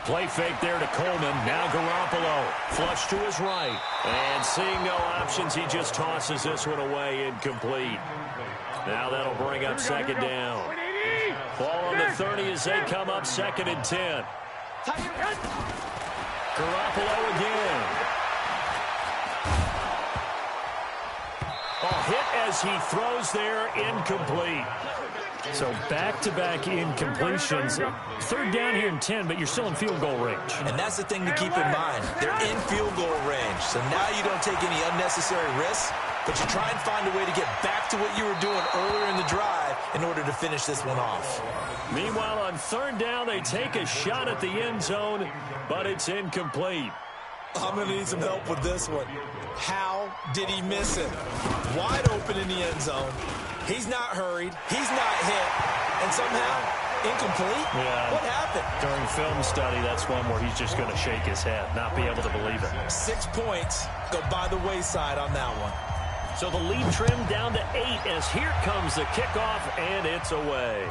Play fake there to Coleman. Now Garoppolo. Flush to his right. And seeing no options, he just tosses this one away incomplete. Now that'll bring up 2nd down. Ball on the 30 as they come up 2nd and 10. Garoppolo again. as he throws there, incomplete. So back-to-back incompletions. Third down here in 10, but you're still in field goal range. And that's the thing to keep in mind. They're in field goal range. So now you don't take any unnecessary risks, but you try and find a way to get back to what you were doing earlier in the drive in order to finish this one off. Meanwhile, on third down, they take a shot at the end zone, but it's incomplete. I'm going to need some help with this one. How did he miss it? Wide open in the end zone. He's not hurried. He's not hit. And somehow, incomplete? Yeah. What happened? During film study, that's one where he's just going to shake his head, not be able to believe it. 6 points go by the wayside on that one. So the lead trimmed down to 8 as here comes the kickoff, and it's away.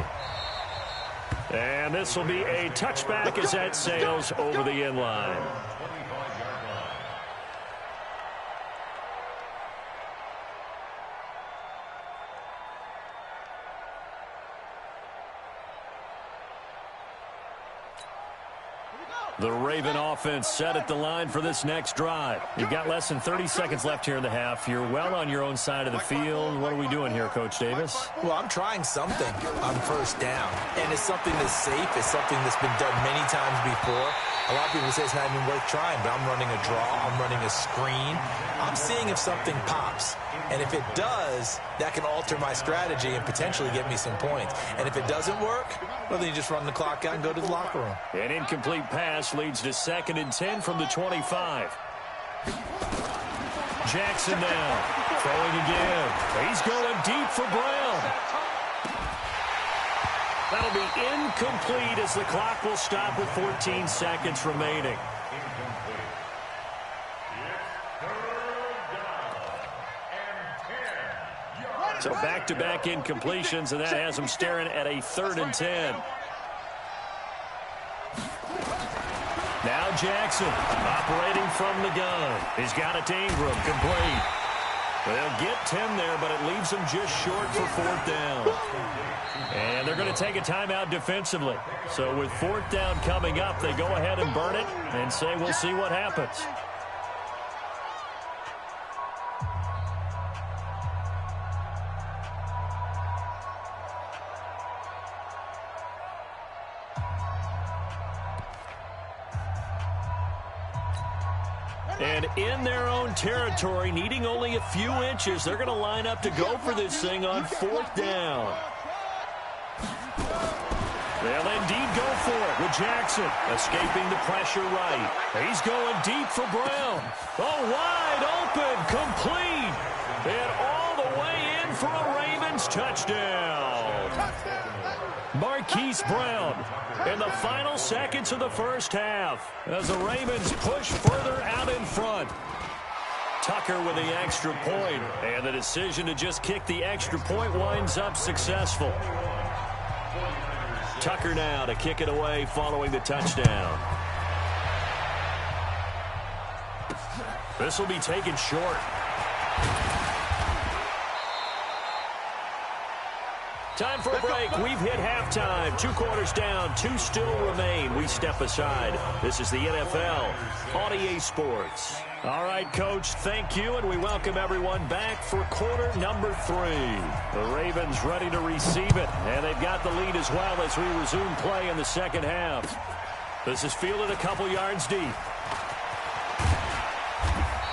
And this will be a touchback as that sails over the end line. The Raven offense set at the line for this next drive. You've got less than 30 seconds left here in the half. You're well on your own side of the field. What are we doing here, Coach Davis? Well, I'm trying something on first down. And it's something that's safe. It's something that's been done many times before. A lot of people say it's not even worth trying, but I'm running a draw. I'm running a screen. I'm seeing if something pops. And if it does, that can alter my strategy and potentially get me some points. And if it doesn't work, well, then you just run the clock out and go to the locker room. An incomplete pass leads to 2nd and 10 from the 25. Jackson now, throwing again. He's going deep for Brown. That'll be incomplete as the clock will stop with 14 seconds remaining. So back-to-back incompletions, and that has them staring at a 3rd and 10. Now Jackson operating from the gun. He's got it to Ingram, complete. They'll get 10 there, but it leaves them just short for 4th down. And they're going to take a timeout defensively. So with 4th down coming up, they go ahead and burn it and say we'll see what happens. And in their own territory, needing only a few inches, they're going to line up to go for this thing on 4th down. They'll indeed go for it with Jackson, escaping the pressure right. He's going deep for Brown. Oh, wide open, complete. And all the way in for a Ravens touchdown. Marquise Brown in the final seconds of the first half as the Ravens push further out in front. Tucker with the extra point, and the decision to just kick the extra point winds up successful. Tucker now to kick it away following the touchdown. This will be taken short. Time for a break. We've hit halftime. 2 quarters down. 2 still remain. We step aside. This is the NFL on EA Sports. All right, Coach, thank you, and we welcome everyone back for quarter number 3. The Ravens ready to receive it, and they've got the lead as well as we resume play in the second half. This is fielded a couple yards deep.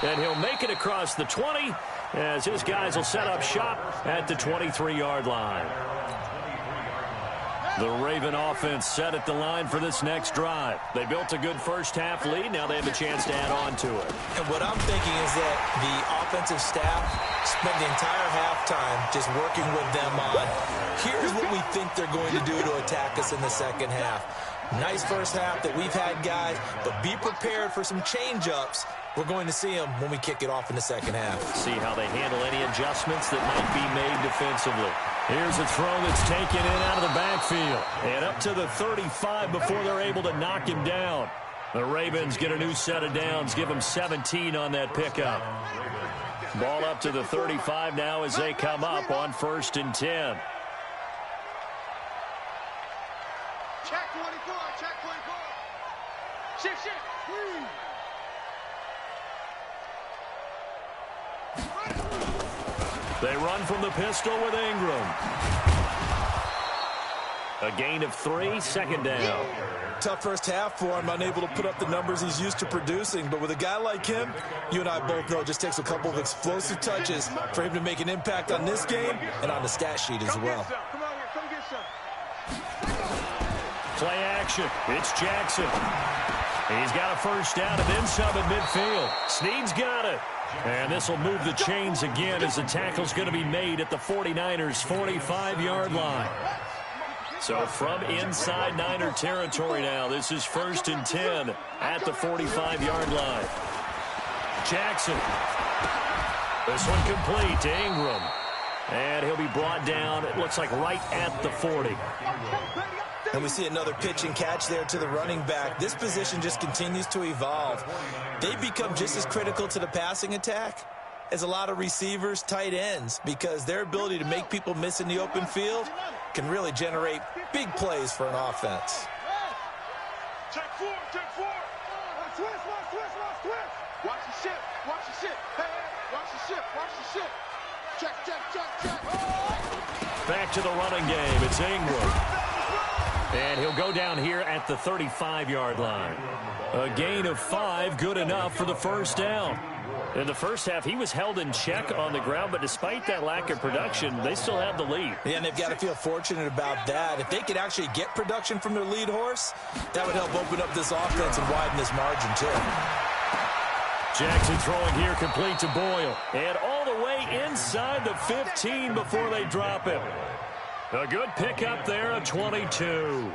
And he'll make it across the 20 as his guys will set up shop at the 23-yard line. The Raven offense set at the line for this next drive. They built a good first half lead. Now they have a chance to add on to it. And what I'm thinking is that the offensive staff spent the entire halftime just working with them on, here's what we think they're going to do to attack us in the second half. Nice first half that we've had, guys, but be prepared for some change-ups. We're going to see them when we kick it off in the second half. See how they handle any adjustments that might be made defensively. Here's a throw that's taken in out of the backfield. And up to the 35 before they're able to knock him down. The Ravens get a new set of downs, give them 17 on that pickup. Ball up to the 35 now as they come up on 1st and 10. Check 24, check 24. Shift, shift. They run from the pistol with Ingram. A gain of 3, second down. Tough first half for him, unable to put up the numbers he's used to producing. But with a guy like him, you and I both know it just takes a couple of explosive touches for him to make an impact on this game and on the stat sheet as well. Come on here, come get some. Play action. It's Jackson. He's got a first down and then some at midfield. Snead's got it. And this will move the chains again as the tackle's going to be made at the 49ers' 45-yard line. So from inside Niner territory now, this is 1st and 10 at the 45-yard line. Jackson. This one complete to Ingram. And he'll be brought down, it looks like right at the 40. And we see another pitch and catch there to the running back. This position just continues to evolve. They become just as critical to the passing attack as a lot of receivers, tight ends, because their ability to make people miss in the open field can really generate big plays for an offense. Check 4, check 4. Switch. Watch the ship, watch the ship. Hey, watch the ship, watch the ship. Check. Back to the running game. It's Ingram. And he'll go down here at the 35-yard line. A gain of 5, good enough for the first down. In the first half, he was held in check on the ground, but despite that lack of production, they still have the lead. Yeah, and they've got to feel fortunate about that. If they could actually get production from their lead horse, that would help open up this offense and widen this margin, too. Jackson throwing here complete to Boyle. And all the way inside the 15 before they drop him. A good pickup there at 22.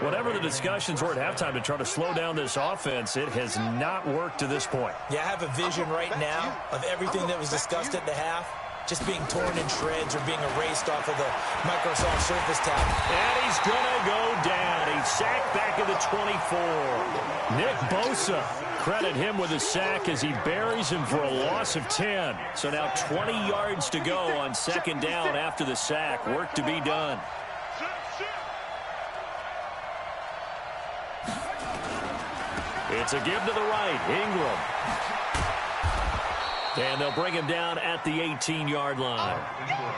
Whatever the discussions were at halftime to try to slow down this offense, it has not worked to this point. Yeah, I have a vision right now of everything that was discussed at the half just being torn in shreds or being erased off of the Microsoft Surface tablet. And he's going to go down. He's sacked back at the 24. Nick Bosa, credit him with a sack as he buries him for a loss of 10. So now 20 yards to go on second down after the sack. Work to be done. It's a give to the right. Ingram. And they'll bring him down at the 18-yard line.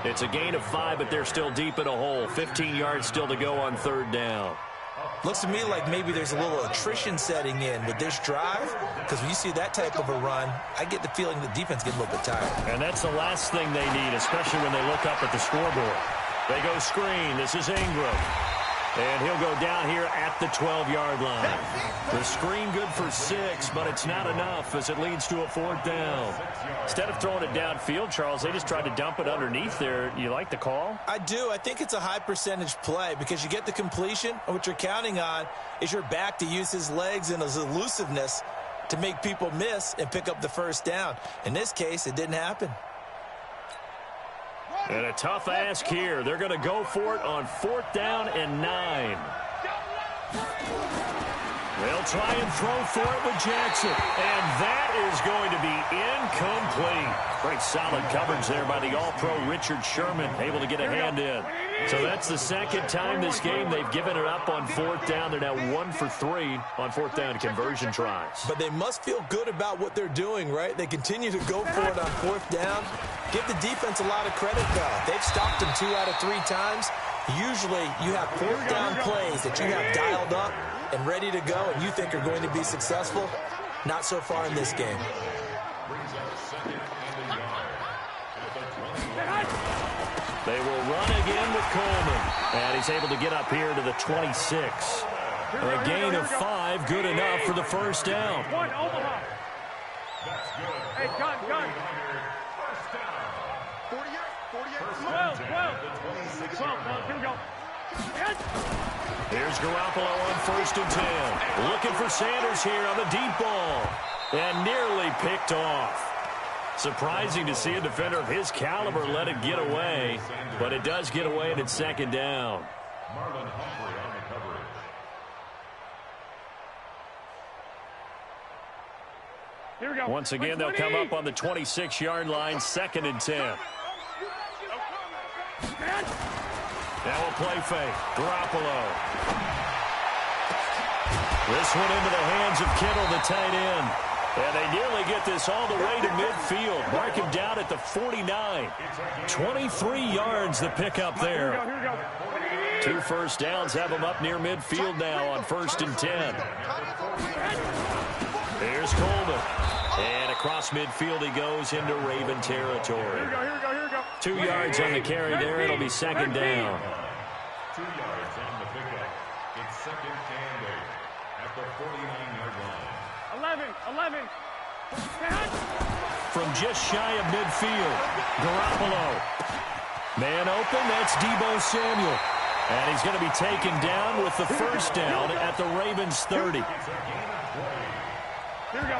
It's a gain of 5, but they're still deep in a hole. 15 yards still to go on third down. Looks to me like maybe there's a little attrition setting in with this drive, because when you see that type of a run, I get the feeling the defense gets a little bit tired. And that's the last thing they need, especially when they look up at the scoreboard. They go screen. This is Ingram. And he'll go down here at the 12-yard line. The screen good for 6, but it's not enough as it leads to a fourth down. Instead of throwing it downfield, Charles, they just tried to dump it underneath there. You like the call? I do. I think it's a high percentage play because you get the completion, and what you're counting on is your back to use his legs and his elusiveness to make people miss and pick up the first down. In this case, it didn't happen. And a tough ask here. They're going to go for it on 4th down and 9. They'll try and throw for it with Jackson. And that is going to be incomplete. Great solid coverage there by the All-Pro Richard Sherman, able to get a hand in. So that's the second time this game they've given it up on 4th down. They're now 1 for 3 on 4th down conversion tries. But they must feel good about what they're doing, right? They continue to go for it on 4th down. Give the defense a lot of credit, though. They've stopped them 2 out of 3 times. Usually you have 4th down plays that you have dialed up and ready to go and you think are going to be successful. Not so far in this game. They will run again with Coleman. And he's able to get up here to the 26. A gain of 5, good enough for the first down. One, Omaha. Hey, gun. 48. 12. Here we go. Here's Garoppolo on 1st and 10. Looking for Sanders here on the deep ball. And nearly picked off. Surprising to see a defender of his caliber let it get away. But it does get away and it's second down. Marlon Humphrey on the coverage. Here we go. Once again, they'll come up on the 26-yard line, 2nd and 10. Now a play fake. Garoppolo. This one into the hands of Kittle, the tight end. And they nearly get this all the way to midfield. Mark him down at the 49. 23 yards the pickup there. 2 first downs have them up near midfield now on 1st and 10. Here's Coleman. And across midfield he goes into Raven territory. 2 yards on the carry there. It'll be 2nd down. 2 yards on the pickup. It's 2nd and 8 at the 49-yard line. 11. From just shy of midfield, Garoppolo. Man open, that's Deebo Samuel. And he's going to be taken down with the first down at the Ravens 30.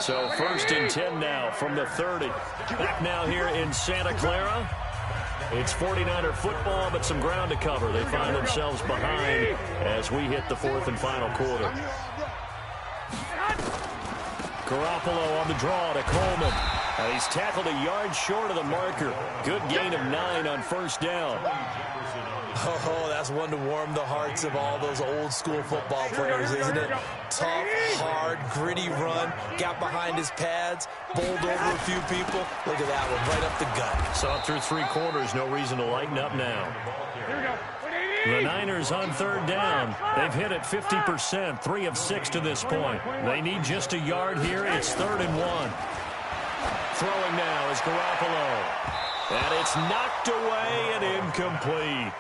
So 1st and 10 now from the 30. Back now here in Santa Clara. It's 49er football, but some ground to cover. They find themselves behind as we hit the 4th and final quarter. Garoppolo on the draw to Coleman. And he's tackled a yard short of the marker. Good gain of 9 on 1st down. Oh, that's one to warm the hearts of all those old school football players, isn't it? Tough, hard, gritty run. Got behind his pads, bowled over a few people. Look at that one, right up the gut. So up through 3 quarters, no reason to lighten up now. The Niners on 3rd down. They've hit it 50%, 3 of 6 to this point. They need just a yard here. It's 3rd and 1. Throwing now is Garoppolo. And it's knocked away and incomplete.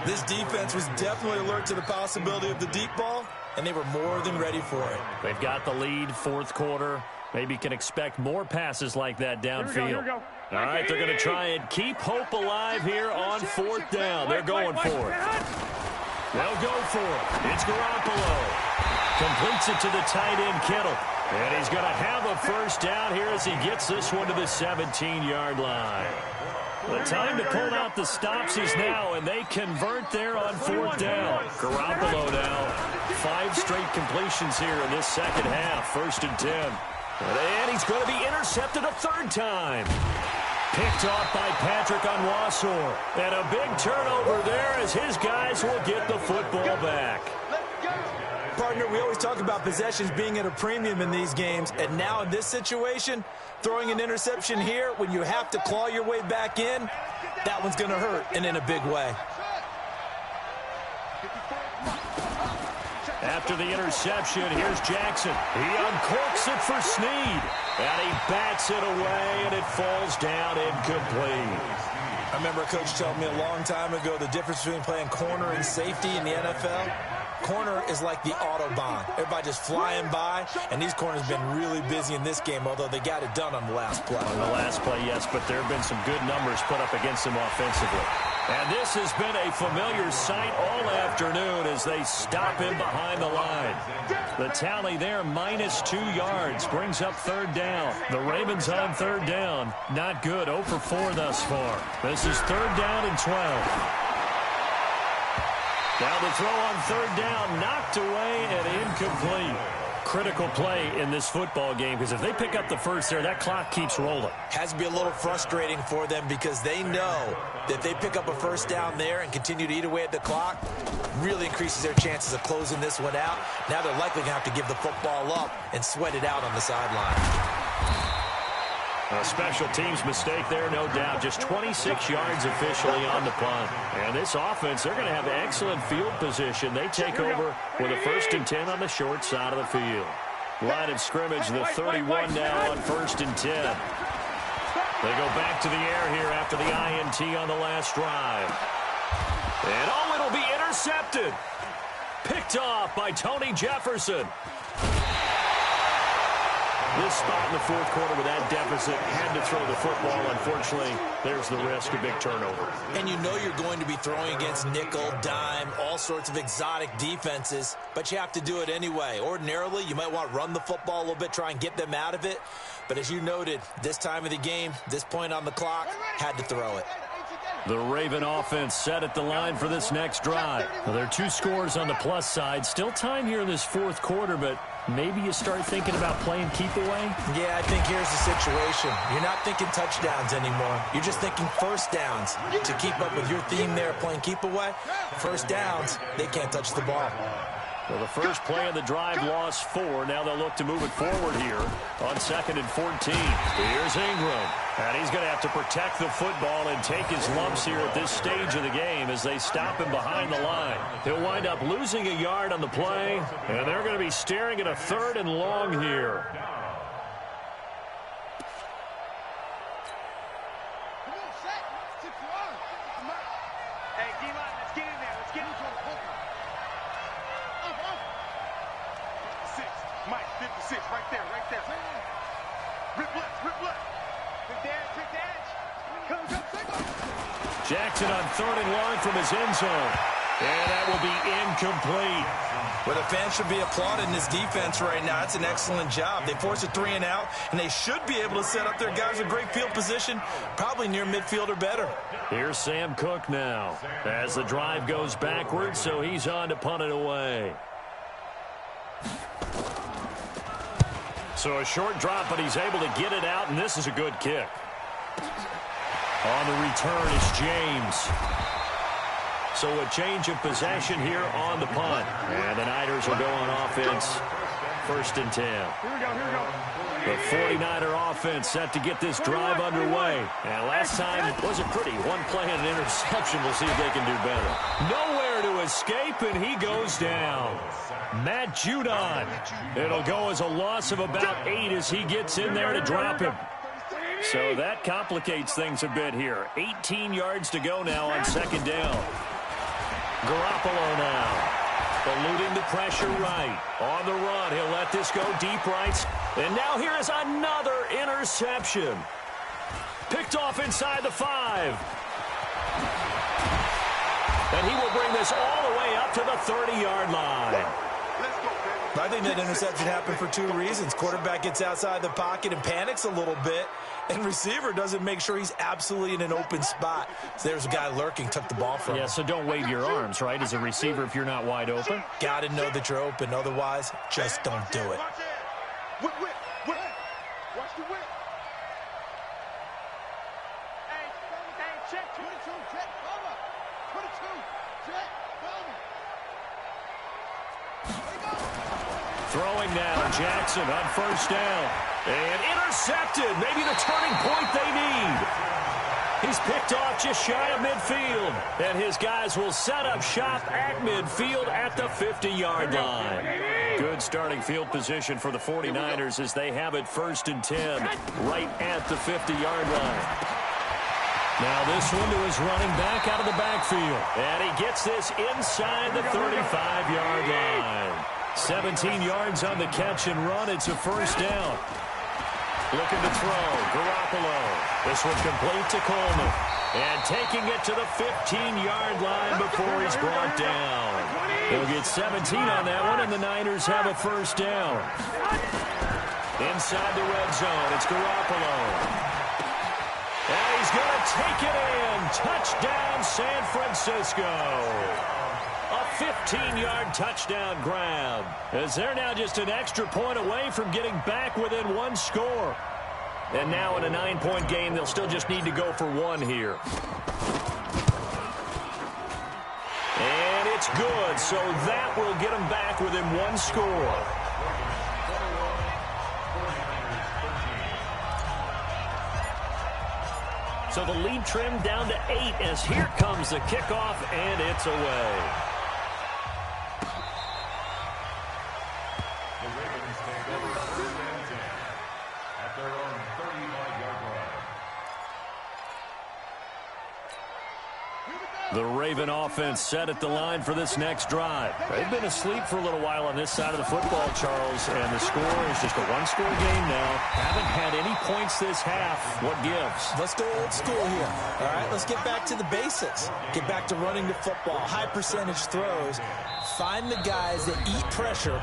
This defense was definitely alert to the possibility of the deep ball, and they were more than ready for it. They've got the lead, 4th quarter. Maybe can expect more passes like that downfield. All right, they're going to try and keep hope alive here on 4th down. They're going for it. They'll go for it. It's Garoppolo. Completes it to the tight end, Kittle. And he's going to have a first down here as he gets this one to the 17-yard line. The time to pull out the stops is now, and they convert there on 4th down. Garoppolo now, 5 straight completions here in this second half, 1st and 10. And he's going to be intercepted a 3rd time. Picked off by Patrick Onwuasor. And a big turnover there as his guys will get the football back. Partner, we always talk about possessions being at a premium in these games, and now in this situation, throwing an interception here when you have to claw your way back in, that one's going to hurt, and in a big way. After the interception, here's Jackson. He uncorks it for Snead, and he bats it away, and it falls down incomplete. I remember a coach telling me a long time ago the difference between playing corner and safety in the NFL. Corner is like the Autobahn. Everybody just flying by, and these corners have been really busy in this game, although they got it done on the last play. On the last play, yes, but there have been some good numbers put up against them offensively. And this has been a familiar sight all afternoon as they stop him behind the line. The tally there, -2 yards, brings up 3rd down. The Ravens on 3rd down. Not good, 0 for 4 thus far. This is 3rd down and 12. Now the throw on 3rd down, knocked away and incomplete. Critical play in this football game because if they pick up the first there, that clock keeps rolling. Has to be a little frustrating for them because they know that if they pick up a first down there and continue to eat away at the clock, really increases their chances of closing this one out. Now they're likely going to have to give the football up and sweat it out on the sideline. A special teams mistake there, no doubt. Just 26 yards officially on the punt. And this offense, they're going to have excellent field position. They take over with a 1st and 10 on the short side of the field. Line of scrimmage, the 31 now on 1st and 10. They go back to the air here after the INT on the last drive. And oh, it'll be intercepted. Picked off by Tony Jefferson. This spot in the 4th quarter with that deficit, had to throw the football. Unfortunately, there's the risk of big turnover. And you know you're going to be throwing against nickel, dime, all sorts of exotic defenses, but you have to do it anyway. Ordinarily, you might want to run the football a little bit, try and get them out of it. But as you noted, this time of the game, this point on the clock, had to throw it. The Raven offense set at the line for this next drive. Well, there are 2 scores on the plus side. Still time here in this 4th quarter, but maybe you start thinking about playing keep away? Yeah, I think here's the situation. You're not thinking touchdowns anymore. You're just thinking first downs. To keep up with your theme there, playing keep away, first downs, they can't touch the ball. Well, the first play of the drive lost 4. Now they'll look to move it forward here on 2nd and 14. Here's Ingram. And he's going to have to protect the football and take his lumps here at this stage of the game as they stop him behind the line. He'll wind up losing a yard on the play, and they're going to be staring at a 3rd and long here. Hey, D-line, let's get in there. Let's get into it. 56. Mike, 56. Right there, right there. Rip left, rip left. Quick edge. Come. Jackson on 3rd and long from his end zone. And that will be incomplete. Well, the fans should be applauding this defense right now. It's an excellent job. They forced a 3 and out, and they should be able to set up their guys in great field position, probably near midfield or better. Here's Sam Cook now as the drive goes backwards, so he's on to punt it away. So a short drop, but he's able to get it out, and this is a good kick. On the return is James. So a change of possession here on the punt. And the Niners will go on offense. 1st and 10. Here we go. The 49er offense set to get this drive underway. And last time wasn't pretty. One play and an interception. We'll see if they can do better. Nowhere to escape, and he goes down. Matt Judon. It'll go as a loss of about 8 as he gets in there to drop him. So that complicates things a bit here. 18 yards to go now on 2nd down. Garoppolo now, eluding the pressure right. On the run, he'll let this go deep right. And now here is another interception. Picked off inside the 5. And he will bring this all the way up to the 30-yard line. I think that interception happened for 2 reasons. Quarterback gets outside the pocket and panics a little bit, and receiver doesn't make sure he's absolutely in an open spot. So there's a guy lurking, took the ball from him. Yeah, so don't wave your arms, right, as a receiver if you're not wide open. Got to know that you're open. Otherwise, just don't do it. Whip. Watch the whip. Hey, check. 22, check, cover. 22, check, cover. Throwing now, Jackson on 1st down. And intercepted, maybe the turning point they need. He's picked off just shy of midfield. And his guys will set up shop at midfield at the 50-yard line. Good starting field position for the 49ers as they have it 1st and 10 right at the 50-yard line. Now this one to his running back out of the backfield. And he gets this inside the 35-yard line. 17 yards on the catch and run. It's a 1st down. Looking to throw. Garoppolo. This one complete to Coleman. And taking it to the 15-yard line before he's brought down. He'll get 17 on that one, and the Niners have a 1st down. Inside the red zone, it's Garoppolo. And he's going to take it in. Touchdown, San Francisco. A 15-yard touchdown grab, as they're now just an extra point away from getting back within 1 score. And now in a 9-point game, they'll still just need to go for 1 here. And it's good, so that will get them back within 1 score. So the lead trimmed down to 8 as here comes the kickoff, and it's away. The Raven offense set at the line for this next drive. They've been asleep for a little while on this side of the football, Charles, and the score is just a 1-score game now. Haven't had any points this half. What gives? Let's go old school here. All right, let's get back to the basics. Get back to running the football, high percentage throws. Find the guys that eat pressure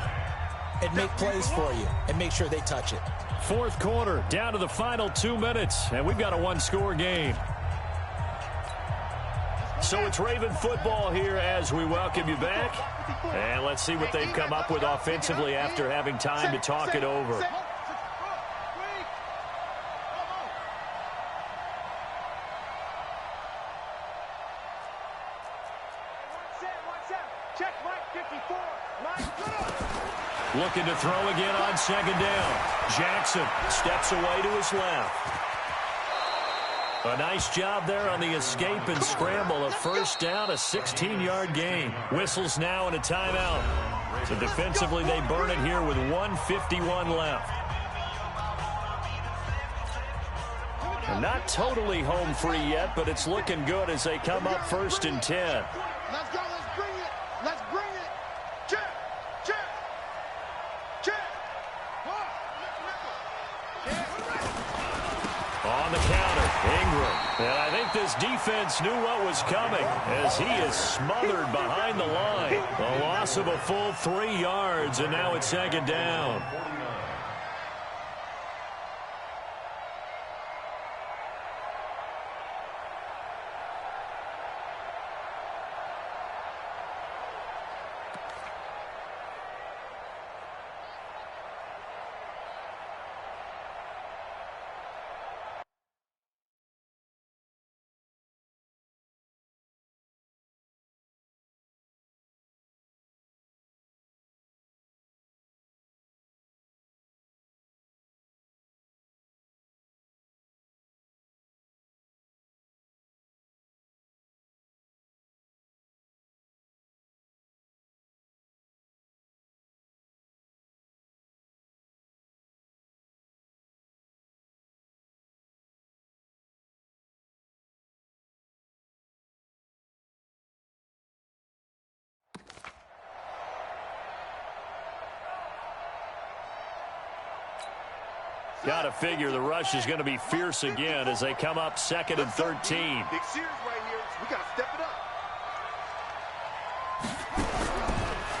and make plays for you, and make sure they touch it. 4th quarter, down to the final 2 minutes, and we've got a 1-score game. So it's Raven football here as we welcome you back. And let's see what they've come up with offensively after having time to talk it over. Check, Mike, 54. Looking to throw again on second down. Jackson steps away to his left. A nice job there on the escape and scramble. A first down, a 16-yard gain. Whistles now and a timeout. So defensively, they burn it here with 1:51 left. And not totally home free yet, but it's looking good as they come up 1st and 10. Let's go. Let's bring it. Let's bring it. Check. Check. Check. On the counter, Ingram. And I think this defense knew what was coming as he is smothered behind the line. A loss of a full 3 yards, and now it's second down. Got to figure the rush is going to be fierce again as they come up 2nd and 13. Big series right here. We got to step it up.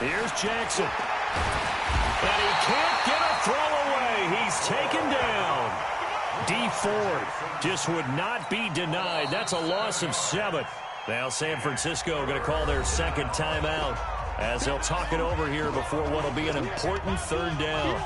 Here's Jackson. And he can't get a throw away. He's taken down. D Ford just would not be denied. That's a loss of 7. Now San Francisco going to call their second timeout as they'll talk it over here before what will be an important 3rd down.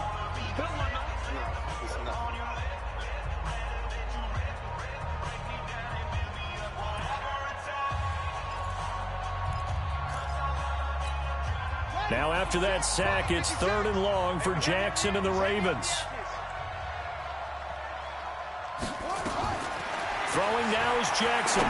Now after that sack, it's 3rd and long for Jackson and the Ravens. Throwing now is Jackson.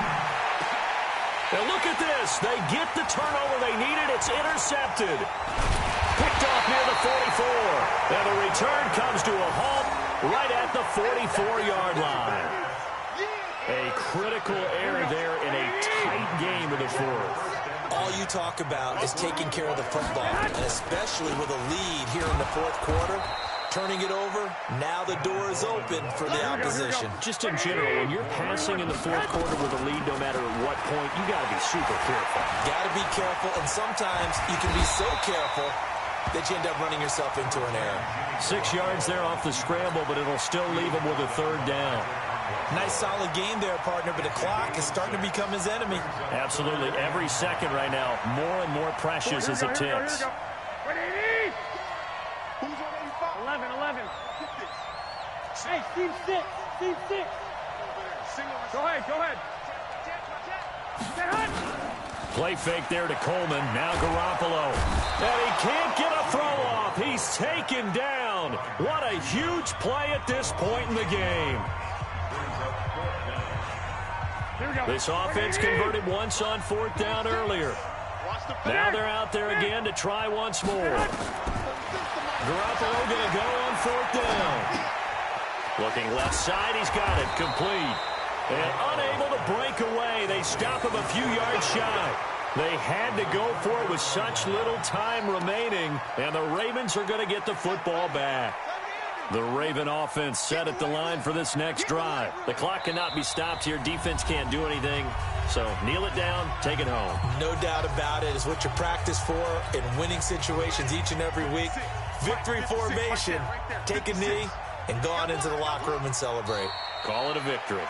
Now look at this. They get the turnover they needed. It's intercepted. Picked off near the 44. And the return comes to a halt right at the 44-yard line. A critical error there in a tight game of the 4th. All you talk about is taking care of the football, and especially with a lead here in the 4th quarter. Turning it over, now the door is open for the opposition. Just in general, when you're passing in the 4th quarter with a lead, no matter at what point, you got to be super careful. Got to be careful, and sometimes you can be so careful that you end up running yourself into an error. 6 yards there off the scramble, but it'll still leave them with a 3rd down. Nice solid game there, partner, but the clock is starting to become his enemy. Absolutely. Every second right now, more and more precious as it ticks. 11. Hey, Steve 6. Steve 6. Go ahead. Play fake there to Coleman. Now Garoppolo. And he can't get a throw off. He's taken down. What a huge play at this point in the game. This offense converted once on 4th down earlier. Now they're out there again to try once more. Garoppolo going to go on 4th down. Looking left side, he's got it, complete. And unable to break away, they stop him a few yards shy. They had to go for it with such little time remaining, and the Ravens are going to get the football back. The Raven offense set at the line for this next drive. The clock cannot be stopped here. Defense can't do anything. So kneel it down, take it home. No doubt about it. It's what you practice for in winning situations each and every week. Victory formation. Take a knee and go on into the locker room and celebrate. Call it a victory.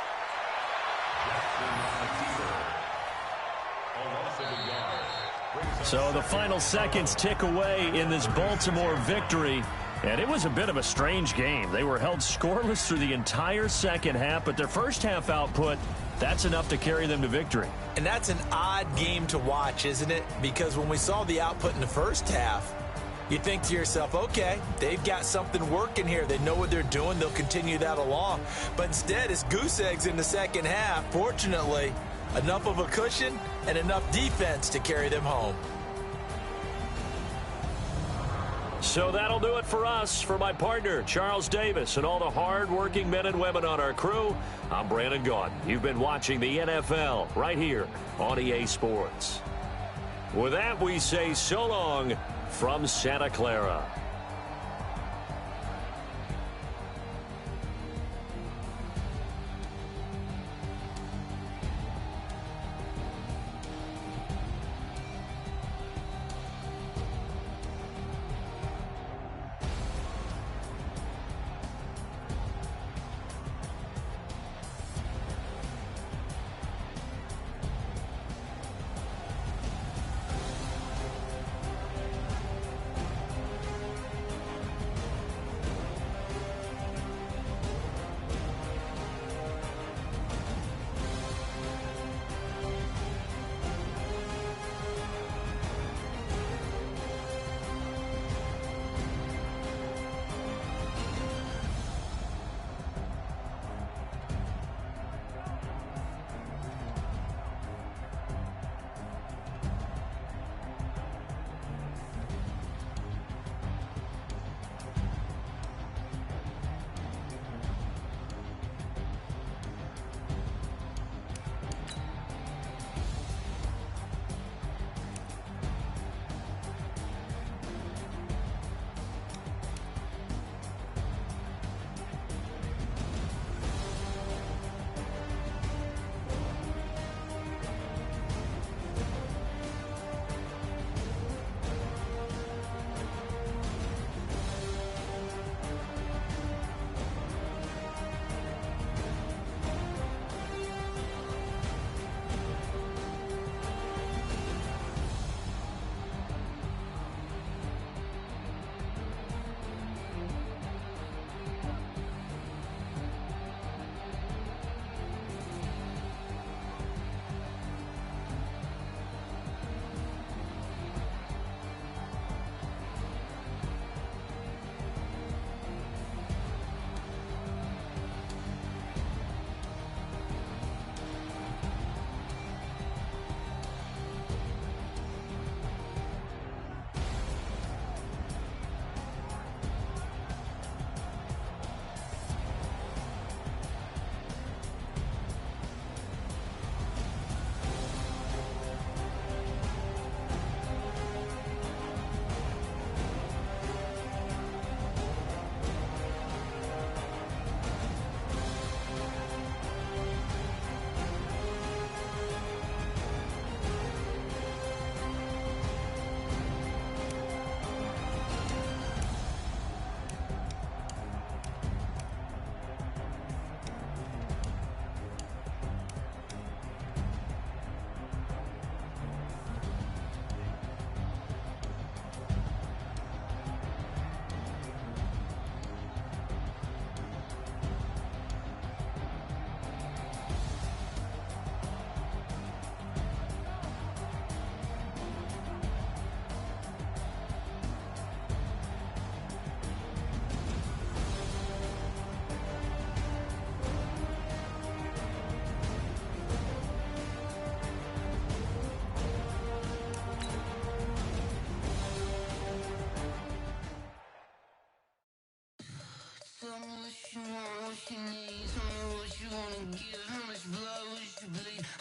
So the final seconds tick away in this Baltimore victory. And it was a bit of a strange game. They were held scoreless through the entire second half, but their first half output That's enough to carry them to victory. And that's an odd game to watch, isn't it? Because when we saw the output in the first half, you think to yourself, okay, they've got something working here. They know what they're doing. They'll continue that along. But instead, it's goose eggs in the second half. Fortunately, enough of a cushion and enough defense to carry them home. So that'll do it for us. For my partner, Charles Davis, and all the hard-working men and women on our crew, I'm Brandon Gaudin. You've been watching the NFL right here on EA Sports. With that, we say so long from Santa Clara.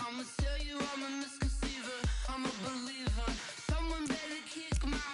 I'ma tell you I'm a misconceiver, I'm a believer. Someone better kick my